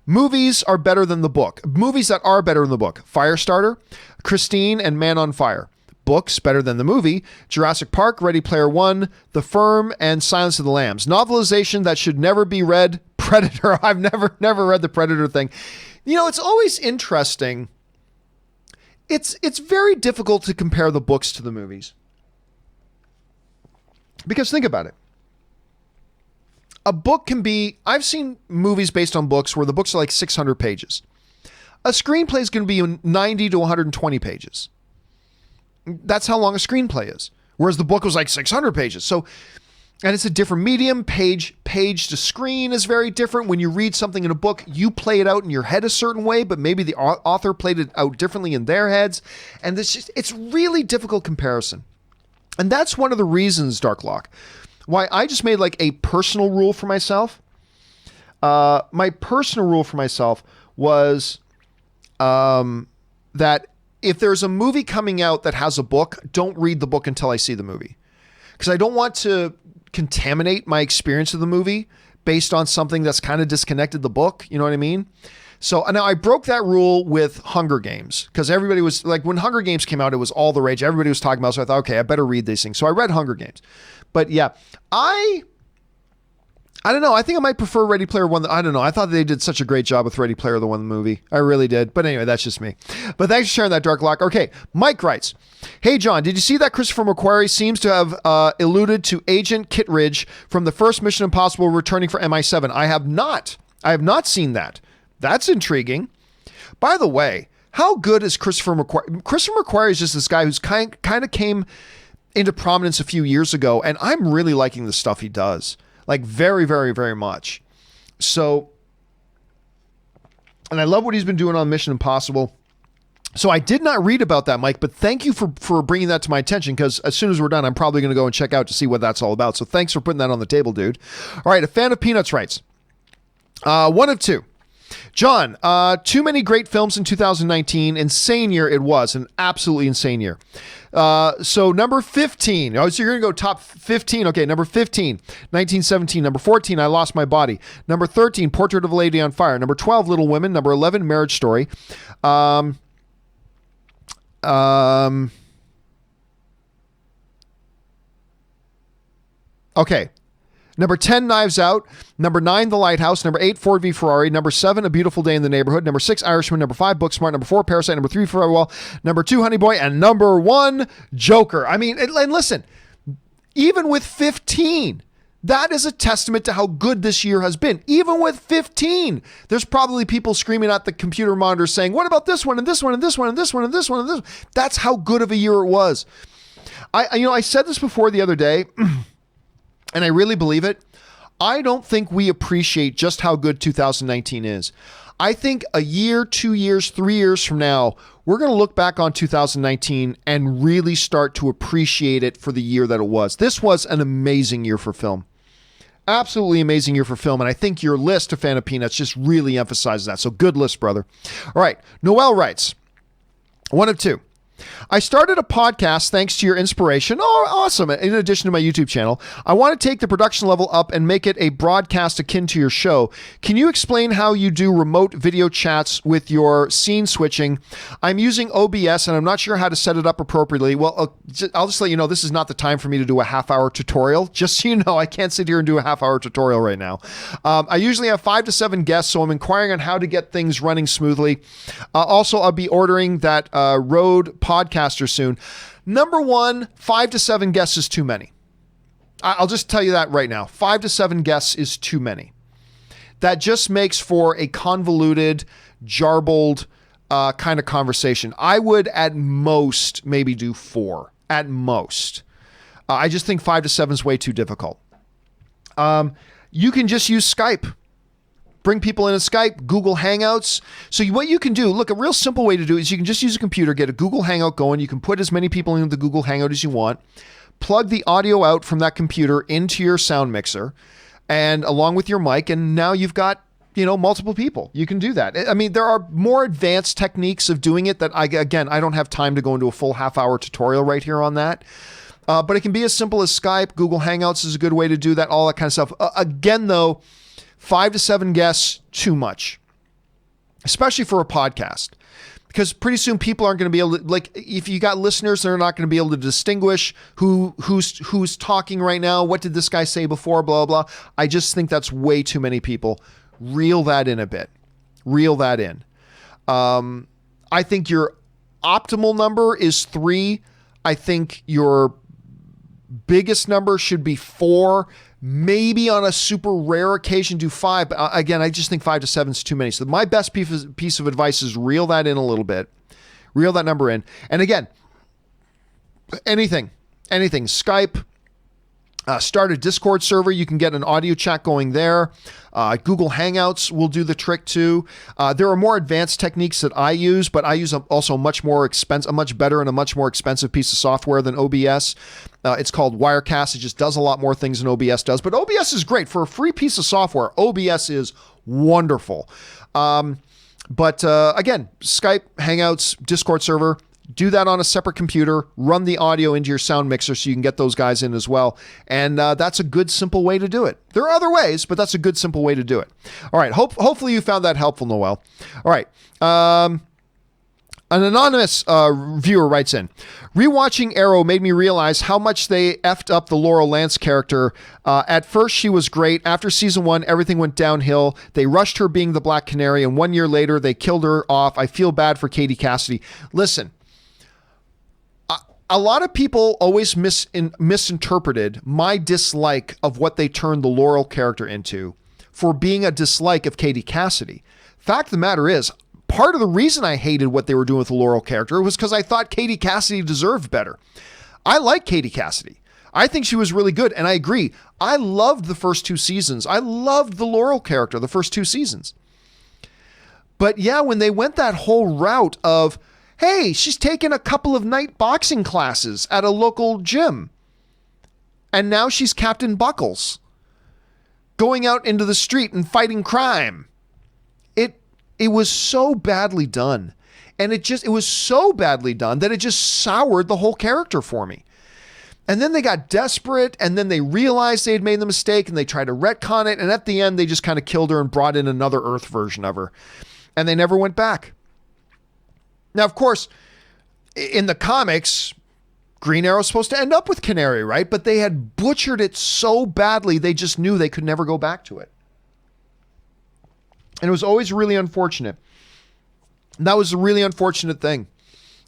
movies are better than the book. Movies that are better than the book. Firestarter, Christine, and Man on Fire. Books better than the movie. Jurassic Park, Ready Player One, The Firm, and Silence of the Lambs. Novelization that should never be read. Predator. I've never read the Predator thing. You know, it's always interesting. It's very difficult to compare the books to the movies. Because think about it. A book can be, I've seen movies based on books where the books are like 600 pages. A screenplay is going to be 90 to 120 pages. That's how long a screenplay is. Whereas the book was like 600 pages. So, and it's a different medium. Page to screen is very different. When you read something in a book, you play it out in your head a certain way, but maybe the author played it out differently in their heads. And it's really difficult comparison. And that's one of the reasons, Darklock, why I just made like a personal rule for myself. My personal rule for myself was that if there's a movie coming out that has a book, don't read the book until I see the movie. Because I don't want to contaminate my experience of the movie based on something that's kind of disconnected the book. You know what I mean? So now I broke that rule with Hunger Games because everybody was like, when Hunger Games came out, it was all the rage. Everybody was talking about it. So I thought, okay, I better read these things. So I read Hunger Games. But yeah, I don't know. I think I might prefer Ready Player One. I don't know. I thought they did such a great job with Ready Player One, the movie. I really did. But anyway, that's just me. But thanks for sharing that, Darklock. Okay, Mike writes, hey, John, did you see that Christopher McQuarrie seems to have alluded to Agent Kittredge from the first Mission Impossible returning for MI7? I have not. I have not seen that. That's intriguing. By the way, how good is Christopher McQuarrie? Christopher McQuarrie is just this guy who's kind of came into prominence a few years ago, and I'm really liking the stuff he does. Like very, very, very much. So, and I love what he's been doing on Mission Impossible. So I did not read about that, Mike, but thank you for bringing that to my attention, because as soon as we're done, I'm probably going to go and check out to see what that's all about. So thanks for putting that on the table, dude. All right, a fan of Peanuts writes, one of two. John, too many great films in 2019. Insane year it was. An absolutely insane year. So number 15. Oh, so you're going to go top 15. Okay, number 15, 1917. Number 14, I Lost My Body. Number 13, Portrait of a Lady on Fire. Number 12, Little Women. Number 11, Marriage Story. Okay. Number 10, Knives Out. Number 9, The Lighthouse. Number 8, Ford v Ferrari. Number 7, A Beautiful Day in the Neighborhood. Number 6, Irishman. Number 5, Booksmart. Number 4, Parasite. Number 3, Farewell. Number 2, Honey Boy. And number 1, Joker. I mean, and listen, even with 15, that is a testament to how good this year has been. Even with 15, there's probably people screaming at the computer monitor saying, what about this one and this one and this one and this one and this one and this one? That's how good of a year it was. I said this before the other day, and I really believe it. I don't think we appreciate just how good 2019 is. I think a year, 2 years, 3 years from now, we're going to look back on 2019 and really start to appreciate it for the year that it was. This was an amazing year for film. Absolutely amazing year for film. And I think your list, A Fan of Peanuts, just really emphasizes that. So good list, brother. All right. Noel writes, one of two. I started a podcast thanks to your inspiration. Oh, awesome. In addition to my YouTube channel, I want to take the production level up and make it a broadcast akin to your show. Can you explain how you do remote video chats with your scene switching? I'm using OBS and I'm not sure how to set it up appropriately. Well, I'll just let you know, this is not the time for me to do a half-hour tutorial. Just so you know, I can't sit here and do a half-hour tutorial right now. I usually have 5 to 7 guests, so I'm inquiring on how to get things running smoothly. Also, I'll be ordering that Rode podcaster soon. Number one, 5 to 7 guests is too many. I'll just tell you that right now. 5 to 7 guests is too many. That just makes for a convoluted, jarbled kind of conversation. I would at most maybe do 4. At most. I just think 5 to 7 is way too difficult. You can just use Skype. Bring people in a Skype, Google Hangouts. So what you can do, look, a real simple way to do it is you can just use a computer, get a Google Hangout going. You can put as many people into the Google Hangout as you want. Plug the audio out from that computer into your sound mixer and along with your mic. And now you've got multiple people. You can do that. I mean, there are more advanced techniques of doing it that I don't have time to go into a full half-hour tutorial right here on that. But it can be as simple as Skype. Google Hangouts is a good way to do that, all that kind of stuff. Again, though, 5 to 7 guests, too much, especially for a podcast. Because pretty soon people aren't going to be able to, like, if you got listeners, they're not going to be able to distinguish who's talking right now. What did this guy say before? Blah, blah. I just think that's way too many people. Reel that in a bit. Reel that in. I think your optimal number is 3. I think your biggest number should be 4. Maybe on a super rare occasion do 5. But again, I just think 5 to 7 is too many. So my best piece of advice is reel that in a little bit. Reel that number in. And again, anything, Skype, start a Discord server. You can get an audio chat going there. Google Hangouts will do the trick too. There are more advanced techniques that I use, but I use also a much better and a much more expensive piece of software than OBS. It's called Wirecast. It just does a lot more things than OBS does, but OBS is great for a free piece of software. OBS is wonderful. But again, Skype, Hangouts, Discord server. Do that on a separate computer, run the audio into your sound mixer so you can get those guys in as well. And that's a good, simple way to do it. There are other ways, but that's a good, simple way to do it. All right. Hopefully you found that helpful, Noel. All right. An anonymous viewer writes in, rewatching Arrow made me realize how much they effed up the Laurel Lance character. At first, she was great. After season 1, everything went downhill. They rushed her being the Black Canary, and 1 year later, they killed her off. I feel bad for Katie Cassidy. Listen, a lot of people always misinterpreted my dislike of what they turned the Laurel character into for being a dislike of Katie Cassidy. Fact of the matter is, part of the reason I hated what they were doing with the Laurel character was because I thought Katie Cassidy deserved better. I like Katie Cassidy. I think she was really good, and I agree. I loved the first 2 seasons. I loved the Laurel character the first 2 seasons. But yeah, when they went that whole route of, hey, she's taken a couple of night boxing classes at a local gym, and now she's Captain Buckles, going out into the street and fighting crime. It was so badly done. And it was so badly done that it just soured the whole character for me. And then they got desperate, and then they realized they had made the mistake, and they tried to retcon it, and at the end, they just kind of killed her and brought in another Earth version of her. And they never went back. Now, of course, in the comics, Green Arrow's supposed to end up with Canary, right? But they had butchered it so badly, they just knew they could never go back to it. And it was always really unfortunate. And that was a really unfortunate thing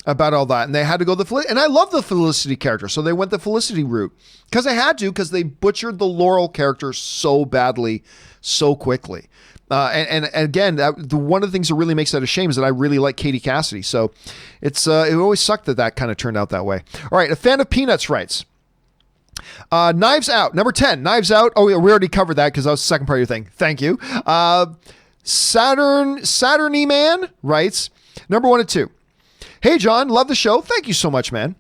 about all that. And they had to go and I love the Felicity character, so they went the Felicity route. Because they had to, because they butchered the Laurel character so badly, so quickly. And again, one of the things that really makes that a shame is that I really like Katie Cassidy. So it always sucked that kind of turned out that way. All right, a fan of Peanuts writes, Knives Out, number 10, Knives Out. Oh, we already covered that because that was the second part of your thing. Thank you. Saturny Man writes, number 1 and 2. Hey, John, love the show. Thank you so much, man.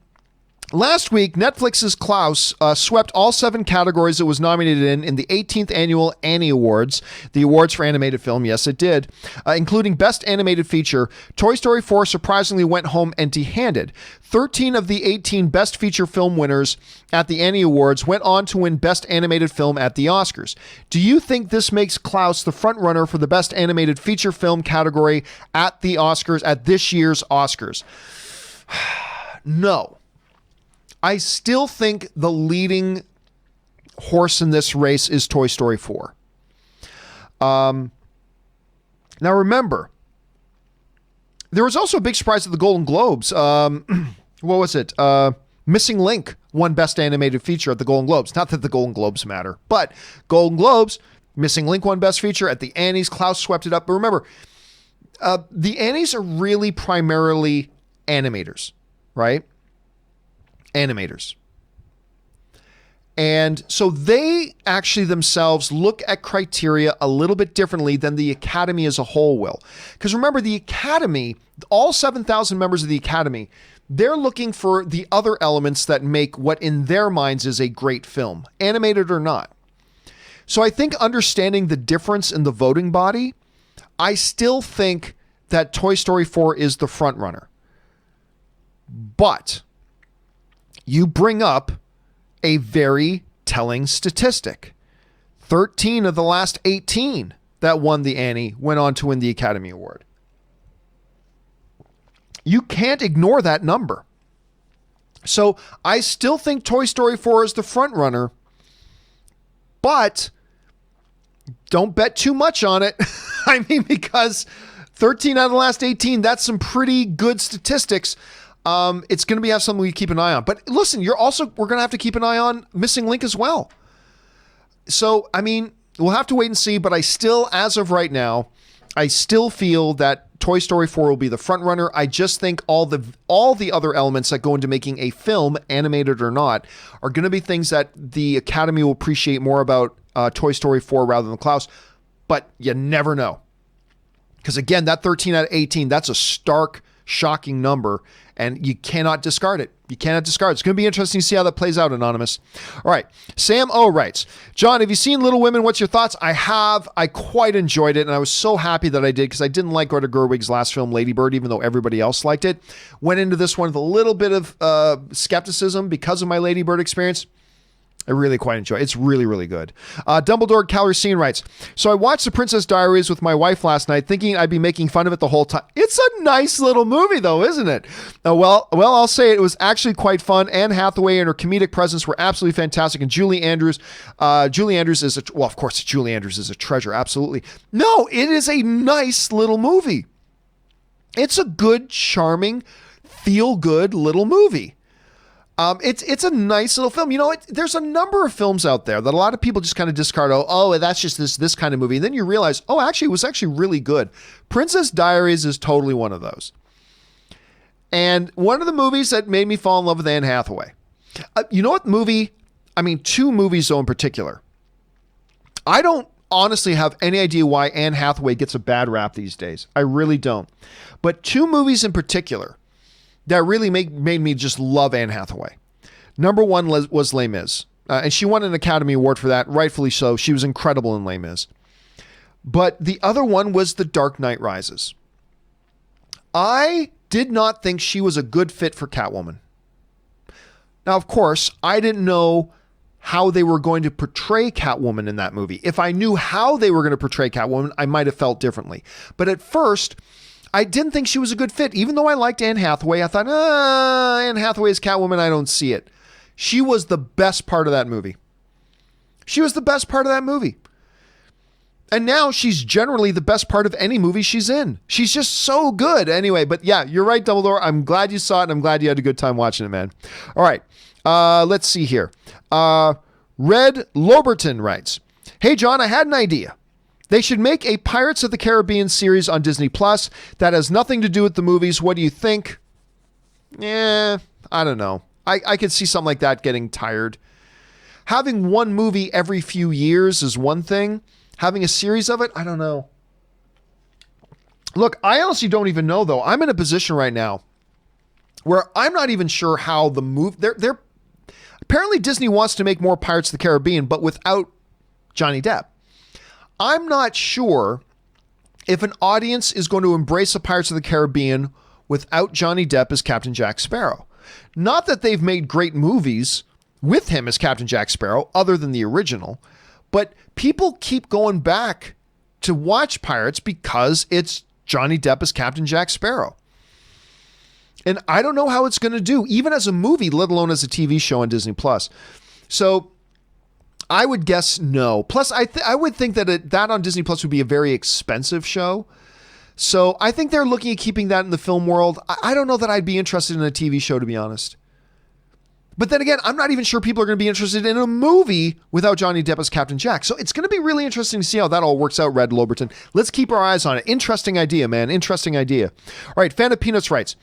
Last week, Netflix's Klaus swept all 7 categories it was nominated in the 18th annual Annie Awards, the awards for animated film. Yes, it did, including Best Animated Feature. Toy Story 4 surprisingly went home empty-handed. 13 of the 18 Best Feature Film winners at the Annie Awards went on to win Best Animated Film at the Oscars. Do you think this makes Klaus the frontrunner for the Best Animated Feature Film category at the Oscars, at this year's Oscars? No. I still think the leading horse in this race is Toy Story 4. Now remember, there was also a big surprise at the Golden Globes. What was it? Missing Link won Best Animated Feature at the Golden Globes. Not that the Golden Globes matter, but Golden Globes, Missing Link won Best Feature. At the Annies, Klaus swept it up. But remember, the Annies are really primarily animators, right? Animators. And so they actually themselves look at criteria a little bit differently than the Academy as a whole will. Because remember, the Academy, all 7,000 members of the Academy, they're looking for the other elements that make what in their minds is a great film, animated or not. So I think understanding the difference in the voting body, I still think that Toy Story 4 is the front runner. But you bring up a very telling statistic. 13 of the last 18 that won the Annie went on to win the Academy Award. You can't ignore that number. So I still think Toy Story 4 is the front runner, but don't bet too much on it. I mean, because 13 out of the last 18, that's some pretty good statistics. It's going to have something we keep an eye on. But listen, we're going to have to keep an eye on Missing Link as well. So, I mean, we'll have to wait and see, but I still, as of right now, I still feel that Toy Story 4 will be the front runner. I just think all the other elements that go into making a film, animated or not, are going to be things that the Academy will appreciate more about Toy Story 4 rather than Klaus. But you never know. Because again, that 13 out of 18, that's a stark, shocking number, and you cannot discard it. You cannot discard it. It's going to be interesting to see how that plays out, Anonymous. All right. Sam O writes, John, have you seen Little Women? What's your thoughts? I have. I quite enjoyed it, and I was so happy that I did, because I didn't like Greta Gerwig's last film, Lady Bird, even though everybody else liked it. Went into this one with a little bit of skepticism because of my Lady Bird experience. I really quite enjoy it. It's really, really good. Dumbledore Calricine writes, so I watched The Princess Diaries with my wife last night, thinking I'd be making fun of it the whole time. It's a nice little movie, though, isn't it? Well, I'll say it was actually quite fun. Anne Hathaway and her comedic presence were absolutely fantastic. And Julie Andrews is of course, Julie Andrews is a treasure. Absolutely. No, it is a nice little movie. It's a good, charming, feel-good little movie. It's a nice little film. You know, there's a number of films out there that a lot of people just kind of discard. Oh, that's just this kind of movie. And then you realize, actually, it was actually really good. Princess Diaries is totally one of those. And one of the movies that made me fall in love with Anne Hathaway. You know what movie? I mean, two movies, though, in particular. I don't honestly have any idea why Anne Hathaway gets a bad rap these days. I really don't. But two movies in particular that really made me just love Anne Hathaway. Number one was Les Mis. And she won an Academy Award for that, rightfully so. She was incredible in Les Mis. But the other one was The Dark Knight Rises. I did not think she was a good fit for Catwoman. Now, of course, I didn't know how they were going to portray Catwoman in that movie. If I knew how they were going to portray Catwoman, I might have felt differently. But at first, I didn't think she was a good fit. Even though I liked Anne Hathaway, I thought, Anne Hathaway as Catwoman, I don't see it. She was the best part of that movie. She was the best part of that movie. And now she's generally the best part of any movie she's in. She's just so good. Anyway, but yeah, you're right, Dumbledore. I'm glad you saw it, and I'm glad you had a good time watching it, man. All right. Let's see here. Red Loberton writes, hey, John, I had an idea. They should make a Pirates of the Caribbean series on Disney Plus that has nothing to do with the movies. What do you think? I don't know. I could see something like that getting tired. Having one movie every few years is one thing. Having a series of it, I don't know. Look, I honestly don't even know, though. I'm in a position right now where I'm not even sure how the movie... They're apparently Disney wants to make more Pirates of the Caribbean, but without Johnny Depp. I'm not sure if an audience is going to embrace the Pirates of the Caribbean without Johnny Depp as Captain Jack Sparrow. Not that they've made great movies with him as Captain Jack Sparrow, other than the original, but people keep going back to watch Pirates because it's Johnny Depp as Captain Jack Sparrow. And I don't know how it's going to do, even as a movie, let alone as a TV show on Disney Plus. So I would guess no. Plus, I would think that that on Disney Plus would be a very expensive show. So I think they're looking at keeping that in the film world. I don't know that I'd be interested in a TV show, to be honest. But then again, I'm not even sure people are going to be interested in a movie without Johnny Depp as Captain Jack. So it's going to be really interesting to see how that all works out, Red Loberton. Let's keep our eyes on it. Interesting idea, man. Interesting idea. All right, Fan of Peanuts writes,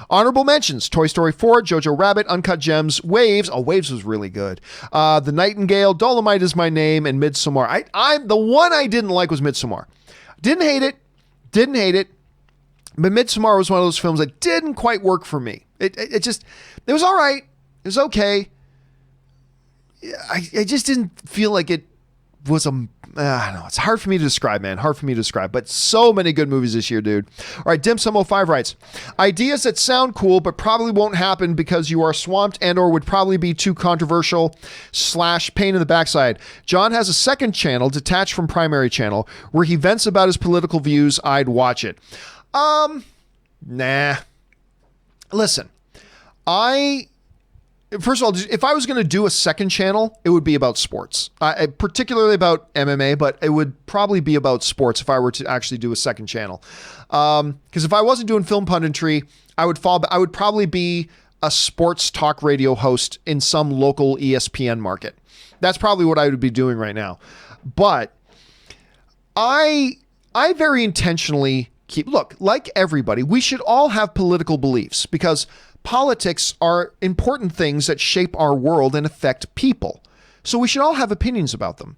honorable mentions, Toy Story 4, Jojo Rabbit, Uncut Gems, Waves. Oh, Waves was really good. The Nightingale, Dolomite Is My Name, and Midsommar. The one I didn't like was Midsommar. Didn't hate it. But Midsommar was one of those films that didn't quite work for me. It was all right. It was okay. I just didn't feel like it was a, I don't know, it's hard for me to describe, man. Hard for me to describe, but so many good movies this year, dude. All right, Dim705 writes, ideas that sound cool, but probably won't happen because you are swamped and or would probably be too controversial / pain in the backside. John has a second channel detached from primary channel where he vents about his political views. I'd watch it. Nah. Listen, first of all, if I was going to do a second channel, it would be about sports, particularly about MMA, but it would probably be about sports if I were to actually do a second channel. Because if I wasn't doing film punditry, I would probably be a sports talk radio host in some local ESPN market. That's probably what I would be doing right now. But I very intentionally look, like everybody, we should all have political beliefs because politics are important things that shape our world and affect people. So we should all have opinions about them.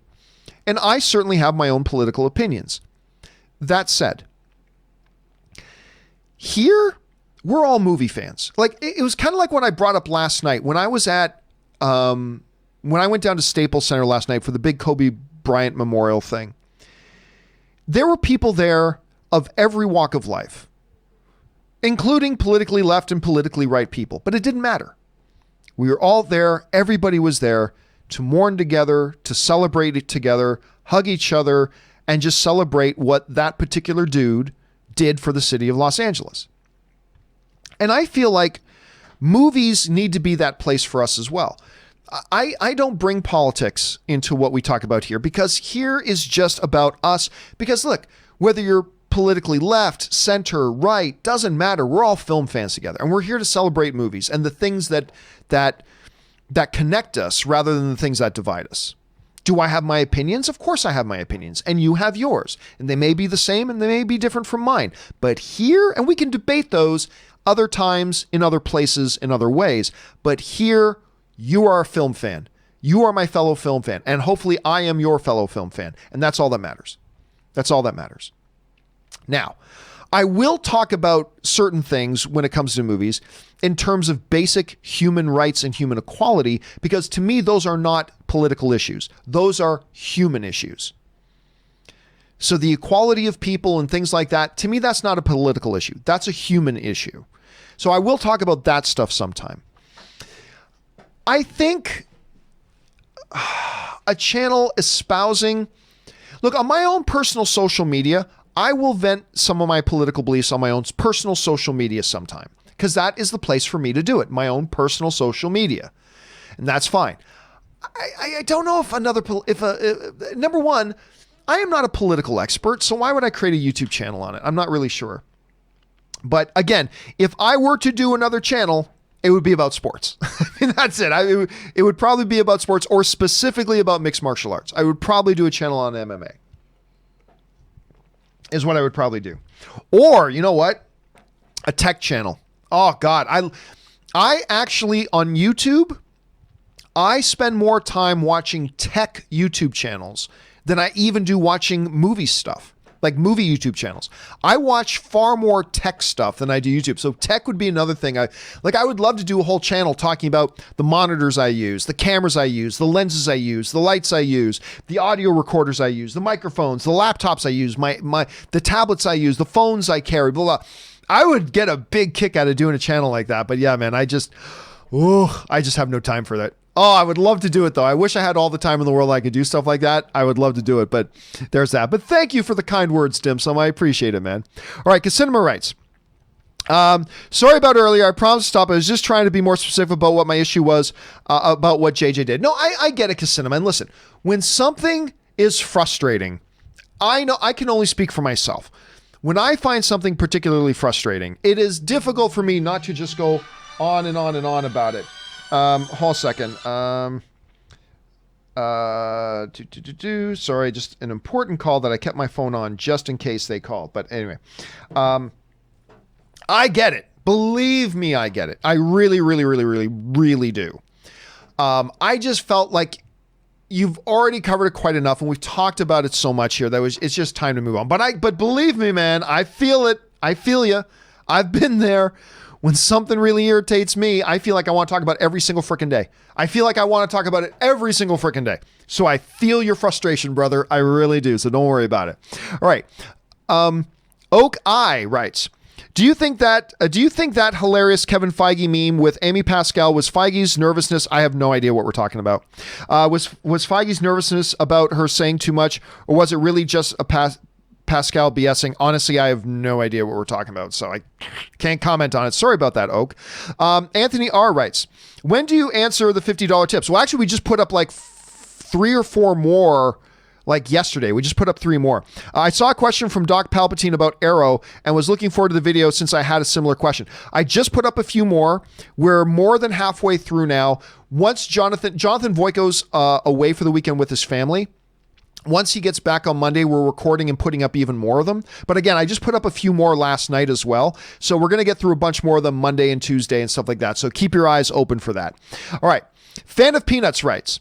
And I certainly have my own political opinions. That said, here, we're all movie fans. Like, it was kind of like what I brought up last night when I was at, when I went down to Staples Center last night for the big Kobe Bryant memorial thing. There were people there of every walk of life, including politically left and politically right people. But it didn't matter. We were all there. Everybody was there to mourn together, to celebrate it together, hug each other, and just celebrate what that particular dude did for the city of Los Angeles. And I feel like movies need to be that place for us as well. I don't bring politics into what we talk about here because here is just about us. Because look, whether you're politically left, center, right, doesn't matter. We're all film fans together, and we're here to celebrate movies and the things that connect us rather than the things that divide us. Do I have my opinions? Of course I have my opinions, and you have yours, and they may be the same and they may be different from mine. But here, and we can debate those other times in other places in other ways, but here you are a film fan. You are my fellow film fan, and hopefully I am your fellow film fan, and that's all that matters. That's all that matters. Now, I will talk about certain things when it comes to movies in terms of basic human rights and human equality, because to me, those are not political issues. Those are human issues. So the equality of people and things like that, to me, that's not a political issue. That's a human issue. So I will talk about that stuff sometime. I think a channel espousing, look, on my own personal social media, I will vent some of my political beliefs on my own personal social media sometime, because that is the place for me to do it, my own personal social media. And that's fine. I don't know if number one, I am not a political expert, so why would I create a YouTube channel on it? I'm not really sure. But again, if I were to do another channel, it would be about sports. I mean, that's it. It would probably be about sports or specifically about mixed martial arts. I would probably do a channel on MMA. Is what I would probably do. Or, you know what? A tech channel. Oh, God. I actually, on YouTube, I spend more time watching tech YouTube channels than I even do watching movie stuff, like movie YouTube channels. I watch far more tech stuff than I do YouTube. So tech would be another thing. I would love to do a whole channel talking about the monitors I use, the cameras I use, the lenses I use, the lights I use, the audio recorders I use, the microphones, the laptops I use, the tablets I use, the phones I carry, blah, blah. I would get a big kick out of doing a channel like that. But yeah, man, I just have no time for that. Oh, I would love to do it, though. I wish I had all the time in the world I could do stuff like that. I would love to do it, but there's that. But thank you for the kind words, Dim Sum. I appreciate it, man. All right, Casinema writes, sorry about earlier. I promised to stop. I was just trying to be more specific about what my issue was about what JJ did. No, I get it, Casinema. And listen, when something is frustrating, I know I can only speak for myself. When I find something particularly frustrating, it is difficult for me not to just go on and on and on about it. Hold a second. Sorry, just an important call that I kept my phone on just in case they called. But anyway, I get it. Believe me, I get it. I really, really, really, really, really do. I just felt like you've already covered it quite enough, and we've talked about it so much here that it's just time to move on. But believe me, man, I feel it. I feel you. I've been there. when something really irritates me, I feel like I want to talk about it every single freaking day. I feel like I want to talk about it every single freaking day. So I feel your frustration, brother. I really do. So don't worry about it. All right. Oak Eye writes, Do you think that hilarious Kevin Feige meme with Amy Pascal was Feige's nervousness? I have no idea what we're talking about. Was Feige's nervousness about her saying too much, or was it really just a Pascal BSing? Honestly, I have no idea what we're talking about, so I can't comment on it. Sorry about that, Oak. Anthony R. writes, when do you answer the $50 tips? Well, actually, we just put up like 3 or 4 more. Like yesterday, we just put up 3 more. I saw a question from Doc Palpatine about Arrow and was looking forward to the video since I had a similar question. I just put up a few more. We're more than halfway through now. Once Jonathan Voight away for the weekend with his family, once he gets back on Monday, we're recording and putting up even more of them. But again, I just put up a few more last night as well. So we're going to get through a bunch more of them Monday and Tuesday and stuff like that. So keep your eyes open for that. All right. Fan of Peanuts writes,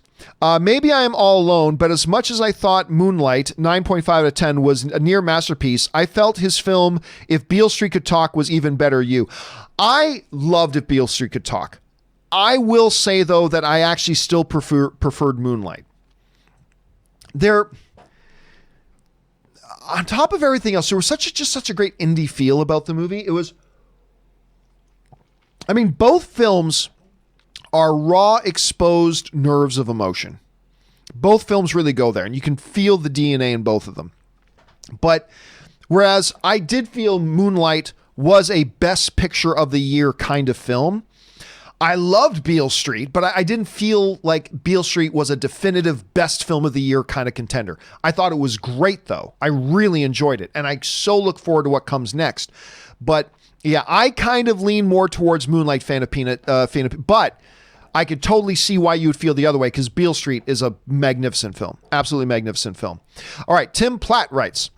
maybe I am all alone, but as much as I thought Moonlight 9.5 out of 10 was a near masterpiece, I felt his film If Beale Street Could Talk was even better. I loved If Beale Street Could Talk. I will say, though, that I actually still preferred Moonlight. There, on top of everything else, there was such a great indie feel about the movie. Both films are raw, exposed nerves of emotion. Both films really go there, and you can feel the DNA in both of them. But whereas I did feel Moonlight was a best picture of the year kind of film, I loved Beale Street, but I didn't feel like Beale Street was a definitive best film of the year kind of contender. I thought it was great, though. I really enjoyed it, and I so look forward to what comes next. But yeah, I kind of lean more towards Moonlight, but I could totally see why you would feel the other way, because Beale Street is a magnificent film. Absolutely magnificent film. All right, Tim Platt writes,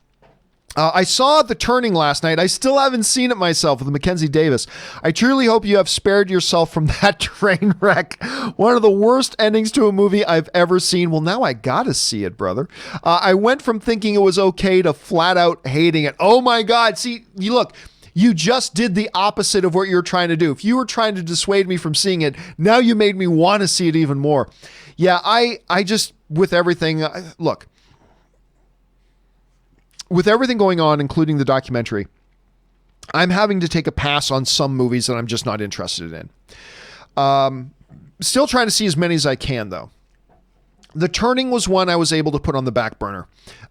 I saw The Turning last night. I still haven't seen it myself with Mackenzie Davis. I truly hope you have spared yourself from that train wreck. One of the worst endings to a movie I've ever seen. Well, now I gotta see it, brother. I went from thinking it was okay to flat out hating it. Oh my God. See, you just did the opposite of what you're trying to do. If you were trying to dissuade me from seeing it, now you made me want to see it even more. Yeah, I just, with everything, with everything going on, including the documentary, I'm having to take a pass on some movies that I'm just not interested in. Still trying to see as many as I can, though. The Turning was one I was able to put on the back burner.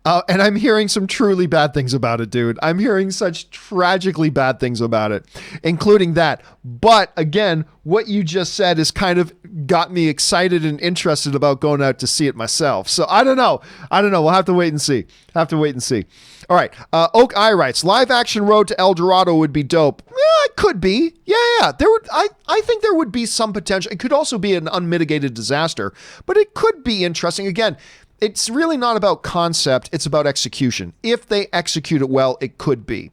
And I'm hearing some truly bad things about it, dude. I'm hearing such tragically bad things about it, including that. But again, what you just said has kind of got me excited and interested about going out to see it myself. So I don't know. We'll have to wait and see. All right. Oak Eye writes, live action Road to El Dorado would be dope. Yeah, it could be. Yeah. I think there would be some potential. It could also be an unmitigated disaster, but it could be interesting. Again, it's really not about concept. It's about execution. If they execute it well, it could be.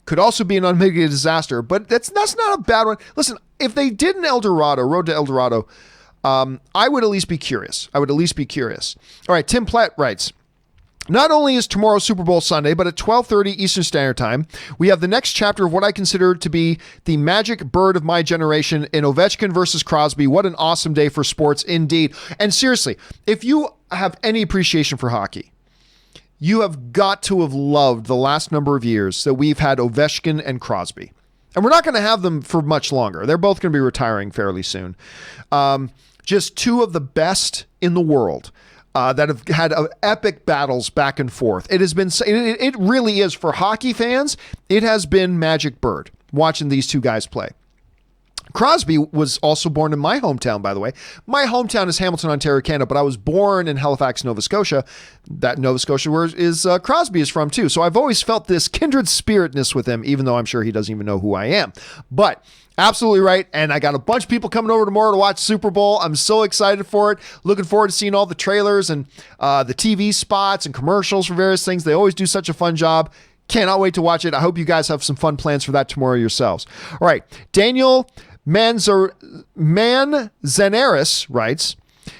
Could also be an unmitigated disaster, but that's not a bad one. Listen, if they did an Road to El Dorado, I would at least be curious. All right, Tim Platt writes, not only is tomorrow Super Bowl Sunday, but at 12:30 Eastern Standard Time, we have the next chapter of what I consider to be the magic bird of my generation in Ovechkin versus Crosby. What an awesome day for sports indeed. And seriously, if you have any appreciation for hockey, you have got to have loved the last number of years that we've had Ovechkin and Crosby. And we're not going to have them for much longer. They're both going to be retiring fairly soon. Just two of the best in the world. That have had epic battles back and forth. It really is, for hockey fans, it has been Magic Bird watching these two guys play. Crosby was also born in my hometown, by the way. My hometown is Hamilton, Ontario, Canada, but I was born in Halifax, Nova Scotia. That Nova Scotia where Crosby is from too. So I've always felt this kindred spiritness with him, even though I'm sure he doesn't even know who I am. But absolutely right. And I got a bunch of people coming over tomorrow to watch Super Bowl. I'm so excited for it. Looking forward to seeing all the trailers and the TV spots and commercials for various things. They always do such a fun job. Cannot wait to watch it. I hope you guys have some fun plans for that tomorrow yourselves. All right. Daniel Manzanares writes,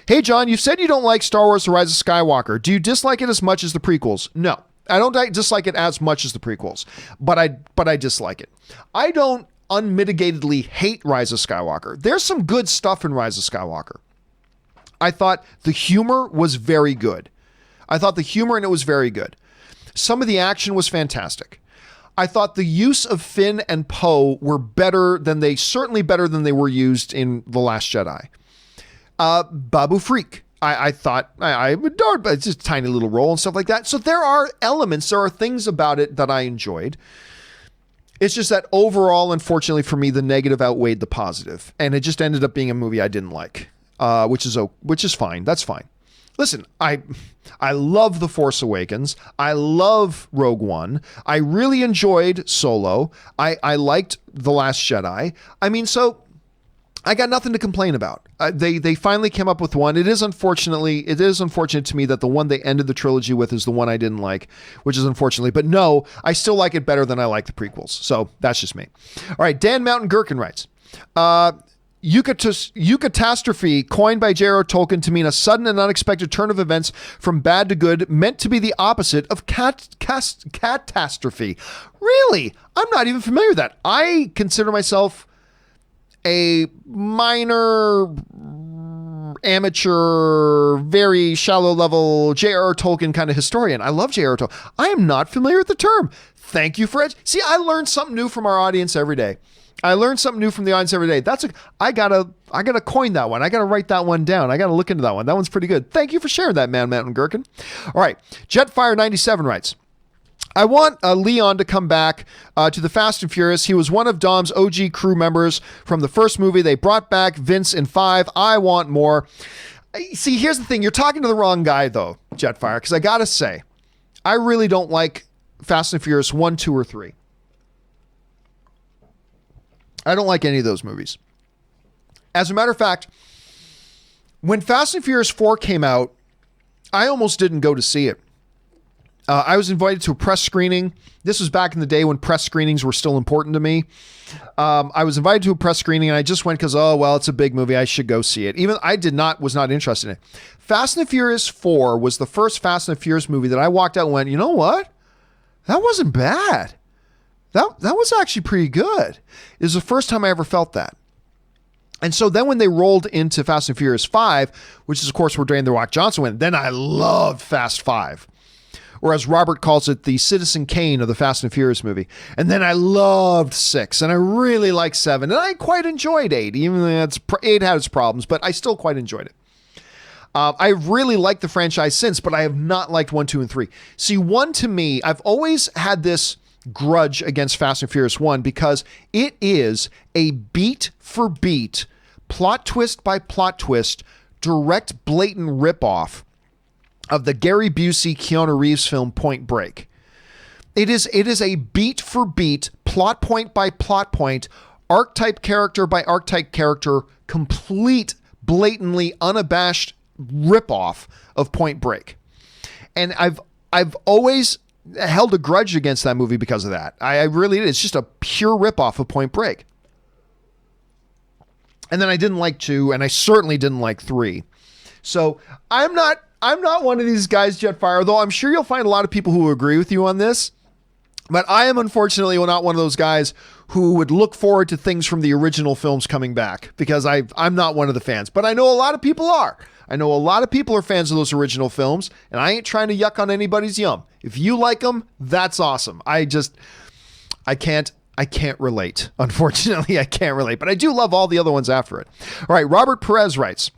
hey, John, you said you don't like Star Wars The Rise of Skywalker. Do you dislike it as much as the prequels? No, I don't dislike it as much as the prequels, but I dislike it. I don't unmitigatedly hate Rise of Skywalker. There's some good stuff in Rise of Skywalker. I thought the humor was very good. I thought the humor in it was very good. Some of the action was fantastic. I thought the use of Finn and Poe were certainly better than they were used in The Last Jedi. Babu Freak, I thought I adored, but it's just a tiny little role and stuff like that. So there are things about it that I enjoyed. It's just that overall, unfortunately for me, the negative outweighed the positive, and it just ended up being a movie I didn't like, which is fine. That's fine. Listen, I love The Force Awakens. I love Rogue One. I really enjoyed Solo. I liked The Last Jedi. I mean, so I got nothing to complain about. They finally came up with one. It is unfortunate to me that the one they ended the trilogy with is the one I didn't like, which is unfortunately. But no, I still like it better than I like the prequels. So that's just me. All right, Dan Mountain Gherkin writes, Eucatastrophe, coined by J.R.R. Tolkien to mean a sudden and unexpected turn of events from bad to good, meant to be the opposite of catastrophe. Really? I'm not even familiar with that. I consider myself a minor, amateur, very shallow level J.R.R. Tolkien kind of historian. I love J.R.R. Tolkien. I am not familiar with the term. Thank you for See, I learn something new from our audience every day. I learn something new from the audience every day. I gotta coin that one. I gotta write that one down. I gotta look into that one. That one's pretty good. Thank you for sharing that, Man Mountain Gherkin. All right. Jetfire97 writes, I want Leon to come back to the Fast and Furious. He was one of Dom's OG crew members from the first movie. They brought back Vince in 5. I want more. See, here's the thing. You're talking to the wrong guy, though, Jetfire, because I gotta say, I really don't like Fast and Furious 1, 2, or 3. I don't like any of those movies. As a matter of fact, when Fast and Furious 4 came out, I almost didn't go to see it. I was invited to a press screening. This was back in the day when press screenings were still important to me. I was invited to a press screening and I just went because, it's a big movie. I should go see it. Even I was not interested in it. Fast and the Furious 4 was the first Fast and the Furious movie that I walked out and went, you know what? That wasn't bad. That was actually pretty good. It was the first time I ever felt that. And so then when they rolled into Fast and Furious 5, which is, of course, where Dwayne The Rock Johnson went, then I loved Fast 5. Or as Robert calls it, the Citizen Kane of the Fast and Furious movie. And then I loved 6, and I really liked 7, and I quite enjoyed 8, even though 8 had its problems, but I still quite enjoyed it. I really liked the franchise since, but I have not liked 1, 2, and 3. See, 1 to me, I've always had this grudge against Fast and Furious 1 because it is a beat for beat, plot twist by plot twist, direct blatant ripoff of the Gary Busey, Keanu Reeves film Point Break. It is a beat for beat, plot point by plot point, archetype character by archetype character, complete, blatantly unabashed ripoff of Point Break. And I've always held a grudge against that movie because of that. I really did. It's just a pure ripoff of Point Break. And then I didn't like 2, and I certainly didn't like 3. So I'm not one of these guys, Jetfire, though I'm sure you'll find a lot of people who agree with you on this. But I am unfortunately not one of those guys who would look forward to things from the original films coming back because I'm not one of the fans. But I know a lot of people are. I know a lot of people are fans of those original films, and I ain't trying to yuck on anybody's yum. If you like them, that's awesome. I can't relate. Unfortunately, I can't relate, but I do love all the other ones after it. All right, Robert Perez writes,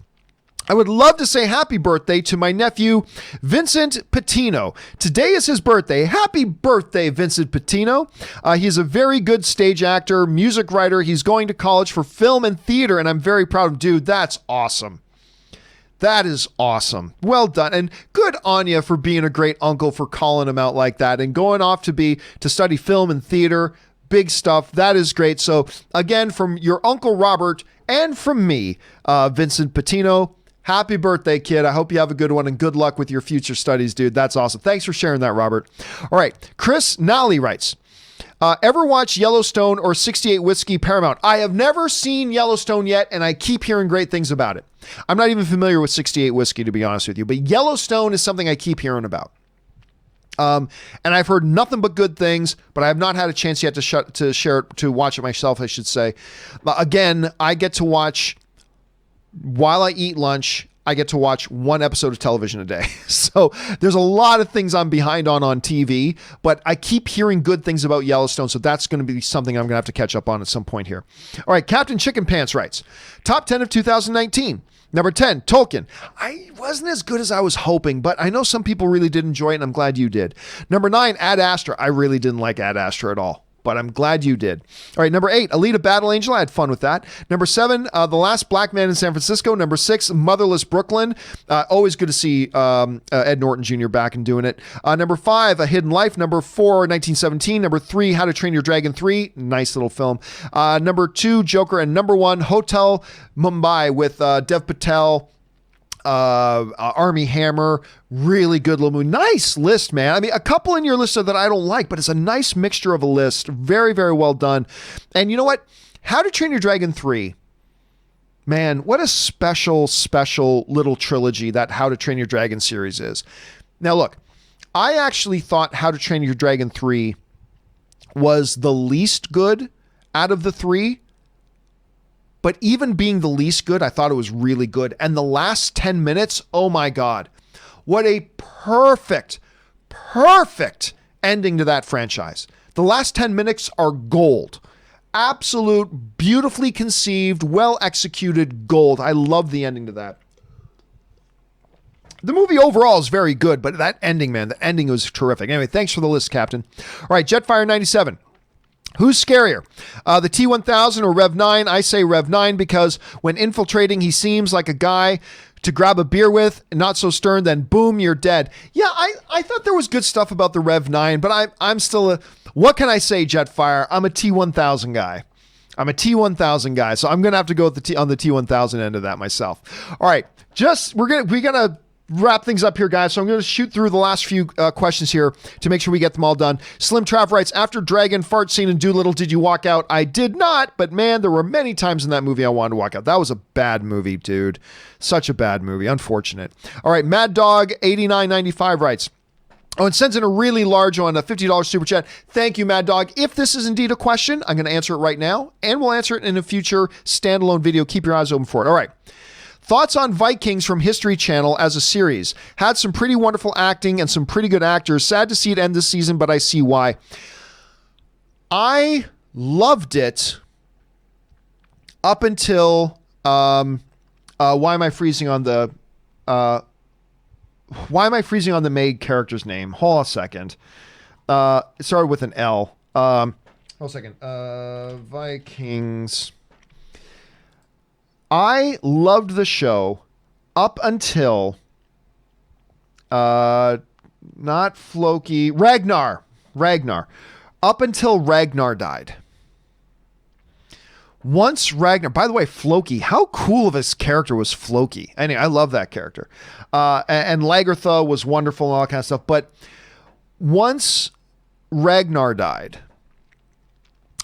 I would love to say happy birthday to my nephew, Vincent Patino. Today is his birthday. Happy birthday, Vincent Patino. He's a very good stage actor, music writer. He's going to college for film and theater, and I'm very proud of him. Dude, that's awesome. That is awesome. Well done. And good on you for being a great uncle, for calling him out like that and going off to study film and theater. Big stuff. That is great. So again, from your Uncle Robert and from me, Vincent Patino, happy birthday, kid. I hope you have a good one and good luck with your future studies, dude. That's awesome. Thanks for sharing that, Robert. All right. Chris Nally writes, ever watch Yellowstone or 68 Whiskey Paramount? I have never seen Yellowstone yet, and I keep hearing great things about it. I'm not even familiar with 68 Whiskey, to be honest with you, but Yellowstone is something I keep hearing about. And I've heard nothing but good things, but I have not had a chance yet to watch it myself, I should say. Again, I get to watch, while I eat lunch, I get to watch one episode of television a day. So there's a lot of things I'm behind on TV, but I keep hearing good things about Yellowstone. So that's going to be something I'm going to have to catch up on at some point here. All right. Captain Chicken Pants writes, top 10 of 2019. Number 10, Tolkien. I wasn't as good as I was hoping, but I know some people really did enjoy it, and I'm glad you did. Number 9, Ad Astra. I really didn't like Ad Astra at all, but I'm glad you did. All right, number 8, Alita Battle Angel. I had fun with that. Number 7, The Last Black Man in San Francisco. Number 6, Motherless Brooklyn. Always good to see Ed Norton Jr. back and doing it. Number 5, A Hidden Life. Number 4, 1917. Number 3, How to Train Your Dragon 3. Nice little film. Number 2, Joker. And number 1, Hotel Mumbai with Dev Patel, Army Hammer. Really good little movie. Nice list, man. I mean, a couple in your list that I don't like, but it's a nice mixture of a list. Very, very well done. And you know what? How to Train Your Dragon 3. Man, what a special, special little trilogy that How to Train Your Dragon series is. Now, look, I actually thought How to Train Your Dragon 3 was the least good out of the 3. But even being the least good, I thought it was really good. And the last 10 minutes, oh my God, what a perfect ending to that franchise. The last 10 minutes are gold. Absolute, beautifully conceived, well executed gold. I love the ending to that. The movie overall is very good, but that ending, man, the ending was terrific. Anyway, thanks for the list, Captain. All right, Jetfire 97. Who's scarier, the T-1000 or Rev 9? I say Rev 9 because when infiltrating, he seems like a guy to grab a beer with, not so stern, then boom, you're dead. Yeah, I thought there was good stuff about the Rev 9, but I'm still what can I say, Jetfire? I'm a T-1000 guy. So I'm going to have to go with on the T-1000 end of that myself. All right, we're gonna wrap things up here, guys. So I'm going to shoot through the last few questions here to make sure we get them all done. Slim Trav writes, after Dragon fart scene in Doolittle, did you walk out? I did not, but man, there were many times in that movie I wanted to walk out. That was a bad movie, dude. Such a bad movie. Unfortunate. All right, Mad Dog 8995 writes, oh, and sends in a really large one, a $50 super chat. Thank you, Mad Dog. If this is indeed a question, I'm going to answer it right now, and we'll answer it in a future standalone video. Keep your eyes open for it. All right. Thoughts on Vikings from History Channel as a series. Had some pretty wonderful acting and some pretty good actors. Sad to see it end this season, but I see why. I loved it up until why am I freezing on the maid character's name? Hold on a second. It started with an L. Hold on a second. Vikings. I loved the show up until not Floki, Ragnar. Up until Ragnar died. Once Ragnar, by the way, Floki, how cool of his character was Floki? Anyway, I love that character. And Lagertha was wonderful and all that kind of stuff. But once Ragnar died,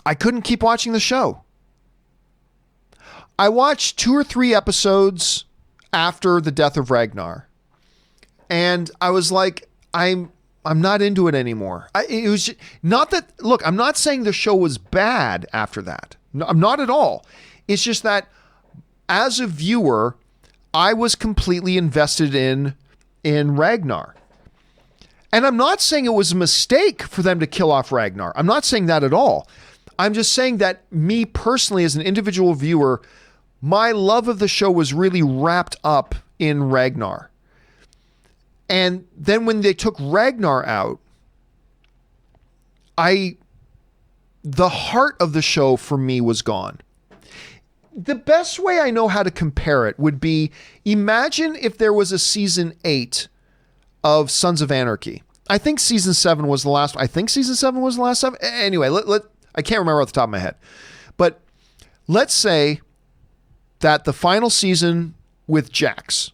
I couldn't keep watching the show. I watched 2 or 3 episodes after the death of Ragnar, and I was like, I'm not into it anymore. It was just, not that, look, I'm not saying the show was bad after that. No, I'm not at all. It's just that as a viewer, I was completely invested in Ragnar. And I'm not saying it was a mistake for them to kill off Ragnar. I'm not saying that at all. I'm just saying that me personally as an individual viewer, my love of the show was really wrapped up in Ragnar. And then when they took Ragnar out, the heart of the show for me was gone. The best way I know how to compare it would be, imagine if there was a season 8 of Sons of Anarchy. I think season 7 was the last. Anyway, I can't remember off the top of my head. But let's say that the final season with Jax,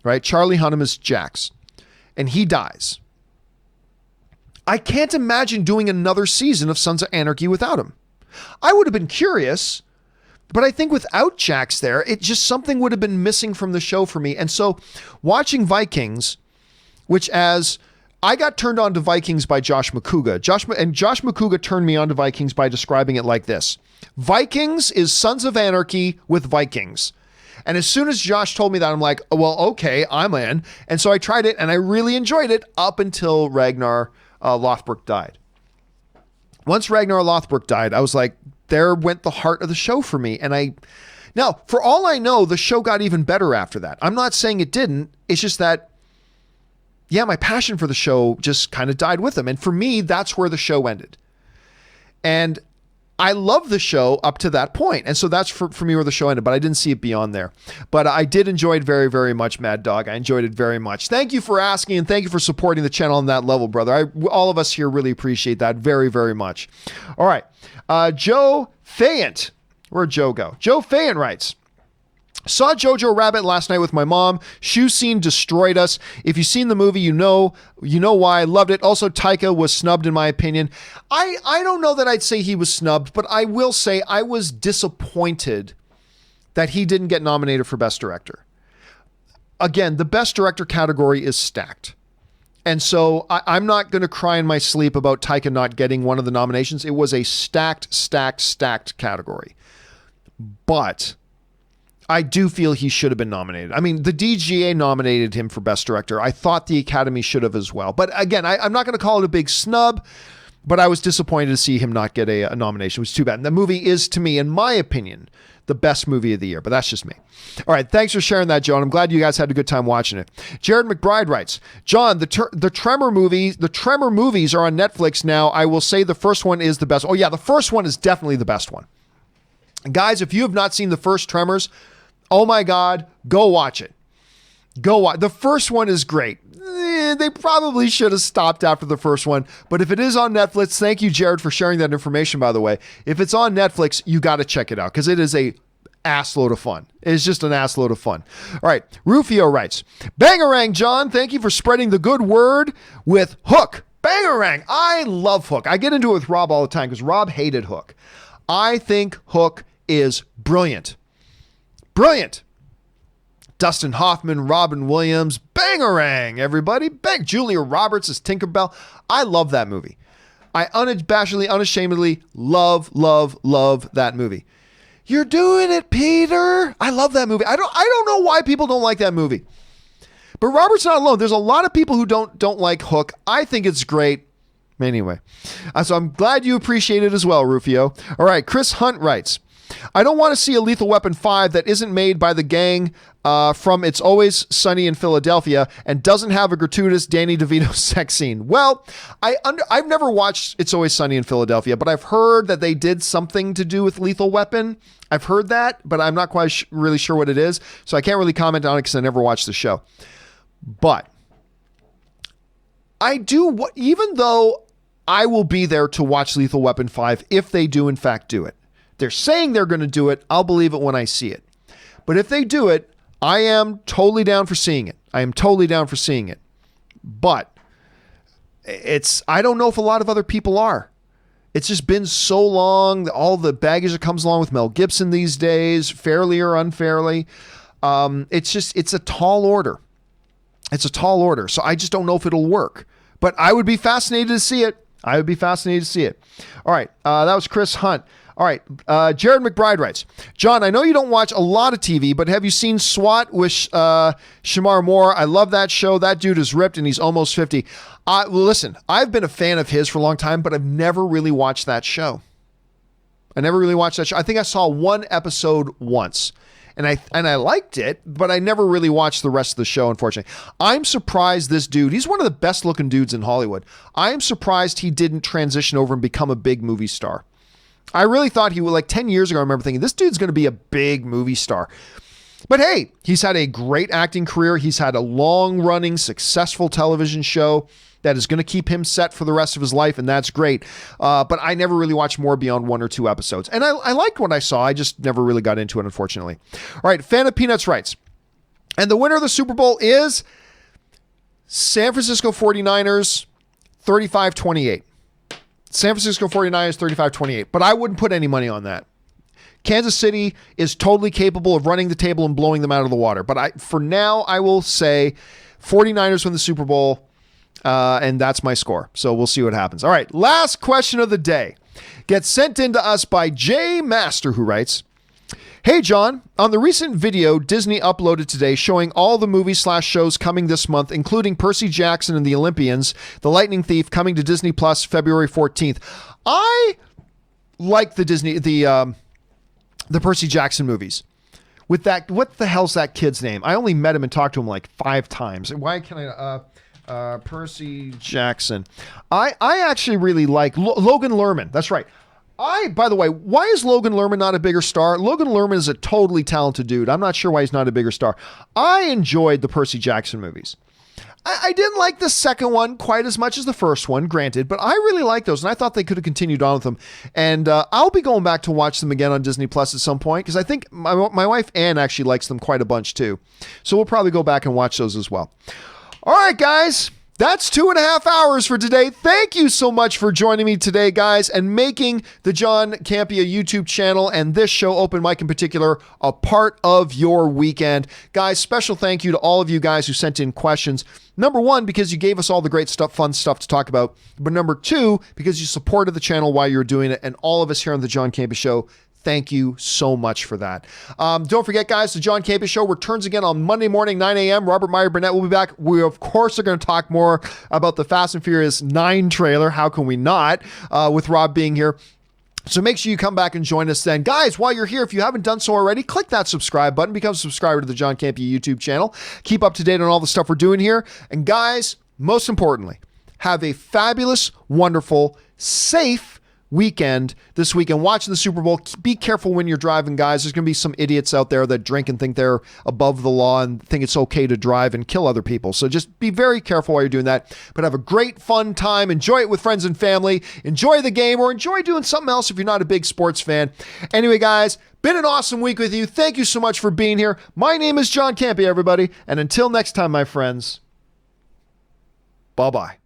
right? Charlie Hunnam is Jax, and he dies. I can't imagine doing another season of Sons of Anarchy without him. I would have been curious, but I think without Jax there, it just something would have been missing from the show for me. And so watching Vikings, which as I got turned on to Vikings by Josh McCouga. Josh McCouga turned me on to Vikings by describing it like this. Vikings is Sons of Anarchy with Vikings. And as soon as Josh told me that, I'm like, well, okay, I'm in. And so I tried it, and I really enjoyed it up until Ragnar Lothbrok died. Once Ragnar Lothbrok died, I was like, there went the heart of the show for me. And now, for all I know, the show got even better after that. I'm not saying it didn't. It's just that, yeah, my passion for the show just kind of died with him. And for me, that's where the show ended. And I love the show up to that point. And so that's for me where the show ended, but I didn't see it beyond there. But I did enjoy it very, very much, Mad Dog. I enjoyed it very much. Thank you for asking, and thank you for supporting the channel on that level, brother. All of us here really appreciate that very, very much. All right. Joe Fayant. Where'd Joe go? Joe Fayant writes, saw Jojo Rabbit last night with my mom. Shoe scene destroyed us. If you've seen the movie, you know why. I loved it. Also, Taika was snubbed in my opinion. I don't know that I'd say he was snubbed, but I will say I was disappointed that he didn't get nominated for Best Director. Again, the Best Director category is stacked. And so I'm not going to cry in my sleep about Taika not getting one of the nominations. It was a stacked category. But I do feel he should have been nominated. I mean, the DGA nominated him for Best Director. I thought the Academy should have as well. But again, I'm not going to call it a big snub, but I was disappointed to see him not get a nomination. It was too bad. And the movie is, to me, in my opinion, the best movie of the year, but that's just me. All right, thanks for sharing that, John. I'm glad you guys had a good time watching it. Jared McBride writes, John, the Tremor movies are on Netflix now. I will say the first one is the best. Oh yeah, the first one is definitely the best one. Guys, if you have not seen the first Tremors, oh my God, go watch it. Go watch. The first one is great. They probably should have stopped after the first one, but if it is on Netflix, thank you, Jared, for sharing that information, by the way. If it's on Netflix, you got to check it out because it is a assload of fun. It's just an assload of fun. All right. Rufio writes, Bangarang, John, thank you for spreading the good word with Hook. Bangarang. I love Hook. I get into it with Rob all the time because Rob hated Hook. I think Hook is brilliant. Brilliant. Dustin Hoffman, Robin Williams, Bangarang, everybody. Bang. Julia Roberts as Tinkerbell. I love that movie. I unashamedly love that movie. You're doing it, Peter. I love that movie. I don't know why people don't like that movie. But Robert's not alone. There's a lot of people who don't like Hook. I think it's great. Anyway, so I'm glad you appreciate it as well, Rufio. All right, Chris Hunt writes, I don't want to see a Lethal Weapon 5 that isn't made by the gang from It's Always Sunny in Philadelphia and doesn't have a gratuitous Danny DeVito sex scene. Well, I've never watched It's Always Sunny in Philadelphia, but I've heard that they did something to do with Lethal Weapon. I've heard that, but I'm not quite really sure what it is, so I can't really comment on it because I never watched the show. But even though I will be there to watch Lethal Weapon 5 if they do in fact do it. They're saying they're going to do it. I'll believe it when I see it. But if they do it, I am totally down for seeing it. But I don't know if a lot of other people are. It's just been so long, all the baggage that comes along with Mel Gibson these days, fairly or unfairly. It's a tall order. So I just don't know if it'll work. But I would be fascinated to see it. All right. That was Chris Hunt. All right. Jared McBride writes, John, I know you don't watch a lot of TV, but have you seen SWAT with Shamar Moore? I love that show. That dude is ripped and he's almost 50. Listen, I've been a fan of his for a long time, but I've never really watched that show. I think I saw one episode once. And I liked it, but I never really watched the rest of the show, unfortunately. I'm surprised this dude, he's one of the best looking dudes in Hollywood. I am surprised he didn't transition over and become a big movie star. I really thought he would, like 10 years ago, I remember thinking, this dude's going to be a big movie star. But hey, he's had a great acting career. He's had a long-running, successful television show that is going to keep him set for the rest of his life, and that's great. But I never really watched more beyond 1 or 2 episodes. And I liked what I saw. I just never really got into it, unfortunately. All right, Fan of Peanuts writes, and the winner of the Super Bowl is San Francisco 49ers, 35-28. San Francisco 49ers, 35-28. But I wouldn't put any money on that. Kansas City is totally capable of running the table and blowing them out of the water. But for now, I will say 49ers win the Super Bowl. And that's my score. So we'll see what happens. All right. Last question of the day gets sent in to us by Jay Master, who writes, "Hey, John, on the recent video Disney uploaded today showing all the movies/shows coming this month, including Percy Jackson and the Olympians, The Lightning Thief coming to Disney Plus February 14th. I like the Percy Jackson movies. With that, what the hell's that kid's name? I only met him and talked to him like 5 times. Why can I, Percy Jackson. I actually really like Logan Lerman. That's right. By the way, why is Logan Lerman not a bigger star? Logan Lerman is a totally talented dude. I'm not sure why he's not a bigger star. I enjoyed the Percy Jackson movies. I didn't like the second one quite as much as the first one, granted, but I really like those, and I thought they could have continued on with them. And I'll be going back to watch them again on Disney Plus at some point, because I think my wife Ann actually likes them quite a bunch too. So we'll probably go back and watch those as well. All right, guys. That's 2.5 hours for today. Thank you so much for joining me today, guys, and making the John Campea YouTube channel and this show, Open Mic in particular, a part of your weekend. Guys, special thank you to all of you guys who sent in questions. Number 1, because you gave us all the great stuff, fun stuff to talk about. But number 2, because you supported the channel while you were doing it, and all of us here on the John Campea Show. Thank you so much for that. Don't forget, guys, the John Campea Show returns again on Monday morning, 9 a.m. Robert Meyer Burnett will be back. We, of course, are going to talk more about the Fast and Furious 9 trailer. How can we not? With Rob being here. So make sure you come back and join us then. Guys, while you're here, if you haven't done so already, click that subscribe button. Become a subscriber to the John Campea YouTube channel. Keep up to date on all the stuff we're doing here. And guys, most importantly, have a fabulous, wonderful, safe weekend this weekend. Watching the Super Bowl. Be careful when you're driving, guys. There's going to be some idiots out there that drink and think they're above the law and think it's okay to drive and kill other people. So just be very careful while you're doing that. But have a great, fun time. Enjoy it with friends and family. Enjoy the game, or enjoy doing something else if you're not a big sports fan. Anyway, guys, been an awesome week with you. Thank you so much for being here. My name is John Campea, everybody. And until next time, my friends, bye-bye.